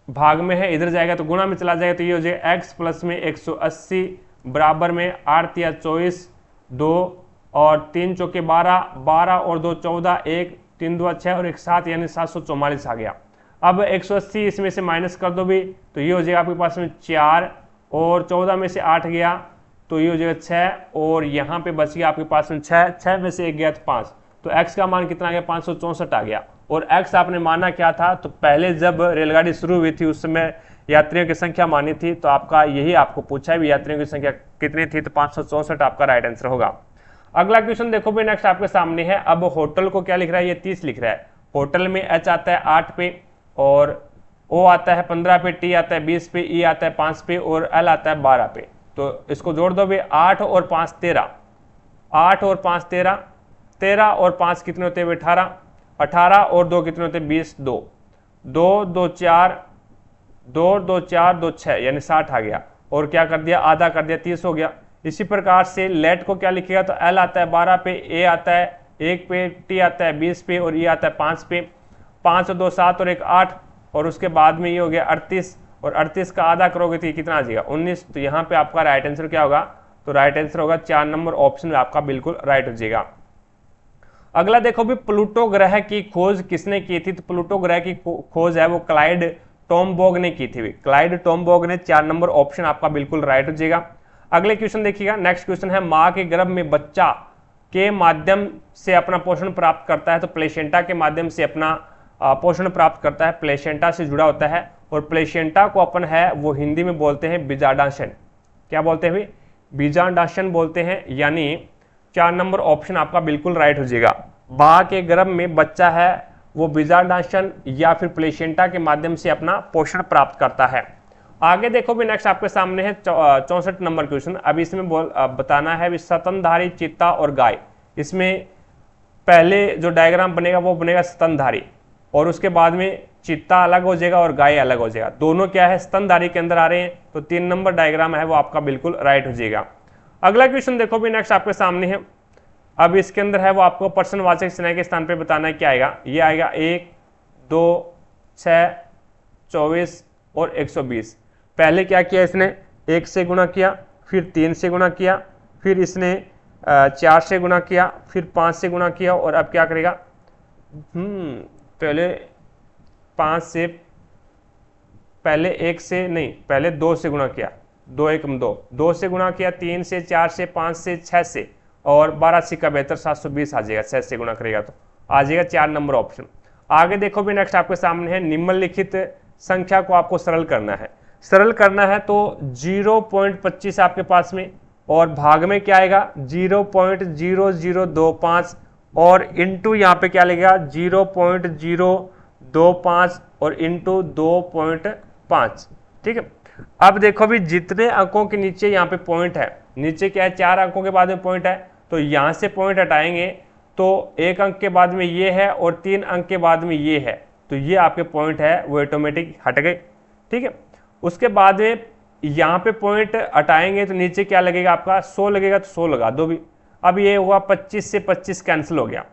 भाग में है, इधर जाएगा तो गुणा में चला जाएगा, तो ये हो जाएगा x प्लस में 180 बराबर में 8 या 24 2 और 3 चौके 12, 12 और 2 14, 1 3 2 6 और 1 7 यानी 744 आ गया। अब 180 इसमें से माइनस कर दो भी तो ये हो जाएगा आपके पास में 4 और 14 में से 8 गया तो ये हो जाएगा 6 और यहाँ पे बच गया आपके पास में 6 में से 1 गया तो 5, तो x का मान कितना आ गया 564 आ गया। और x आपने माना क्या था, तो पहले जब रेलगाड़ी शुरू हुई थी उस समय यात्रियों की संख्या मानी थी, तो आपका यही आपको पूछा है भी यात्रियों की संख्या कितनी थी, तो 564 आपका राइट आंसर होगा। अगला क्वेश्चन देखो भी नेक्स्ट आपके सामने है। अब होटल को क्या लिख रहा है, ये 30 लिख रहा है। होटल में h आता है 8 पे और O आता है 15 पे, T आता है 20 पे, E आता है 5 पे और L आता है 12 पे। तो इसको जोड़ दो भी 8 और 5 13, 8 और 5 13, 13 और 5 कितने होते हैं 18, 18 और 2 कितने होते हैं 20, 2 2 2 4 2 2 4 2 6 यानी 60 आ गया और क्या कर दिया आधा कर दिया 30 हो गया। इसी प्रकार से लेट को क्या लिखेगा, तो L आता है 12 पे, A आता है 1 पे, T आता है 20 पे और E आता है 5 पे, 5 और 2 7 और 1 8 और उसके बाद में ये हो गया 38 और 38 का आधा करोगे तो ये कितना आ जाएगा 19। तो यहाँ पे आपका राइट आंसर क्या होगा, तो राइट आंसर होगा 4 नंबर ऑप्शन में आपका बिल्कुल राइट हो जाएगा। अगला देखो भी प्लूटो ग्रह की खोज किसने की थी, तो प्लूटो ग्रह की खोज है वो क्लाइड टॉमबॉग ने की थी। क्लाइड टॉमबॉग ने, 4 नंबर ऑप्शन आपका बिल्कुल राइट हो जाएगा। अगले क्वेश्चन देखिएगा, नेक्स्ट क्वेश्चन है माँ के गर्भ में बच्चा के माध्यम से अपना पोषण प्राप्त करता है, तो प्लेसेंटा के माध्यम से अपना पोषण प्राप्त करता है, प्लेसेंटा से जुड़ा होता है और प्लेसेंटा को अपन है वो हिंदी में बोलते हैं बीजांडाशन। क्या बोलते हैं भाई, बीजांडाशन बोलते हैं, यानी 4 नंबर ऑप्शन आपका बिल्कुल राइट हो जाएगा। माँ के गर्भ में बच्चा है वो बीजांडाशन या फिर प्लेसेंटा के माध्यम से अपना पोषण प्राप्त करता है। आगे देखो भी नेक्स्ट आपके सामने है 64 नंबर क्वेश्चन। अब इसमें बताना है भी स्तनधारी, चीता और गाय। इसमें पहले जो डायग्राम बनेगा वो बनेगा स्तनधारी और उसके बाद में चीता अलग हो जाएगा और गाय अलग हो जाएगा। दोनों क्या है स्तनधारी के अंदर आ रहे हैं, तो 3 नंबर डायग्राम है वो आपका बिल्कुल राइट हो जाएगा। अगला क्वेश्चन देखो भी नेक्स्ट आपके सामने है। अब इसके अंदर है वो आपको प्रश्नवाचक चिन्ह के स्थान पे बताना है क्या आएगा। ये आएगा 1 2 6 24 और 120। पहले क्या किया इसने 1 से गुणा किया, फिर 3 से गुणा किया, फिर इसने 4 से गुणा किया, फिर 5 से गुणा किया और अब क्या करेगा पहले 5 से पहले 1 से नहीं, पहले 2 से गुणा किया, 2 1 2, 2 से गुणा किया, 3 से 4 से 5 से 6 से और 12 सिक्का बेहतर 720 आ जाएगा। 6 से गुणा करेगा तो आ जाएगा 4 नंबर ऑप्शन। आगे देखो भी नेक्स्ट आपके सामने है निम्नलिखित संख्या को आपको सरल करना है। सरल करना है तो 0.25 आपके पास में और भाग में क्या आएगा 0.0025 और इंटू यहाँ पे क्या लगेगा 0.025 और इंटू 2.5। ठीक है, अब देखो भी जितने अंकों के नीचे यहाँ पे पॉइंट है, नीचे क्या है 4 अंकों के बाद में पॉइंट है, तो यहाँ से पॉइंट हटाएंगे तो 1 अंक के बाद में ये है और 3 अंक के बाद में ये है, तो ये आपके पॉइंट है वो ऑटोमेटिक हट गए। ठीक है, उसके बाद में यहाँ पे पॉइंट हटाएंगे तो नीचे क्या लगेगा आपका 100 लगेगा, तो 100 लगा दो भी। अब ये हुआ 25 से 25 कैंसिल हो गया।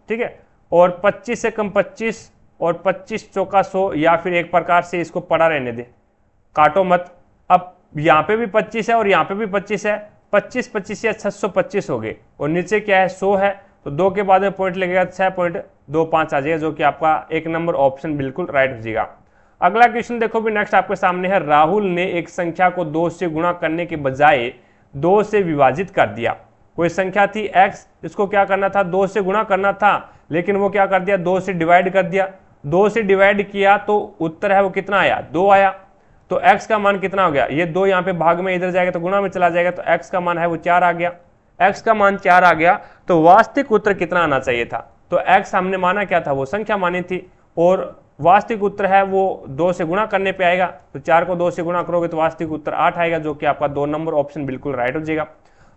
ठीक है, और 25 से कम 25 और 25 चौका 100 या फिर एक प्रकार से इसको पड़ा रहने दे, काटो मत। अब यहाँ पे भी 25 है और यहाँ पे भी 25 है, 25 25 या 625 हो गए और नीचे क्या है 100 है, तो 2 के बाद में पॉइंट लगेगा 6.25 आ जाएगा, जो कि आपका 1 नंबर ऑप्शन बिल्कुल राइट हो जाएगा। अगला क्वेश्चन देखो भी नेक्स्ट आपके सामने है। राहुल ने एक संख्या को 2 से गुणा करने के बजाय 2 से विभाजित कर दिया। कोई संख्या थी x, इसको क्या करना था 2 से गुणा करना था, लेकिन वो क्या कर दिया 2 से डिवाइड कर दिया। 2 से डिवाइड किया तो उत्तर है वो कितना आया 2 आया, तो x का मान कितना हो गया, ये 2 यहाँ पे भाग में इधर जाएगा तो गुणा में चला जाएगा, तो x का मान है वो 4 आ गया। x का मान 4 आ गया, तो वास्तविक उत्तर कितना आना चाहिए था, तो x हमने माना क्या था वो संख्या मानी थी और वास्तविक उत्तर है वो 2 से गुणा करने पे आएगा, तो 4 को 2 से गुणा करोगे तो वास्तविक उत्तर 8 आएगा, जो कि आपका 2 नंबर ऑप्शन बिल्कुल राइट हो जाएगा।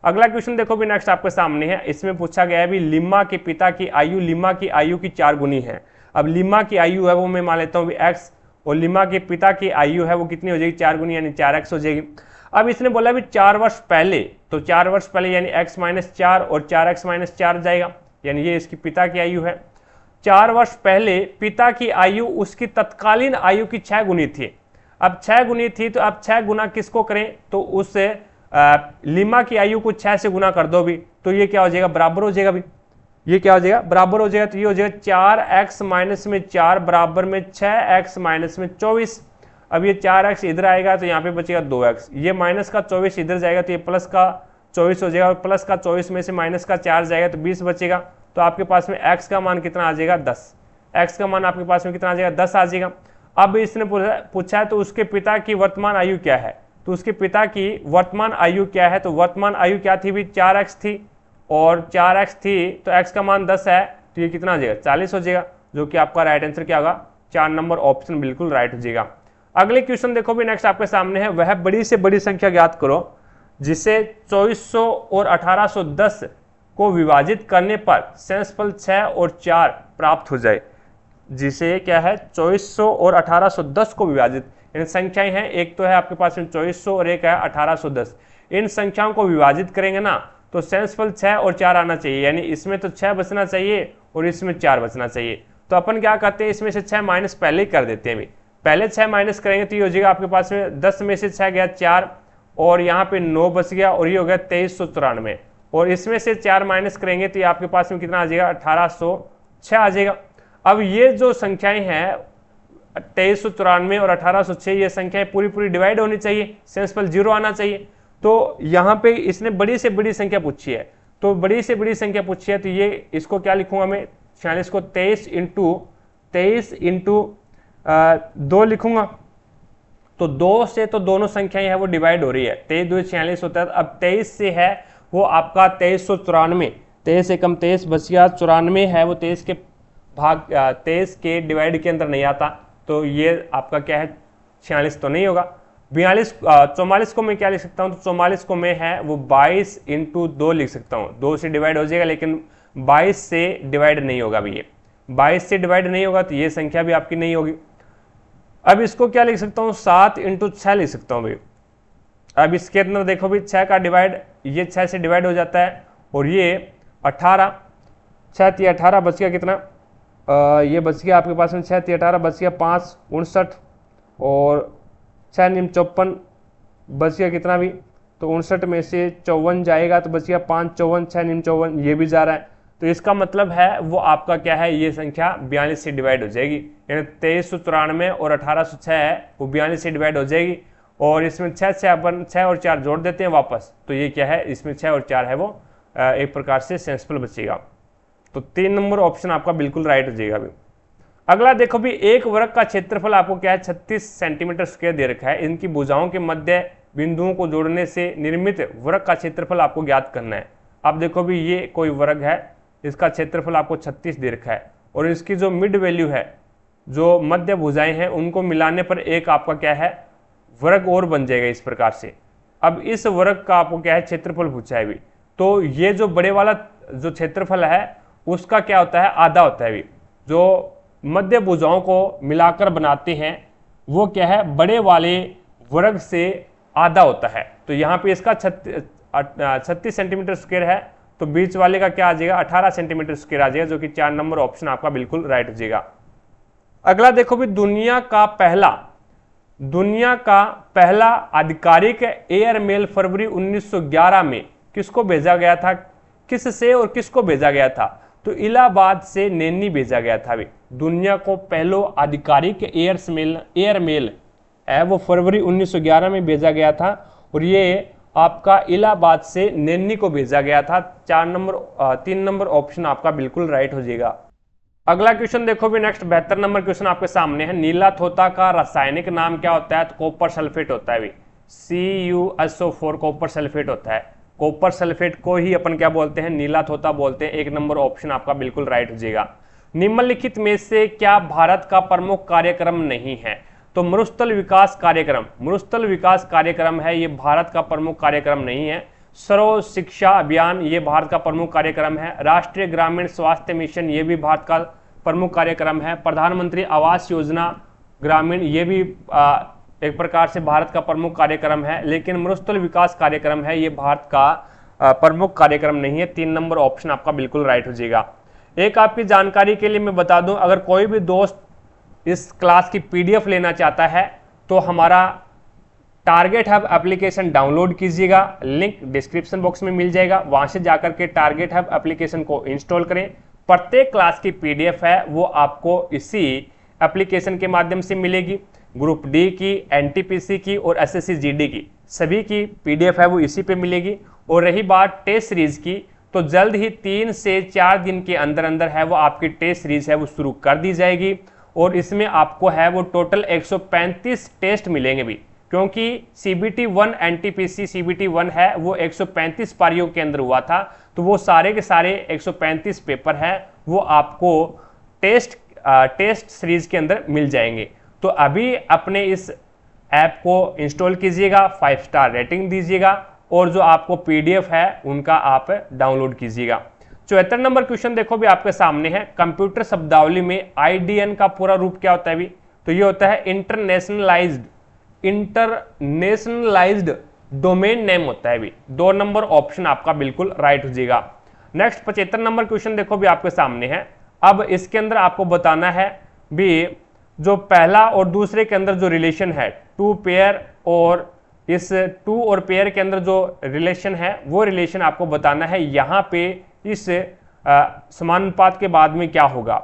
अगला क्वेश्चन देखो भी नेक्स्ट आपके सामने है। इसमें पूछा गया है भी लिम्मा के पिता की आयु लिम्मा की आयु की 4 गुनी है। अब लिम्मा की आयु है वो मैं मान लेता हूँ भी x और लिम्मा के पिता की आयु है वो कितनी हो जाएगी 4 गुनी यानी 4x हो जाएगी। अब इसने बोला भी 4 वर्ष पहले, तो 4 वर्ष पहले यानी x - 4 और 4x - 4 जाएगा, यानी ये इसकी पिता की आयु है। 4 वर्ष पहले पिता की आयु उसकी तत्कालीन आयु की 6 गुनी थी। अब 6 गुनी थी तो अब 6 गुना किसको करें, तो उस लीमा की आयु को 6 से गुना कर दो भी, तो ये क्या हो जाएगा, बराबर हो जाएगा भी, ये क्या हो जाएगा, बराबर हो जाएगा। तो ये हो जाएगा 4x माइनस में 4 बराबर में 6x माइनस में 24। अब ये 4x इधर आएगा तो यहाँ पे बचेगा 2x, ये माइनस का 24 इधर जाएगा तो ये प्लस का 24 हो जाएगा, और प्लस का 24 में से माइनस का 4 जाएगा तो 20 बचेगा। तो आपके पास में x का मान कितना आ जाएगा, 10। x का मान आपके पास में कितना आ जाएगा, 10 आ जाएगा। अब इसने पूछा है तो उसके पिता की वर्तमान आयु क्या है, तो उसके पिता की वर्तमान आयु क्या है, तो वर्तमान आयु क्या थी भी, 4x थी, और 4x थी तो x का मान 10 है, तो ये कितना हो जाएगा, 40 हो जाएगा, जो कि आपका राइट आंसर क्या होगा, 4 नंबर ऑप्शन बिल्कुल राइट हो जाएगा। अगले क्वेश्चन देखो भी नेक्स्ट आपके सामने है, वह बड़ी से बड़ी संख्या ज्ञात करो जिसे 2400 और 1810 को विभाजित करने पर शेषफल 6 और 4 प्राप्त हो जाए। जिसे क्या है, 2400 और 1810 को विभाजित, इन संख्याएं हैं, एक तो है आपके पास में 2400 और एक है 1810। इन संख्याओं को विभाजित करेंगे ना तो शेषफल 6 और 4 आना चाहिए, यानी इसमें तो 6 बचना चाहिए और इसमें 4 बचना चाहिए। तो अपन क्या करते हैं, इसमें से 6 माइनस पहले ही कर देते हैं भी, पहले 6 माइनस करेंगे तो ये हो जाएगा आपके पास में 10 में से 6 गया 4, और यहाँ पे 9 बच गया, और ये हो गया 2394, और इसमें से 4 माइनस करेंगे तो ये आपके पास में कितना आ जाएगा, 1806 आ जाएगा। अब ये जो संख्याएं हैं 2394 और 1806, ये संख्याएं पूरी पूरी डिवाइड होनी चाहिए, शेषफल 0 आना चाहिए। तो यहाँ पे इसने बड़ी से बड़ी संख्या पूछी है, तो बड़ी से बड़ी संख्या पूछी है, तो ये इसको क्या लिखूंगा मैं, 46 को 23 इंटू 2 लिखूंगा। तो 2 से तो दोनों संख्याएं है वो डिवाइड हो रही है, 23 2 46 होता है। अब 23 से है वो आपका 2394, 23 से कम 23 बच गया, 94 है वो 23 के भाग 23 के डिवाइड के अंदर नहीं आता, तो ये आपका क्या है, 46 तो नहीं होगा। 44 को मैं क्या लिख सकता हूँ, तो 44 को मैं है वो 22 इंटू 2 लिख सकता हूँ, 2 से डिवाइड हो जाएगा, लेकिन 22 से डिवाइड नहीं होगा भी, ये 22 से डिवाइड नहीं होगा तो ये संख्या भी आपकी नहीं होगी। अब इसको क्या लिख सकता हूँ, 7 इंटू 6 लिख सकता हूँ भाई। अब इसके अंदर देखो भी 6 का डिवाइड, ये 6 से डिवाइड हो जाता है, और ये 18, 6 3 18 बच गया कितना, ये बच गया आपके पास में 6 3 18 बच गया 5 59, और 6 निम 54 बच गया कितना भी, तो 59 में से 54 जाएगा तो बच गया 5 54, 6 निम 54, ये भी जा रहा है। तो इसका मतलब है वो आपका क्या है, ये संख्या 42 से डिवाइड हो जाएगी, यानी 2394 और 1806 है वो 42 से डिवाइड हो जाएगी, और इसमें 6 और 4 जोड़ देते हैं वापस, तो ये क्या है, इसमें 6 और 4 है वो एक प्रकार से शेषफल बचेगा। तो 3 नंबर ऑप्शन आपका बिल्कुल राइट हो जाएगा अभी। अगला देखो भी, एक वर्ग का क्षेत्रफल आपको क्या है, 36 सेंटीमीटर स्क्वायर दे रखा है, इनकी भुजाओं के मध्य बिंदुओं को जोड़ने से निर्मित वर्ग का क्षेत्रफल आपको ज्ञात करना है। अब देखो भी ये कोई वर्ग है, इसका क्षेत्रफल आपको 36 दे रखा है, और इसकी जो मिड वैल्यू है, जो मध्य भुजाएं हैं, उनको मिलाने पर एक आपका क्या है, वर्ग और बन जाएगा इस प्रकार से। अब इस वर्ग का आपको क्या है, क्षेत्रफल पूछा है भी, तो ये जो बड़े वाला जो क्षेत्रफल है उसका क्या होता है, आधा होता है भी, जो मध्य भुजाओं को मिलाकर बनाते हैं वो क्या है, बड़े वाले वर्ग से आधा होता है। तो यहाँ पे इसका 36 सेंटीमीटर स्क्वायर है, तो बीच वाले का क्या आ जाएगा, 18 सेंटीमीटर स्क्वायर आ जाएगा, जो कि 4 नंबर ऑप्शन आपका बिल्कुल राइट हो जाएगा। अगला देखो भी, दुनिया का पहला आधिकारिक एयरमेल फरवरी 1911 में किसको भेजा गया था, किस से और किसको भेजा गया था, तो इलाहाबाद से नैनी भेजा गया था भी। दुनिया को पहलो आधिकारिक एयरमेल है वो फरवरी 1911 में भेजा गया था, और ये आपका इलाहाबाद से नैनी को भेजा गया था। 3 नंबर ऑप्शन आपका बिल्कुल राइट हो जाएगा। अगला क्वेश्चन देखो भी नेक्स्ट 72 नंबर क्वेश्चन आपके सामने है, नीला थोथा का रासायनिक नाम क्या होता है, तो कॉपर सल्फेट होता है भी, CuSO4 कॉपर सल्फेट होता है। कॉपर सल्फेट को ही अपन क्या बोलते हैं, नीला थोथा बोलते हैं। 1 नंबर ऑप्शन आपका बिल्कुल राइट हो जाएगा। निम्नलिखित में से क्या भारत का प्रमुख कार्यक्रम नहीं है, तो मरुस्थल विकास कार्यक्रम है, ये भारत का प्रमुख कार्यक्रम नहीं है। सर्व शिक्षा अभियान ये भारत का प्रमुख कार्यक्रम है। राष्ट्रीय ग्रामीण स्वास्थ्य मिशन ये भी भारत का प्रमुख कार्यक्रम है। प्रधानमंत्री आवास योजना ग्रामीण ये भी एक प्रकार से भारत का प्रमुख कार्यक्रम है, लेकिन मरुस्थल विकास कार्यक्रम है ये भारत का प्रमुख कार्यक्रम नहीं है। 3 नंबर ऑप्शन आपका बिल्कुल राइट हो जाएगा। एक आपकी जानकारी के लिए मैं बता दूं, अगर कोई भी दोस्त इस क्लास की PDF लेना चाहता है तो हमारा टारगेट हब एप्लीकेशन डाउनलोड कीजिएगा, लिंक डिस्क्रिप्शन बॉक्स में मिल जाएगा, वहां से जाकर के टारगेट हब एप्लीकेशन को इंस्टॉल करें। प्रत्येक क्लास की पीडीएफ है वो आपको इसी एप्लीकेशन के माध्यम से मिलेगी। ग्रुप डी की, एनटीपीसी की और एसएससी जीडी की सभी की पीडीएफ है वो इसी पे मिलेगी। और रही बात टेस्ट सीरीज की, तो जल्द ही 3 से 4 दिन के अंदर अंदर है वो आपकी टेस्ट सीरीज है वो शुरू कर दी जाएगी। और इसमें आपको है वो टोटल 135 टेस्ट मिलेंगे भी, क्योंकि CBT 1 एनटीपीसी CBT 1 है वो 135 पारियों के अंदर हुआ था, तो वो सारे के सारे 135 पेपर हैं वो आपको टेस्ट सीरीज के अंदर मिल जाएंगे। तो अभी अपने इस ऐप को इंस्टॉल कीजिएगा, 5 स्टार रेटिंग दीजिएगा और जो आपको पीडीएफ है उनका आप डाउनलोड कीजिएगा। 74 नंबर क्वेश्चन देखो भी आपके सामने है। कंप्यूटर शब्दावली में IDN का पूरा रूप क्या होता है भी? तो ये होता है इंटरनेशनलाइज्ड डोमेन नेम होता है भी। 2 नंबर ऑप्शन आपका बिल्कुल राइट हो जाएगा। नेक्स्ट 75 नंबर क्वेश्चन देखो भी आपके सामने है। अब इसके अंदर आपको बताना है भी जो पहला और दूसरे के अंदर जो रिलेशन है टू पेयर, और इस टू और पेयर के अंदर जो रिलेशन है वो रिलेशन आपको बताना है यहाँ पे इस समानुपात के बाद में क्या होगा।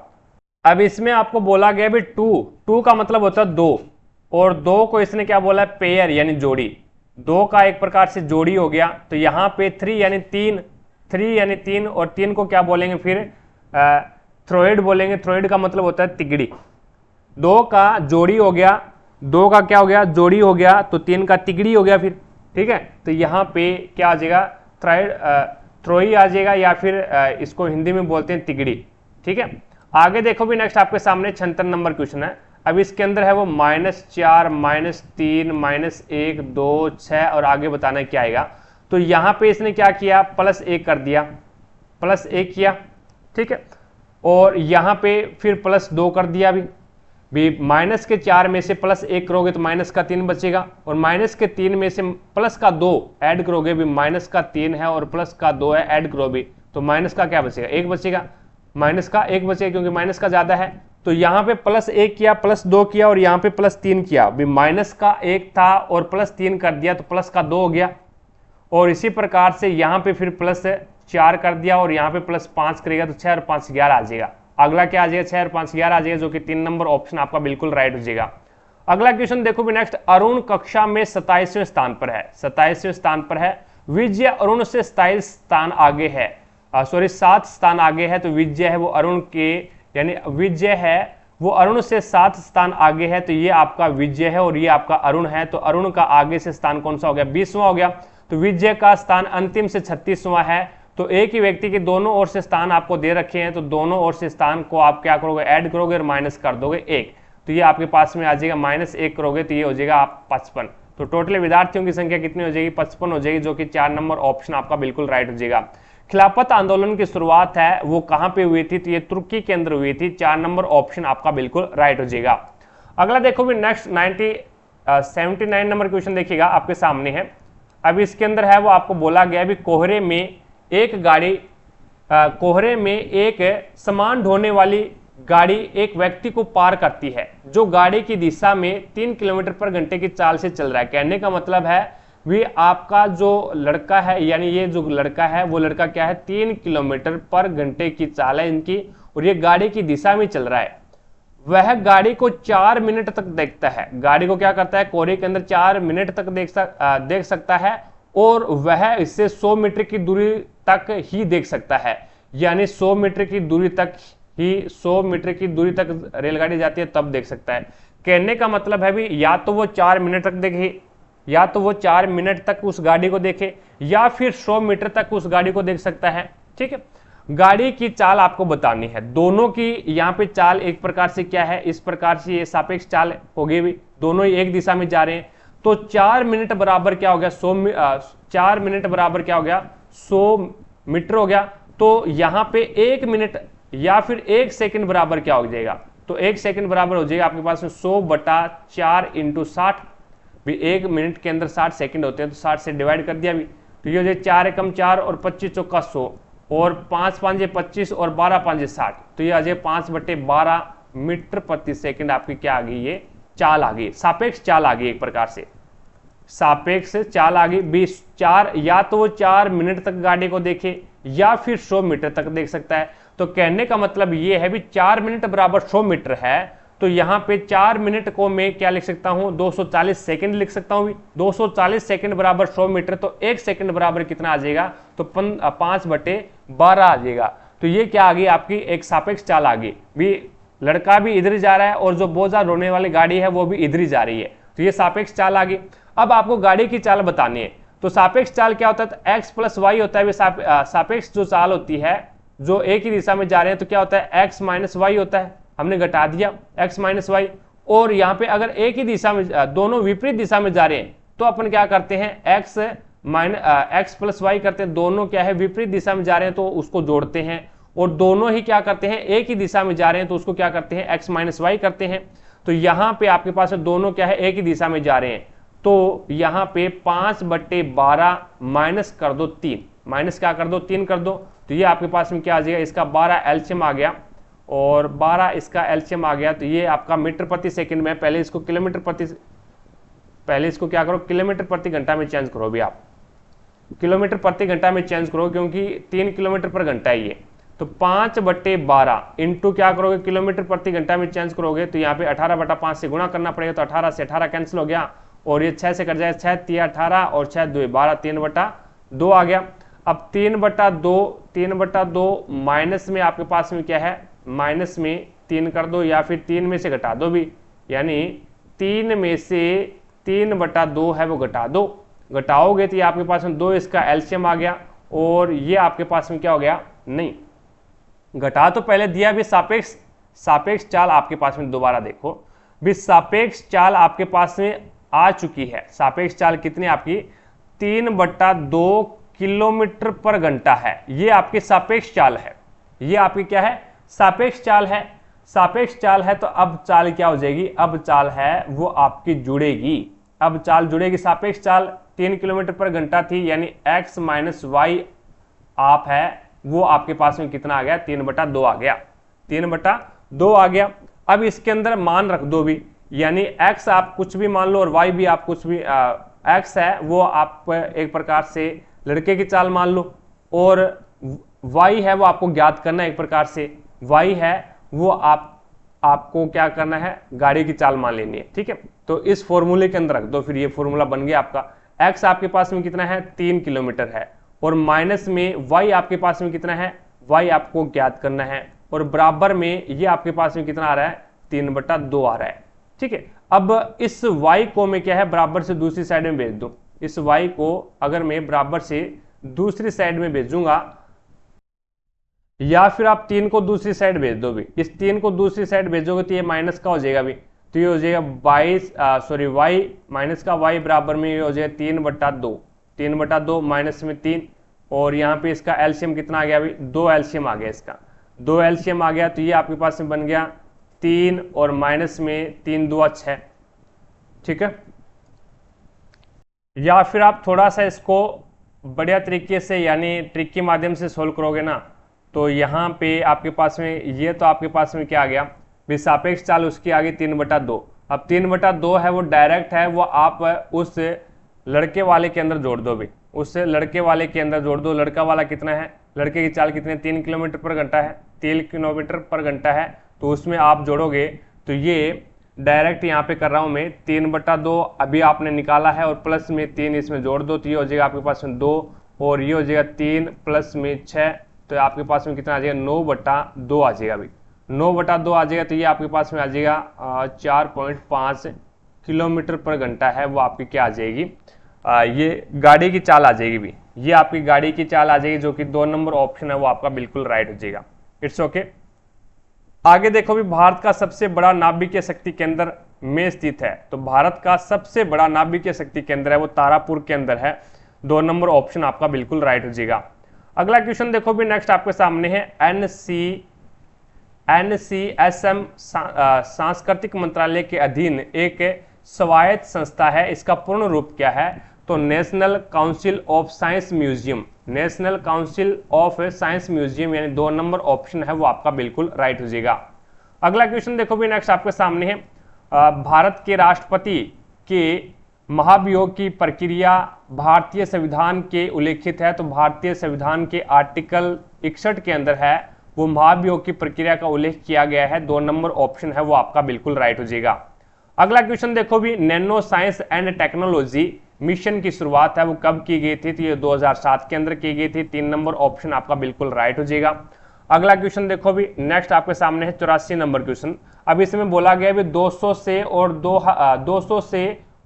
अब इसमें आपको बोला गया भी टू का मतलब होता है 2, और 2 को इसने क्या बोला है? पेयर यानी जोड़ी। 2 का एक प्रकार से जोड़ी हो गया। तो यहाँ पे 3 यानी 3 और 3 को क्या बोलेंगे फिर? थ्रोइड बोलेंगे। थ्रोइड का मतलब होता है तिगड़ी। 2 का जोड़ी हो गया, 2 का क्या हो गया? जोड़ी हो गया, तो 3 का तिगड़ी हो गया फिर। ठीक है, तो यहाँ पे क्या आ जाएगा? थ्रोई आ जाएगा, या फिर इसको हिंदी में बोलते हैं तिगड़ी। ठीक है, आगे देखो भी नेक्स्ट आपके सामने 76 नंबर क्वेश्चन है। अब इसके अंदर है वो -4, -3, -1, 2, 6 और आगे बताना क्या आएगा। तो यहाँ पे इसने क्या किया? +1 कर दिया, +1 किया। ठीक है, और यहाँ पे फिर +2 कर दिया भी माइनस के 4 में से +1 करोगे तो माइनस का 3 बचेगा, और माइनस के 3 में से प्लस का 2 ऐड करोगे भी, माइनस का 3 है और प्लस का 2 है, ऐड करो भी तो माइनस का क्या बचेगा? 1 बचेगा। माइनस का 1 बचेगा क्योंकि माइनस का ज्यादा है। तो यहाँ पे +1 किया, +2 किया और यहाँ पे +3 किया भी। माइनस का 1 था और +3 कर दिया तो प्लस का 2 हो गया। और इसी प्रकार से यहाँ पे फिर +4 कर दिया और यहाँ पे +5 करेगा तो 6 और 5 11 आ जाएगा। अगला क्या आ जाएगा? 6 और 5 11 आ जाएगा, जो कि 3 नंबर ऑप्शन आपका बिल्कुल राइट हो जाएगा। अगला क्वेश्चन देखो भी नेक्स्ट। अरुण कक्षा में 27वें स्थान पर है, 27वें स्थान पर है। विजय अरुण से 27 स्थान आगे है, 7 स्थान आगे है। तो विजय है वो अरुण के, यानी विजय है वो अरुण से 7 स्थान आगे है। तो ये आपका विजय है और ये आपका अरुण है। तो अरुण का आगे से स्थान कौन सा हो गया? 20वां हो गया। तो विजय का स्थान अंतिम से 36वां है। तो एक ही व्यक्ति के दोनों ओर से स्थान आपको दे रखे हैं, तो दोनों ओर से स्थान को आप क्या करोगे? ऐड करोगे और माइनस कर दोगे 1, तो ये आपके पास में आ जाएगा। -1 करोगे तो ये हो जाएगा आप 55। तो टोटल विद्यार्थियों की संख्या कितनी हो जाएगी? 55 हो जाएगी, जो कि 4 नंबर ऑप्शन आपका बिल्कुल राइट हो जाएगा। खिलाफत आंदोलन की शुरुआत है वो कहां पे हुई थी? तो ये तुर्की के अंदर हुई थी। 4 नंबर ऑप्शन आपका बिल्कुल राइट हो जाएगा। अगला देखो भी नेक्स्ट 79 नंबर क्वेश्चन देखिएगा आपके सामने है। अब इसके अंदर है वो आपको बोला गया भी कोहरे में एक सामान ढोने वाली गाड़ी एक व्यक्ति को पार करती है जो गाड़ी की दिशा में 3 किलोमीटर पर घंटे की चाल से चल रहा है। कहने का मतलब है भी आपका जो लड़का है, यानी ये जो लड़का है वो लड़का क्या है? 3 किलोमीटर पर घंटे की चाल है इनकी, और ये गाड़ी की दिशा में चल रहा है। वह गाड़ी को 4 मिनट तक देखता है। गाड़ी को क्या करता है? कोहरे के अंदर 4 मिनट तक देख सकता है, और वह इससे 100 मीटर की दूरी तक ही देख सकता है। यानी 100 मीटर की दूरी तक रेलगाड़ी जाती है तब देख सकता है। कहने का मतलब है भी या तो वो 4 मिनट तक देखे, या तो वो 4 मिनट तक उस गाड़ी को देखे, या फिर 100 मीटर तक उस गाड़ी को देख सकता है। ठीक है, गाड़ी की चाल आपको बतानी है। दोनों की यहाँ पे चाल एक प्रकार से क्या है? इस प्रकार से ये सापेक्ष चाल होगी भी, दोनों ही एक दिशा में जा रहे हैं। तो 4 मिनट बराबर क्या हो गया? 4 मिनट बराबर क्या हो गया? 100 मीटर हो गया। तो यहाँ पे 1 मिनट या फिर 1 सेकंड बराबर क्या हो जाएगा? तो 1 सेकंड बराबर हो जाएगा आपके पास में 100/4 × 60 भी। 1 मिनट के अंदर 60 सेकंड होते हैं, तो 60 से डिवाइड कर दिया भी। तो ये हो जाए 4 × 4 और 25 × 100 और 5 × 5 = 25 और 12 × 5 = 60। तो ये आ जाए 5/12 मीटर प्रति सेकंड आपकी क्या आ गई? ये चाल आ गई, सापेक्ष चाल आ गई एक प्रकार से। सापेक्ष चाल आ गई। 4 या तो वो 4 मिनट तक गाड़ी को देखे या फिर 100 मीटर तक देख सकता है। तो कहने का मतलब ये है भी 4 मिनट बराबर 100 मीटर है, तो यहाँ पे 4 मिनट को मैं क्या लिख सकता हूँ, 240 सेकंड लिख सकता हूँ। 240 सेकंड बराबर 100 मीटर, तो 1 सेकंड बराबर कितना आ जाएगा, तो 5/12 आ जाएगा। तो ये क्या आ गई, आपकी एक सापेक्ष चाल आ गई भी। लड़का भी इधर जा रहा है और जो बोझा ढोने वाली गाड़ी है वो भी इधर ही जा रही है, तो ये सापेक्ष चाल आ गई। अब आपको गाड़ी की चाल बतानी है, तो सापेक्ष चाल क्या होता है, x + y होता है। सापेक्ष जो चाल होती है, जो एक ही दिशा में जा रहे हैं, तो क्या होता है, x - y होता है। हमने घटा दिया x - y। और यहाँ पे अगर एक ही दिशा में, दोनों विपरीत दिशा में जा रहे हैं, तो अपन क्या करते हैं, x + y करते हैं। दोनों क्या है, विपरीत दिशा में जा रहे हैं तो उसको जोड़ते हैं, और दोनों ही क्या करते हैं, एक ही दिशा में जा रहे हैं तो उसको क्या करते हैं, x - y करते हैं। तो यहाँ पे आपके पास दोनों क्या है, एक ही दिशा में जा रहे हैं, तो यहाँ पे 5/12 माइनस कर दो 3, माइनस क्या कर दो, 3 कर दो। तो ये आपके पास में क्या आ जाएगा, इसका 12 एलसीएम आ गया, और 12 इसका एलसीएम आ गया। तो ये आपका मीटर प्रति सेकंड में, पहले इसको क्या करो, किलोमीटर प्रति घंटा में चेंज करो भी। आप किलोमीटर प्रति घंटा में चेंज करो, क्योंकि 3 किलोमीटर पर घंटा है ये। तो 5/12 इंटू क्या करोगे, किलोमीटर प्रति घंटा में चेंज करोगे, तो यहाँ पे 18/5 से गुणा करना पड़ेगा। तो 18 से 18 कैंसिल हो गया, और ये 6 से कट जाए, 6 3 18 और 6 2 12, 3/2 आ गया। अब 3/2 माइनस में आपके पास में क्या है, माइनस में 3 कर दो, या फिर 3 में से घटा दो भी, यानी 3 में से 3/2 है वो घटा दो। घटाओगे तो ये आपके पास में 2, इसका एलसीएम आ गया, और ये आपके पास में क्या हो गया, नहीं घटा तो पहले दिया भी। सापेक्ष चाल आपके पास में दोबारा देखो भी, सापेक्ष चाल आपके पास में आ चुकी है। सापेक्ष चाल कितनी आपकी, 3/2 किलोमीटर पर घंटा है। ये आपकी सापेक्ष चाल है, ये आपकी क्या है, सापेक्ष चाल है। सापेक्ष चाल है, तो अब चाल क्या हो जाएगी, अब चाल है वो आपकी जुड़ेगी। अब चाल जुड़ेगी। सापेक्ष चाल 3 किलोमीटर पर घंटा थी, यानी x - y आप है वो आपके पास में कितना आ गया, 3/2 आ गया, 3/2 आ गया। अब इसके अंदर मान रख दो भी, यानी x आप कुछ भी मान लो और y भी आप कुछ भी, x है वो आप एक प्रकार से लड़के की चाल मान लो, और y है वो आपको ज्ञात करना है एक प्रकार से, y है वो आपको क्या करना है, गाड़ी की चाल मान लेनी है, ठीक है। तो इस फॉर्मूले के अंदर रख दो, फिर ये फॉर्मूला बन गया आपका। x आपके पास में कितना है, 3 किलोमीटर है, और माइनस में y आपके पास में कितना है, y आपको ज्ञात करना है, और बराबर में ये आपके पास में कितना आ रहा है, 3/2 आ रहा है, ठीक है। अब इस y को मैं क्या है, बराबर से दूसरी साइड में भेज दूं। इस y को अगर मैं बराबर से दूसरी साइड में भेजूंगा, या फिर आप 3 को दूसरी साइड भेज दो भी। इस 3 को दूसरी साइड भेजोगे तो ये माइनस का हो जाएगा भी, तो ये हो जाएगा y माइनस का y बराबर में ये हो जाएगा 3/2, 3/2 माइनस में 3, और यहाँ पे इसका एलसीएम कितना आ गया अभी, 2 एलसीएम आ गया, इसका 2 एलसीएम आ गया। तो ये आपके पास में बन गया 3 और माइनस में 3 2 6, ठीक है। या फिर आप थोड़ा सा इसको बढ़िया तरीके से, यानी ट्रिक के माध्यम से सोल्व करोगे ना, तो यहाँ पे आपके पास में ये, तो आपके पास में क्या आ गया, सापेक्ष चाल उसकी आ गई 3/2। अब 3/2 है वो डायरेक्ट है, वो आप उस लड़के वाले के अंदर जोड़ दो भी, उस लड़के वाले के अंदर जोड़ दो। लड़का वाला कितना है, लड़के की चाल कितने, 3 किलोमीटर पर घंटा है, 3 किलोमीटर पर घंटा है, तो उसमें आप जोड़ोगे तो ये डायरेक्ट यहाँ पे कर रहा हूँ मैं, 3/2 अभी आपने निकाला है, और प्लस में 3 इसमें जोड़ दो, तो ये हो जाएगा आपके पास में 2, और ये हो जाएगा 3 प्लस में 6, तो आपके पास में कितना आ जाएगा, 9/2 आ जाएगा अभी, 9/2 आ जाएगा। तो ये आपके पास में आ जाएगा 4.5 किलोमीटर पर घंटा है वो आपकी क्या आ जाएगी, ये गाड़ी की चाल आ जाएगी भी, ये आपकी गाड़ी की चाल आ जाएगी, जो कि 2 नंबर ऑप्शन है वो आपका बिल्कुल राइट हो जाएगा। It's okay. आगे देखो भी, भारत का सबसे बड़ा नाभिकीय शक्ति केंद्र में स्थित है, तो भारत का सबसे बड़ा नाभिकीय शक्ति केंद्र है वो तारापुर के अंदर है, 2 नंबर ऑप्शन आपका बिल्कुल राइट हो जाएगा। अगला क्वेश्चन देखो भी, नेक्स्ट आपके सामने है, NCSM सांस्कृतिक मंत्रालय के अधीन एक स्वायत्त संस्था है, इसका पूर्ण रूप क्या है, तो national council of science museum, national council of science museum, यानी 2 नंबर ऑप्शन है वो आपका बिल्कुल राइट हो जाएगा। अगला क्वेश्चन देखो भी, नेक्स्ट आपके सामने है, भारत के राष्ट्रपति के महाभियोग की प्रक्रिया भारतीय संविधान के उल्लेखित है, तो भारतीय संविधान के आर्टिकल 61 के अंदर है, वो महाभियोग की प्रक्रिया का उल्लेख किया गया है। 2 नंबर ऑप्शन है वो आपका बिल्कुल राइट हो जाएगा। अगला क्वेश्चन देखो भी, nano science and technology mission की शुरुआत है वो कब की गई थी, तो ये 2007 के अंदर की गई थी। 3 नंबर ऑप्शन आपका बिल्कुल राइट हो जाएगा। अगला क्वेश्चन देखो भी, नेक्स्ट आपके सामने है 84 नंबर क्वेश्चन। अब इसमें बोला गया भी 200 से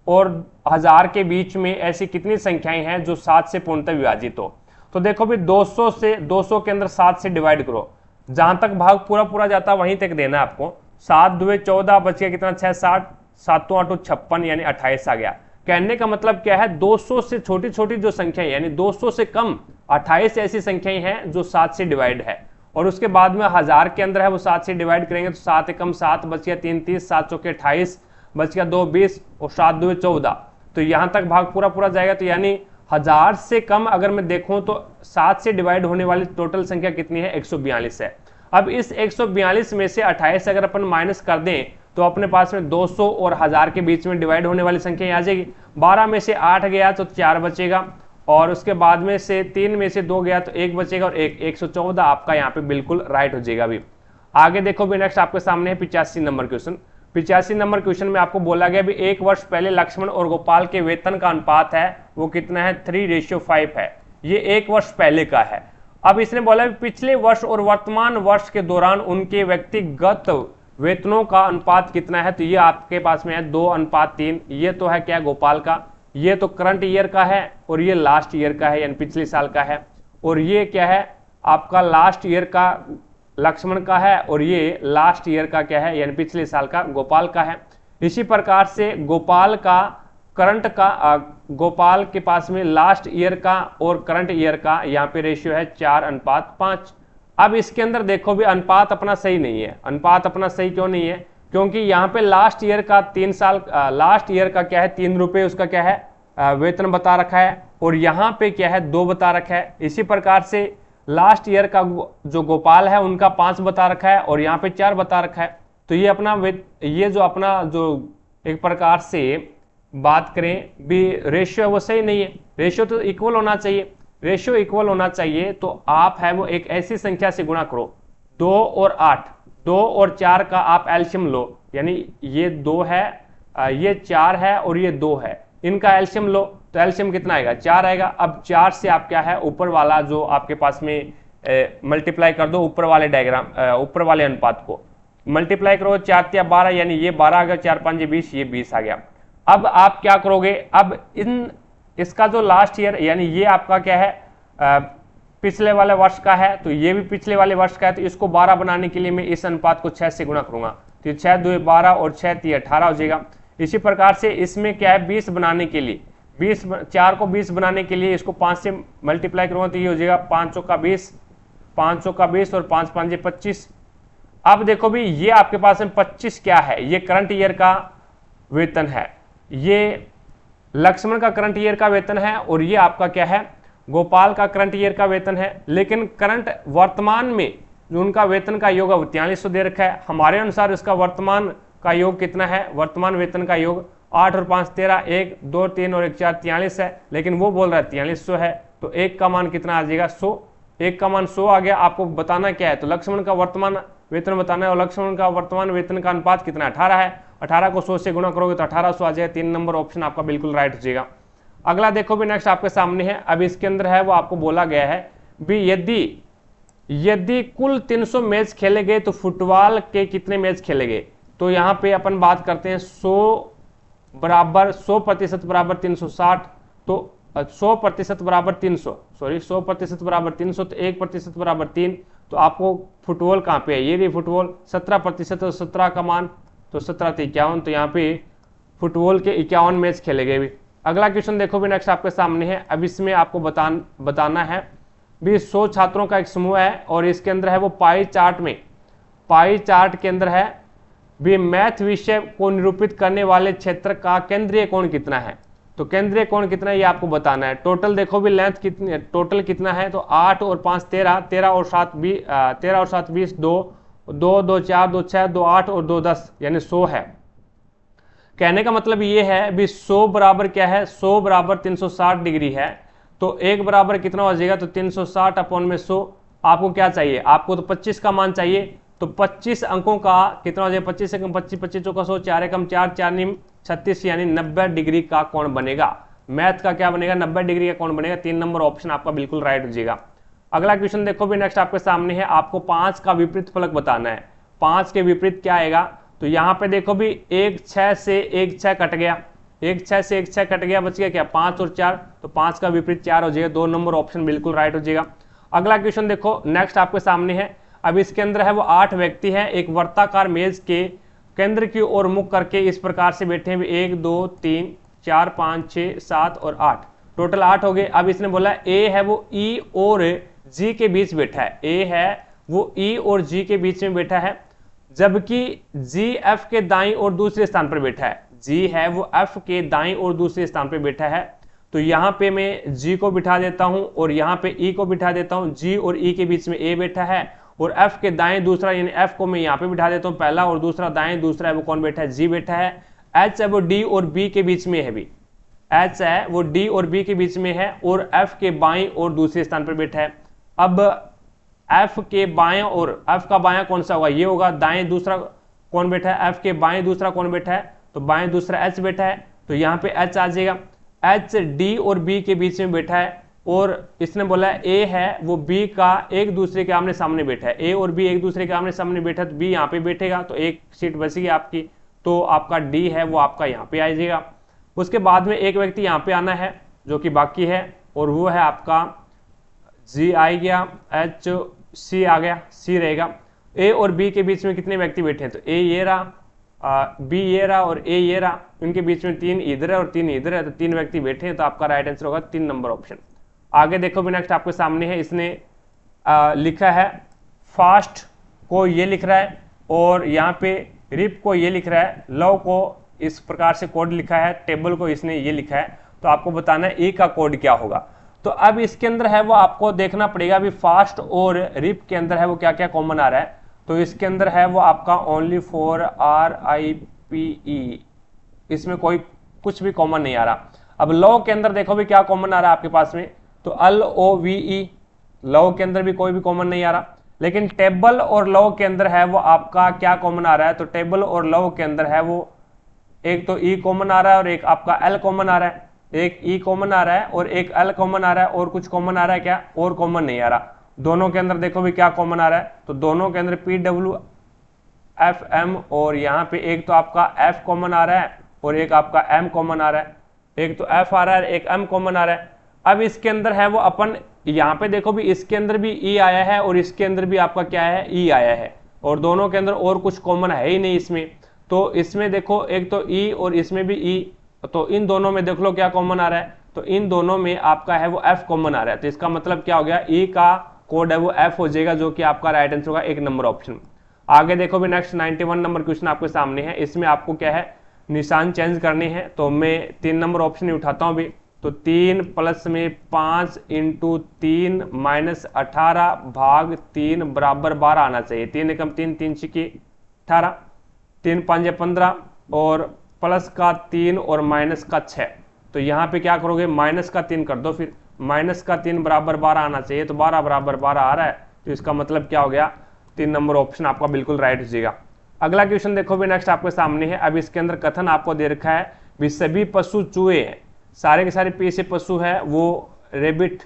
और 1000 के बीच में ऐसी कितनी संख्याएं हैं जो 7 से पूर्णतः विभाजित हो। तो देखो भी 200 के अंदर 7 से डिवाइड करो, जहां तक भाग पूरा जाता है वहीं तक देना है आपको। 7 दूए 14, बच गया कितना 6 60, 7 8 56 यानी 28 आ गया। कहने का मतलब क्या है, 200 से छोटी छोटी जो संख्याएं यानी 200 से कम 28 ऐसी संख्याएं हैं जो 7 से डिवाइड है। और उसके बाद में 1000 के अंदर है वो 7 से डिवाइड करेंगे तो 7 एकम 7, बच गया 3 30, 7 चौके 28, बच गया 2 20 और 7 दूए 14। तो यहां तक भाग पूरा जाएगा। तो यानी 1000 से कम अगर मैं देखूं तो 7 से डिवाइड होने वाली टोटल संख्या कितनी है, 142 है। अब इस 142 में से 28 अगर अपन माइनस कर दें तो अपने पास में 200 और 1000 के बीच में डिवाइड होने वाली संख्या आ जाएगी। 12 में से 8 गया तो 4 बचेगा, और उसके बाद में से 3 में से 2 गया तो 1 बचेगा, और 114 आपका यहाँ पे बिल्कुल राइट हो जाएगा। अभी आगे देखो भी, नेक्स्ट आपके सामने है 85 नंबर क्वेश्चन। 85 नंबर क्वेश्चन में आपको बोला गया भी 1 वर्ष पहले लक्ष्मण और गोपाल के वेतन का अनुपात है वो कितना है, 3:5 है। ये 1 वर्ष पहले का है। अब इसने बोला पिछले वर्ष और वर्तमान वर्ष के दौरान उनके व्यक्तिगत वेतनों का अनुपात कितना है, तो ये आपके पास में है 2:3। ये तो है क्या, गोपाल का, ये तो करंट ईयर का है और ये लास्ट ईयर का है यानी पिछले साल का है, और ये क्या है आपका लास्ट ईयर का लक्ष्मण का है, और ये लास्ट ईयर का क्या है यानी पिछले साल का गोपाल का है। इसी प्रकार से गोपाल के पास में लास्ट ईयर का और करंट ईयर का यहाँ पे रेशियो है 4:5। अब इसके अंदर देखो भी अनुपात अपना सही नहीं है। अनुपात अपना सही क्यों नहीं है, क्योंकि यहाँ पे लास्ट ईयर का 3 साल लास्ट ईयर का क्या है 3 रुपए उसका क्या है वेतन बता रखा है, और यहाँ पे क्या है 2 बता रखा है। इसी प्रकार से लास्ट ईयर का जो गोपाल है उनका 5 बता रखा है और यहाँ पे 4 बता रखा है। तो ये अपना जो एक प्रकार से बात करें भी रेशियो है वो सही नहीं है। रेशियो तो इक्वल होना चाहिए। रेशियो इक्वल होना चाहिए तो आप है वो एक ऐसी संख्या से गुणा करो, 2 और 8, 2 और 4 का आप एलसीएम लो, यानी ये 2 है, ये 4 है और ये 2 है, इनका एलसीएम लो तो एलसीएम कितना आएगा, 4 आएगा। अब 4 से आप क्या है ऊपर वाला जो आपके पास में मल्टीप्लाई कर दो, ऊपर वाले डायग्राम ऊपर वाले अनुपात को मल्टीप्लाई करो, 4 या 12 यानी ये 12 आ गया, 4 5 ये 20, ये 20 आ गया। अब आप क्या करोगे, अब इसका जो लास्ट ईयर यानी ये आपका क्या है पिछले वाले वर्ष का है, तो ये भी पिछले वाले वर्ष का है, तो इसको 12 बनाने के लिए मैं इस अनुपात को 6 से गुणा करूंगा, तो 6 2 12 और 6 3 18 हो जाएगा। इसी प्रकार से इसमें क्या है 20 बनाने के लिए 4 को 20 बनाने के लिए इसको 5 से मल्टीप्लाई करूंगा तो ये हो जाएगा 5 चौका 20, 5 चौका 20 और 5 5 25। अब देखो भी ये आपके पास में 25 क्या है, ये करंट ईयर का वेतन है, ये लक्ष्मण का करंट ईयर का वेतन है, और ये आपका क्या है गोपाल का करंट ईयर का वेतन है। लेकिन करंट वर्तमान में जो उनका वेतन का योग है वो 4300 दे रखा है। हमारे अनुसार इसका वर्तमान का योग कितना है, वर्तमान वेतन का योग 8 और 5 13, 1 2 3 और 1 4 43 है, लेकिन वो बोल रहा है 4300 है, तो 1 का मान कितना आ जाएगा 100। 1 का मान 100 आ गया। आपको बताना क्या है, तो लक्ष्मण का वर्तमान वेतन बताना है, और लक्ष्मण का वर्तमान वेतन का अनुपात कितना 18 है। 18 को 100 से गुणा करोगे तो 1800 आ जाएगा। 3 नंबर ऑप्शन आपका बिल्कुल राइट हो जाएगा। अगला देखो भी नेक्स्ट आपके सामने है। अब इसके अंदर है वो आपको बोला गया है भी यदि कुल 300 मैच खेले गए तो फुटबॉल के कितने मैच खेले गए। तो यहाँ पे अपन बात करते हैं 100% बराबर 360, तो 100% बराबर 300, सॉरी 100% बराबर 300, तो 1% बराबर 3। तो आपको फुटबॉल कहाँ पे है, ये रही फुटबॉल 17%, तो 17 का मान तो 17 तो 51, तो यहाँ पे फुटबॉल के 51 मैच खेले गए भी। अगला क्वेश्चन देखो भी नेक्स्ट आपके सामने है। अब इसमें आपको बताना है भी 100 छात्रों का एक समूह है, और इसके अंदर है वो पाई चार्ट के अंदर है भी मैथ विषय को निरूपित करने वाले क्षेत्र का केंद्रीय कोण कितना है। तो केंद्रीय कोण कितना है ये आपको बताना है। टोटल देखो भी लेंथ कितनी, टोटल कितना है, तो 8 और 5 13, 13 और 7 20, 2 2 2 4 2 6 2 8 और 2 10 यानी 100 है। कहने का मतलब ये है भी 100 बराबर क्या है, 100 बराबर 360 डिग्री है, तो 1 बराबर कितना हो जाएगा, तो 360 अपॉन में 100। आपको क्या चाहिए, आपको तो 25 का मान चाहिए, तो 25 अंकों का कितना हो जाएगा, 25 एकम 25, 25 चौका 100, 4 एकम 4, 4 नीम 36, यानी 90 डिग्री का कोण बनेगा। मैथ का क्या बनेगा, 90 डिग्री का कोण बनेगा। 3 नंबर ऑप्शन आपका बिल्कुल राइट हो जाएगा। अगला क्वेश्चन देखो भी नेक्स्ट आपके सामने है, आपको 5 का विपरीत फलक बताना है। 5 के विपरीत क्या आएगा, तो यहाँ पे देखो भी 1 6 से 1 6 कट गया, 1 6 से 1 6 कट गया, बच गया क्या 5 और 4, तो 5 का विपरीत 4 हो जाएगा। 2 नंबर ऑप्शन बिल्कुल राइट हो जाएगा। अगला क्वेश्चन देखो नेक्स्ट आपके सामने है, अब इसके अंदर है वो 8 व्यक्ति हैं, एक वर्ताकार मेज के केंद्र की ओर मुख करके इस प्रकार से बैठे हैं, 1 2 3 4 5 6 7 और 8, टोटल 8 हो गए। अब इसने बोला ए है वो ई और जी के बीच बैठा है, ए है वो ई और जी के बीच में बैठा है, जबकि जी एफ के दाईं और दूसरे स्थान पर बैठा है। जी है वो एफ के दाईं और दूसरे स्थान पर बैठा है, तो यहाँ पे मैं जी को बिठा देता हूं और यहाँ पे ई को बिठा देता हूं। जी और ई के बीच में ए बैठा है और एफ के दाएं दूसरा, यानी एफ को मैं यहाँ पे बिठा देता हूँ पहला, और दूसरा दाएं दूसरा है वो कौन बैठा है, जी बैठा है। एच है वो डी और बी के बीच में है, भी एच है वो डी और बी के बीच में है और एफ के बाएं और दूसरे स्थान पर बैठा है। अब एफ के बाएं और एफ का बायां कौन सा होगा, ये होगा, दाएं दूसरा कौन बैठा है, एफ के बाएं दूसरा कौन बैठा है, तो बाएं दूसरा एच बैठा है, तो यहाँ पे एच आ जाएगा। एच डी और बी के बीच में बैठा है और इसने बोला ए है वो बी का एक दूसरे के आमने सामने बैठा है, ए और बी एक दूसरे के आमने सामने बैठा, तो बी यहाँ पे बैठेगा, तो एक सीट बचेगी आपकी, तो आपका डी है वो आपका यहाँ पे आ जाएगा। उसके बाद में एक व्यक्ति यहाँ पे आना है जो कि बाकी है, और वो है आपका जी आ गया, एच सी आ गया, सी रहेगा। ए और बी के बीच में कितने व्यक्ति बैठे हैं, तो ए ये रहा, बी ये रहा और ए ये रहा, इनके बीच में 3 इधर है और 3 इधर है, तो 3 व्यक्ति बैठे हैं, तो आपका राइट आंसर होगा 3 नंबर ऑप्शन। आगे देखो भी नेक्स्ट आपके सामने है, इसने लिखा है फास्ट को ये लिख रहा है और यहाँ पे रिप को ये लिख रहा है, लव को इस प्रकार से कोड लिखा है, टेबल को इसने ये लिखा है, तो आपको बताना है ए का कोड क्या होगा। तो अब इसके अंदर है वो आपको देखना पड़ेगा भी फास्ट और रिप के अंदर है वो क्या क्या कॉमन आ रहा है, तो इसके अंदर है वो आपका ओनली फॉर RIPE, इसमें कोई कुछ भी कॉमन नहीं आ रहा। अब लॉ के अंदर देखो भी क्या कॉमन आ रहा है आपके पास में, तो LOVE, लॉ के अंदर भी कोई भी कॉमन नहीं आ रहा, लेकिन टेबल और लॉ के अंदर है वो आपका क्या कॉमन आ रहा है, तो टेबल और लॉ के अंदर है वो एक तो E कॉमन आ रहा है और एक आपका L कॉमन आ रहा है, एक E कॉमन आ रहा है और एक L कॉमन आ रहा है, और कुछ कॉमन आ रहा है क्या, और कॉमन नहीं आ रहा। दोनों के अंदर देखो भी क्या कॉमन आ रहा है, तो दोनों के अंदर PWFM, और यहाँ पे एक तो आपका F कॉमन आ रहा है और एक आपका M कॉमन आ रहा है, एक तो F आ रहा है एक M कॉमन आ रहा है। अब इसके अंदर है वो अपन यहाँ पे देखो भी इसके अंदर भी E आया है और इसके अंदर भी आपका क्या है, E आया है, और दोनों के अंदर और कुछ कॉमन है ही नहीं इसमें। तो इसमें देखो एक तो E और इसमें भी E, तो इन दोनों में देख लो क्या कॉमन आ रहा है, तो इन दोनों में आपका है वो F कॉमन आ रहा है, तो इसका मतलब क्या हो गया, E का कोड है वो F हो जाएगा, जो कि आपका राइट आंसर होगा 1 नंबर ऑप्शन। आगे देखो भी नेक्स्ट 91 नंबर क्वेश्चन आपके सामने है, इसमें आपको क्या है निशान चेंज करने हैं, तो मैं 3 नंबर ऑप्शन ही उठाता हूँ भी, तो 3 प्लस में 5 इंटू 3 माइनस 18 भाग 3 बराबर 12 आना चाहिए। 3 एकम 3, 3 छिकी 18, 3 5 15 और प्लस का 3 और माइनस का 6, तो यहाँ पे क्या करोगे माइनस का 3 कर दो, फिर माइनस का 3 बराबर 12 आना चाहिए, तो 12 बराबर 12 आ रहा है, तो इसका मतलब क्या हो गया 3 नंबर ऑप्शन आपका बिल्कुल राइट हो जाएगा। अगला क्वेश्चन देखो भी नेक्स्ट आपके सामने है, अब इसके अंदर कथन आपको दे रखा है भी सभी पशु चूहे हैं, सारे के सारे पे से पशु है वो रेबिट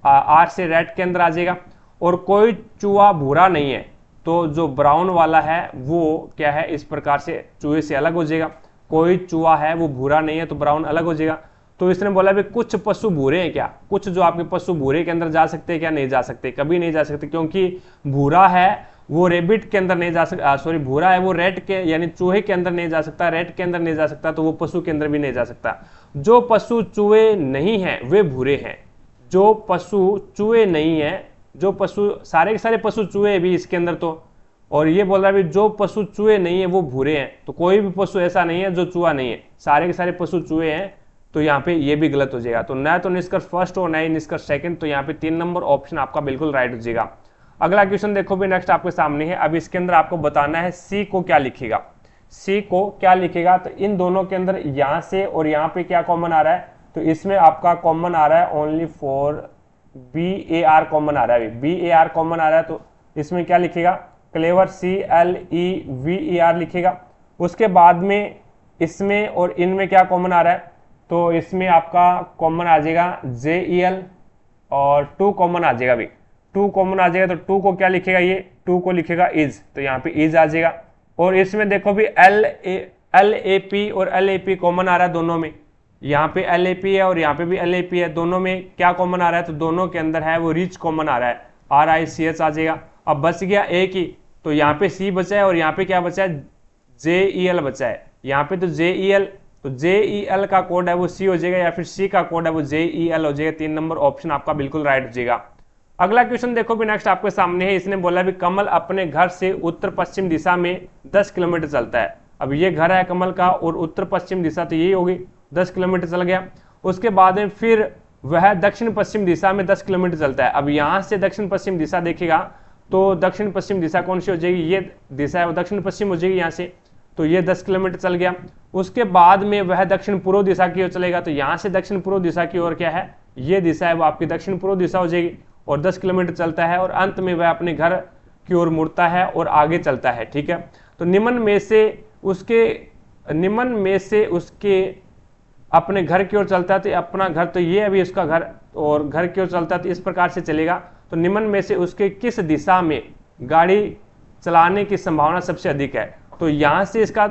R से रेड के अंदर आ जाएगा, और कोई चूहा भूरा नहीं है, तो जो ब्राउन वाला है वो क्या है इस प्रकार से चूहे से अलग हो जाएगा। कोई चूहा है वो भूरा नहीं है तो ब्राउन अलग हो जाएगा। तो इसने बोला भी कुछ पशु भूरे हैं क्या, कुछ जो आपके पशु भूरे के अंदर जा सकते हैं क्या, नहीं जा सकते, कभी नहीं जा सकते, क्योंकि भूरा है वो रेबिट के अंदर नहीं जा सकता, सॉरी भूरा है वो रेड के यानी चूहे के अंदर नहीं जा सकता, रेड के अंदर नहीं जा सकता, तो वो पशु के अंदर भी नहीं जा सकता। जो पशु चूहे नहीं है वे भूरे हैं, जो पशु चूहे नहीं है, जो पशु सारे के सारे पशु चूहे भी इसके अंदर, तो और ये बोल रहा है भी जो पशु चूहे नहीं है वो भूरे हैं, तो कोई भी पशु ऐसा नहीं है जो चूहा नहीं है, सारे के सारे पशु चूहे हैं, तो यहाँ पे ये भी गलत हो जाएगा। तो न तो निष्कर्ष फर्स्ट और न ही निष्कर्ष सेकंड, तो यहाँ पे 3 नंबर ऑप्शन आपका बिल्कुल राइट हो जाएगा। अगला क्वेश्चन देखो भी नेक्स्ट आपके सामने है, अब इसके अंदर आपको बताना है सी को क्या लिखेगा। सी को क्या लिखेगा, तो इन दोनों के अंदर यहाँ से और यहाँ पे क्या कॉमन आ रहा है, तो इसमें आपका कॉमन आ रहा है ओनली फॉर BAR कॉमन आ रहा है, BAR कॉमन आ रहा है, तो इसमें क्या लिखेगा, क्लेवर CLEVER लिखेगा। उसके बाद में इसमें और इनमें क्या कॉमन आ रहा है, तो इसमें आपका कॉमन आ जाएगा JEL और 2 कॉमन आ जाएगा, 2 कॉमन आ जाएगा, तो 2 को क्या लिखेगा, ये 2 को लिखेगा इज, तो यहाँ पे इज आ जाएगा। और इसमें देखो भी LAP और LAP कॉमन आ रहा है दोनों में, यहाँ पे LAP है और यहाँ पे भी LAP है, दोनों में क्या कॉमन आ रहा है, तो दोनों के अंदर है वो रिच कॉमन आ रहा है, RICH आ जाएगा। अब बच गया एक ही, तो यहाँ पे C बचा है और यहाँ पे क्या बचा है, JEL बचा है, यहाँ पे तो JEL, तो JEL का कोड है वो C हो जाएगा, या फिर C का कोड है वो JEL हो जाएगा। 3 नंबर ऑप्शन आपका बिल्कुल राइट हो जाएगा। अगला क्वेश्चन देखो भी नेक्स्ट आपके सामने है, इसने बोला भी कमल अपने घर से उत्तर पश्चिम दिशा में 10 किलोमीटर चलता है। अब ये घर है कमल का और उत्तर पश्चिम दिशा तो यही होगी, 10 किलोमीटर चल गया। उसके बाद में फिर वह दक्षिण पश्चिम दिशा में 10 किलोमीटर चलता है। अब यहाँ से दक्षिण पश्चिम दिशा देखेगा तो दक्षिण पश्चिम दिशा कौन सी हो जाएगी, ये दिशा है वो दक्षिण पश्चिम हो जाएगी यहाँ से, तो ये 10 किलोमीटर चल गया। उसके बाद में वह दक्षिण पूर्व दिशा की ओर चलेगा, तो यहाँ से दक्षिण पूर्व दिशा की ओर क्या है, ये दिशा है वो आपकी दक्षिण पूर्व दिशा हो जाएगी और 10 किलोमीटर चलता है और अंत में वह अपने घर की ओर मुड़ता है और आगे चलता है। ठीक है, तो निम्न में से उसके अपने घर की ओर चलता है, तो अपना घर तो ये अभी उसका घर, और घर की ओर चलता है तो इस प्रकार से चलेगा। तो निम्न में से उसके किस दिशा में गाड़ी चलाने की संभावना सबसे अधिक है, तो यहाँ से इसका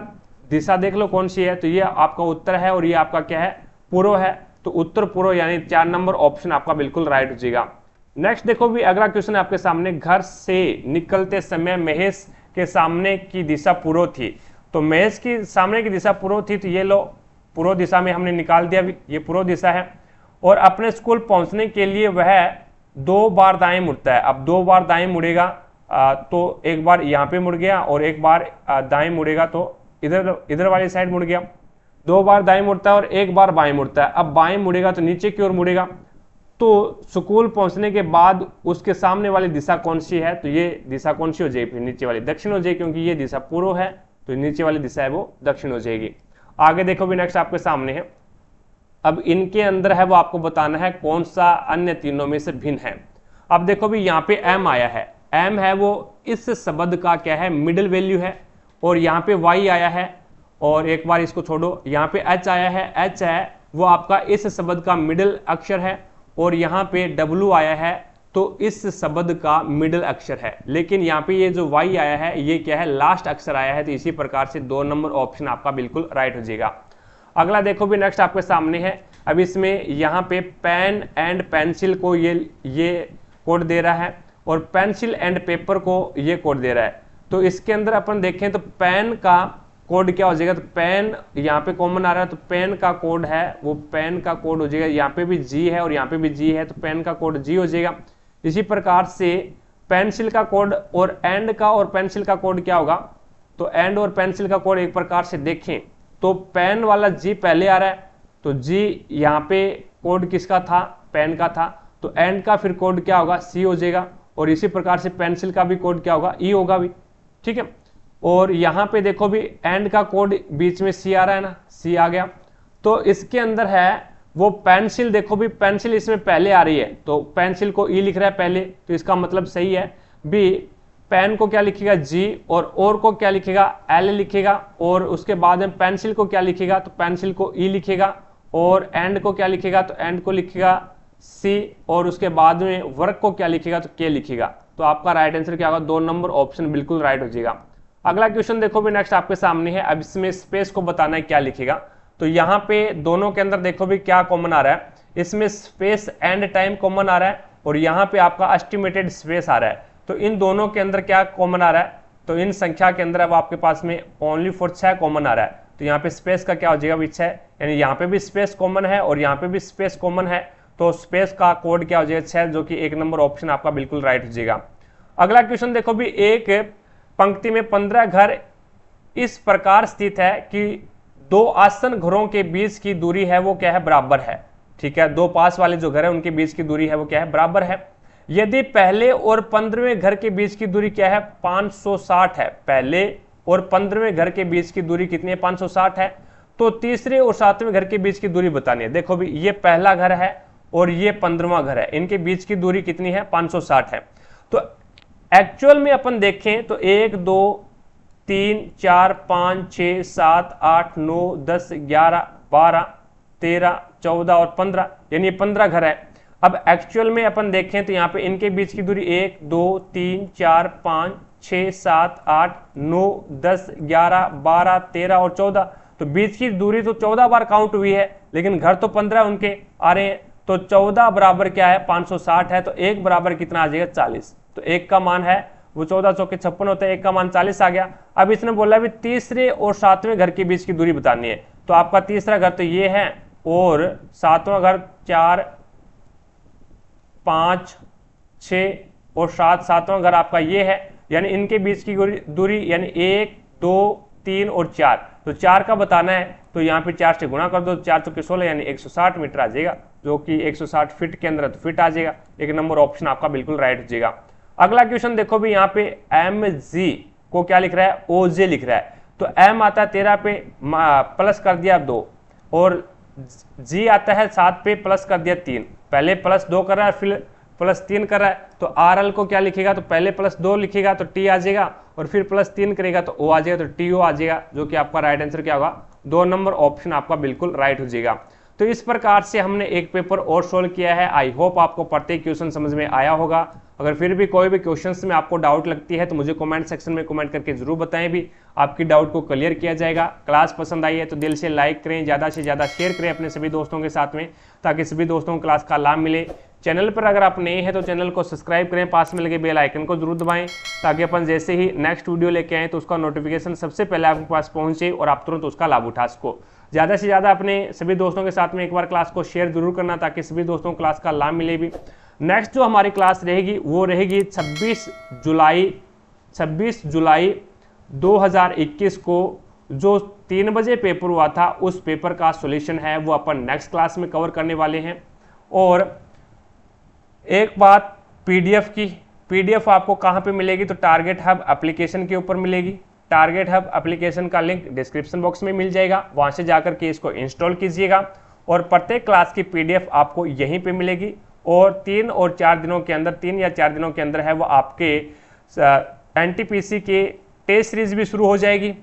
दिशा देख लो कौन सी है, तो ये आपका उत्तर है और ये आपका क्या है, पूर्व है, तो उत्तर पूर्व यानी 4 नंबर ऑप्शन आपका बिल्कुल राइट हो जाएगा। नेक्स्ट देखो भी अगला क्वेश्चन है आपके सामने, घर से निकलते समय महेश के सामने की दिशा पूर्व थी, तो महेश की सामने की दिशा पूर्व थी, तो ये लो पूर्व दिशा में हमने निकाल दिया, ये पूर्व दिशा है। और अपने स्कूल पहुंचने के लिए वह 2 बार दाएं मुड़ता है। अब 2 बार दाएं मुड़ेगा तो एक बार यहाँ पे मुड़ गया और एक बार दाएं मुड़ेगा तो इधर वाली साइड मुड़ गया। 2 बार दाएं मुड़ता है और एक बार बाएं मुड़ता है। अब बाएं मुड़ेगा तो नीचे की ओर मुड़ेगा, तो स्कूल पहुंचने के बाद उसके सामने वाली दिशा कौन सी है, तो ये दिशा कौन सी हो जाएगी, फिर नीचे वाली दक्षिण हो जाएगी, क्योंकि ये दिशा पूर्व है तो नीचे वाली दिशा है वो दक्षिण हो जाएगी। आगे देखो भी नेक्स्ट आपके सामने है, अब इनके अंदर है वो आपको बताना है कौन सा अन्य तीनों में से भिन्न है। अब देखो भी यहाँ पे M आया है, M है वो इस शब्द का क्या है, मिडिल वैल्यू है, और यहाँ पे Y आया है, और एक बार इसको छोड़ो, यहाँ पे H आया है, H है वो आपका इस शब्द का मिडिल अक्षर है, और यहाँ पे W आया है तो इस शब्द का मिडिल अक्षर है। लेकिन यहाँ पे ये जो Y आया है ये क्या है, लास्ट अक्षर आया है, तो इसी प्रकार से 2 नंबर ऑप्शन आपका बिल्कुल राइट हो जाएगा। अगला देखो भी नेक्स्ट आपके सामने है, अब इसमें यहाँ पे पेन एंड पेंसिल को ये कोड दे रहा है और पेंसिल एंड पेपर को ये कोड दे रहा है। तो इसके अंदर अपन देखें तो पेन का कोड क्या हो जाएगा, तो पेन यहाँ पे कॉमन आ रहा है, तो पेन का कोड है वो पेन का कोड हो जाएगा, यहाँ पे भी G है और यहाँ पे भी G है, तो पेन का कोड G हो जाएगा। इसी प्रकार से पेंसिल का कोड और एंड का और पेंसिल का कोड क्या होगा, तो एंड और पेंसिल का कोड एक प्रकार से देखें तो पेन वाला G पहले आ रहा है, तो G यहाँ पे कोड किसका था, पेन का था, तो एंड का फिर कोड क्या होगा, C हो जाएगा, और इसी प्रकार से पेंसिल का भी कोड क्या होगा, E होगा भी। ठीक है, और यहाँ पे देखो भी एंड का कोड बीच में C आ रहा है ना, C आ गया, तो इसके अंदर है वो पेंसिल, देखो भी पेंसिल इसमें पहले आ रही है, तो पेंसिल को E लिख रहा है पहले, तो इसका मतलब सही है। बी पेन को क्या लिखेगा G, और को क्या लिखेगा L लिखेगा, और उसके बाद में पेंसिल को क्या लिखेगा, तो पेंसिल को E लिखेगा, और एंड को क्या लिखेगा, तो एंड को लिखेगा C, और उसके बाद में वर्क को क्या लिखेगा, तो K लिखेगा। तो आपका राइट आंसर क्या होगा, 2 नंबर ऑप्शन बिल्कुल राइट हो जाएगा। अगला क्वेश्चन देखो भी नेक्स्ट आपके सामने है, अब इसमें स्पेस को बताना है क्या लिखेगा, तो यहाँ पे दोनों के अंदर देखो भी क्या कॉमन आ रहा है, इसमें स्पेस एंड टाइम कॉमन आ रहा है, और यहाँ पे आपका एस्टिमेटेड स्पेस आ रहा है। तो इन दोनों के अंदर क्या कॉमन आ रहा है, तो इन संख्या के अंदर अब आपके पास में ओनली फॉर 6 कॉमन आ रहा है, तो यहाँ पे स्पेस का क्या हो जाएगा, 6, यानी यहाँ पे भी स्पेस कॉमन है और यहाँ पे भी स्पेस कॉमन है, तो स्पेस का कोड क्या हो जाएगा 6, जो कि 1 नंबर ऑप्शन आपका बिल्कुल राइट हो जाएगा। अगला क्वेश्चन देखो भी, एक पंक्ति में 15 घर इस प्रकार स्थित है कि 2 आसन घरों के बीच की दूरी है वो क्या है, बराबर है। ठीक है, 2 पास वाले जो घर है उनके बीच की दूरी है वो क्या है, बराबर है। यदि पहले और 15वें घर के बीच की दूरी क्या है, 560 है, पहले और 15वें घर के बीच की दूरी कितनी है, 560 है। तो तीसरे और 7वें घर के बीच की दूरी बतानी है। देखो भी ये पहला घर है और ये 15वां घर है, इनके बीच की दूरी कितनी है, 560 है। तो एक्चुअल में अपन देखें तो 1 2 3 4 5 6 7 8 9 10 11 12 13 14 और 15, यानी 15 घर है। अब एक्चुअल में अपन देखें तो यहाँ पे इनके बीच की दूरी 1 2 3 4 5 6 7 8 9 10 11 12 13 और 14, तो बीच की दूरी तो 14 बार काउंट हुई है, लेकिन घर तो 15 उनके आ रहे हैं। तो 14 बराबर क्या है, 560 है, तो 1 बराबर कितना आ जाएगा, 40। तो 1 का मान है वो 14 चौके 56 होता है, 1 का मान 40 आ गया। अब इसने बोला भी तीसरे और 7वें घर के बीच की दूरी बतानी है। तो आपका तीसरा घर तो ये है और 7वां घर 4 5 6 और 7, 7वां घर आपका ये है, यानी इनके बीच की दूरी यानी 1 2 3 और 4। तो 4 का बताना है तो यहाँ पे 4 से गुणा कर दो, 4 चौके 16 यानी 160 मीटर आ जाएगा, जो कि 160 फीट के अंदर है, तो फिट आ जाएगा। एक नंबर ऑप्शन आपका बिल्कुल राइट हो जाएगा। अगला क्वेश्चन देखो भी, यहाँ पे mg को क्या लिख रहा है, OJ लिख रहा है। तो m आता है 13 पे प्लस कर दिया 2 और g आता है 7 पे प्लस कर दिया 3। पहले प्लस 2 कर रहा है फिर प्लस 3 कर रहा है, तो RL को क्या लिखेगा, तो पहले प्लस 2 लिखेगा तो T आ जाएगा और फिर प्लस 3 करेगा तो O आ जाएगा, तो TO आ जाएगा, जो कि आपका राइट आंसर क्या होगा, 2 नंबर ऑप्शन आपका बिल्कुल राइट हो जाएगा। तो इस प्रकार से हमने एक पेपर और सोल्व किया है। आई होप आपको प्रत्येक क्वेश्चन समझ में आया होगा। अगर फिर भी कोई भी क्वेश्चंस में आपको डाउट लगती है तो मुझे कमेंट सेक्शन में कमेंट करके जरूर बताएं, भी आपकी डाउट को क्लियर किया जाएगा। क्लास पसंद आई है तो दिल से लाइक करें, ज़्यादा से ज़्यादा शेयर करें अपने सभी दोस्तों के साथ में, ताकि सभी दोस्तों को क्लास का लाभ मिले। चैनल पर अगर आप नए हैं तो चैनल को सब्सक्राइब करें, पास में लगे बेल आइकन को जरूर दबाएं, ताकि अपन जैसे ही नेक्स्ट वीडियो लेके आएँ तो उसका नोटिफिकेशन सबसे पहले आपके पास पहुंचे और आप तुरंत उसका लाभ उठा सको। ज़्यादा से ज़्यादा अपने सभी दोस्तों के साथ में एक बार क्लास को शेयर जरूर करना, ताकि सभी दोस्तों को क्लास का लाभ मिले भी। नेक्स्ट जो हमारी क्लास रहेगी वो रहेगी 26 जुलाई 2021 को, जो 3 बजे पेपर हुआ था, उस पेपर का सॉल्यूशन है वो अपन नेक्स्ट क्लास में कवर करने वाले हैं। और एक बात पीडीएफ की, पीडीएफ आपको कहाँ पे मिलेगी, तो टारगेट हब एप्लीकेशन के ऊपर मिलेगी। टारगेट हब एप्लीकेशन का लिंक डिस्क्रिप्शन बॉक्स में मिल जाएगा, वहां से जाकर के इसको इंस्टॉल कीजिएगा और प्रत्येक क्लास की पीडीएफ आपको यहीं पे मिलेगी। और 3 और 4 दिनों के अंदर, 3 या 4 दिनों के अंदर है वो आपके एनटीपीसी के टेस्ट सीरीज भी शुरू हो जाएगी।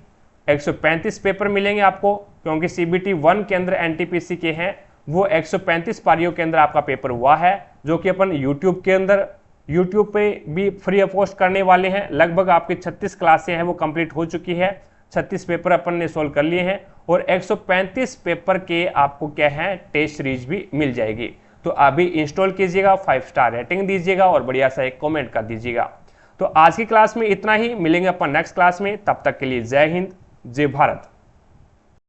135 पेपर मिलेंगे आपको, क्योंकि CBT 1 के अंदर एनटीपीसी के हैं वो 135 पारियों के अंदर आपका पेपर हुआ है, जो कि अपन यूट्यूब के अंदर, यूट्यूब पे भी फ्री ऑफ कॉस्ट करने वाले हैं। लगभग आपकी 36 क्लासें हैं वो कंप्लीट हो चुकी है, 36 पेपर अपन ने सोल्व कर लिए हैं और 135 पेपर के आपको क्या है, टेस्ट सीरीज भी मिल जाएगी। तो अभी इंस्टॉल कीजिएगा, 5 स्टार रेटिंग दीजिएगा और बढ़िया सा एक कमेंट कर दीजिएगा। तो आज की क्लास में इतना ही, मिलेंगे अपन नेक्स्ट क्लास में, तब तक के लिए जय हिंद, जय भारत।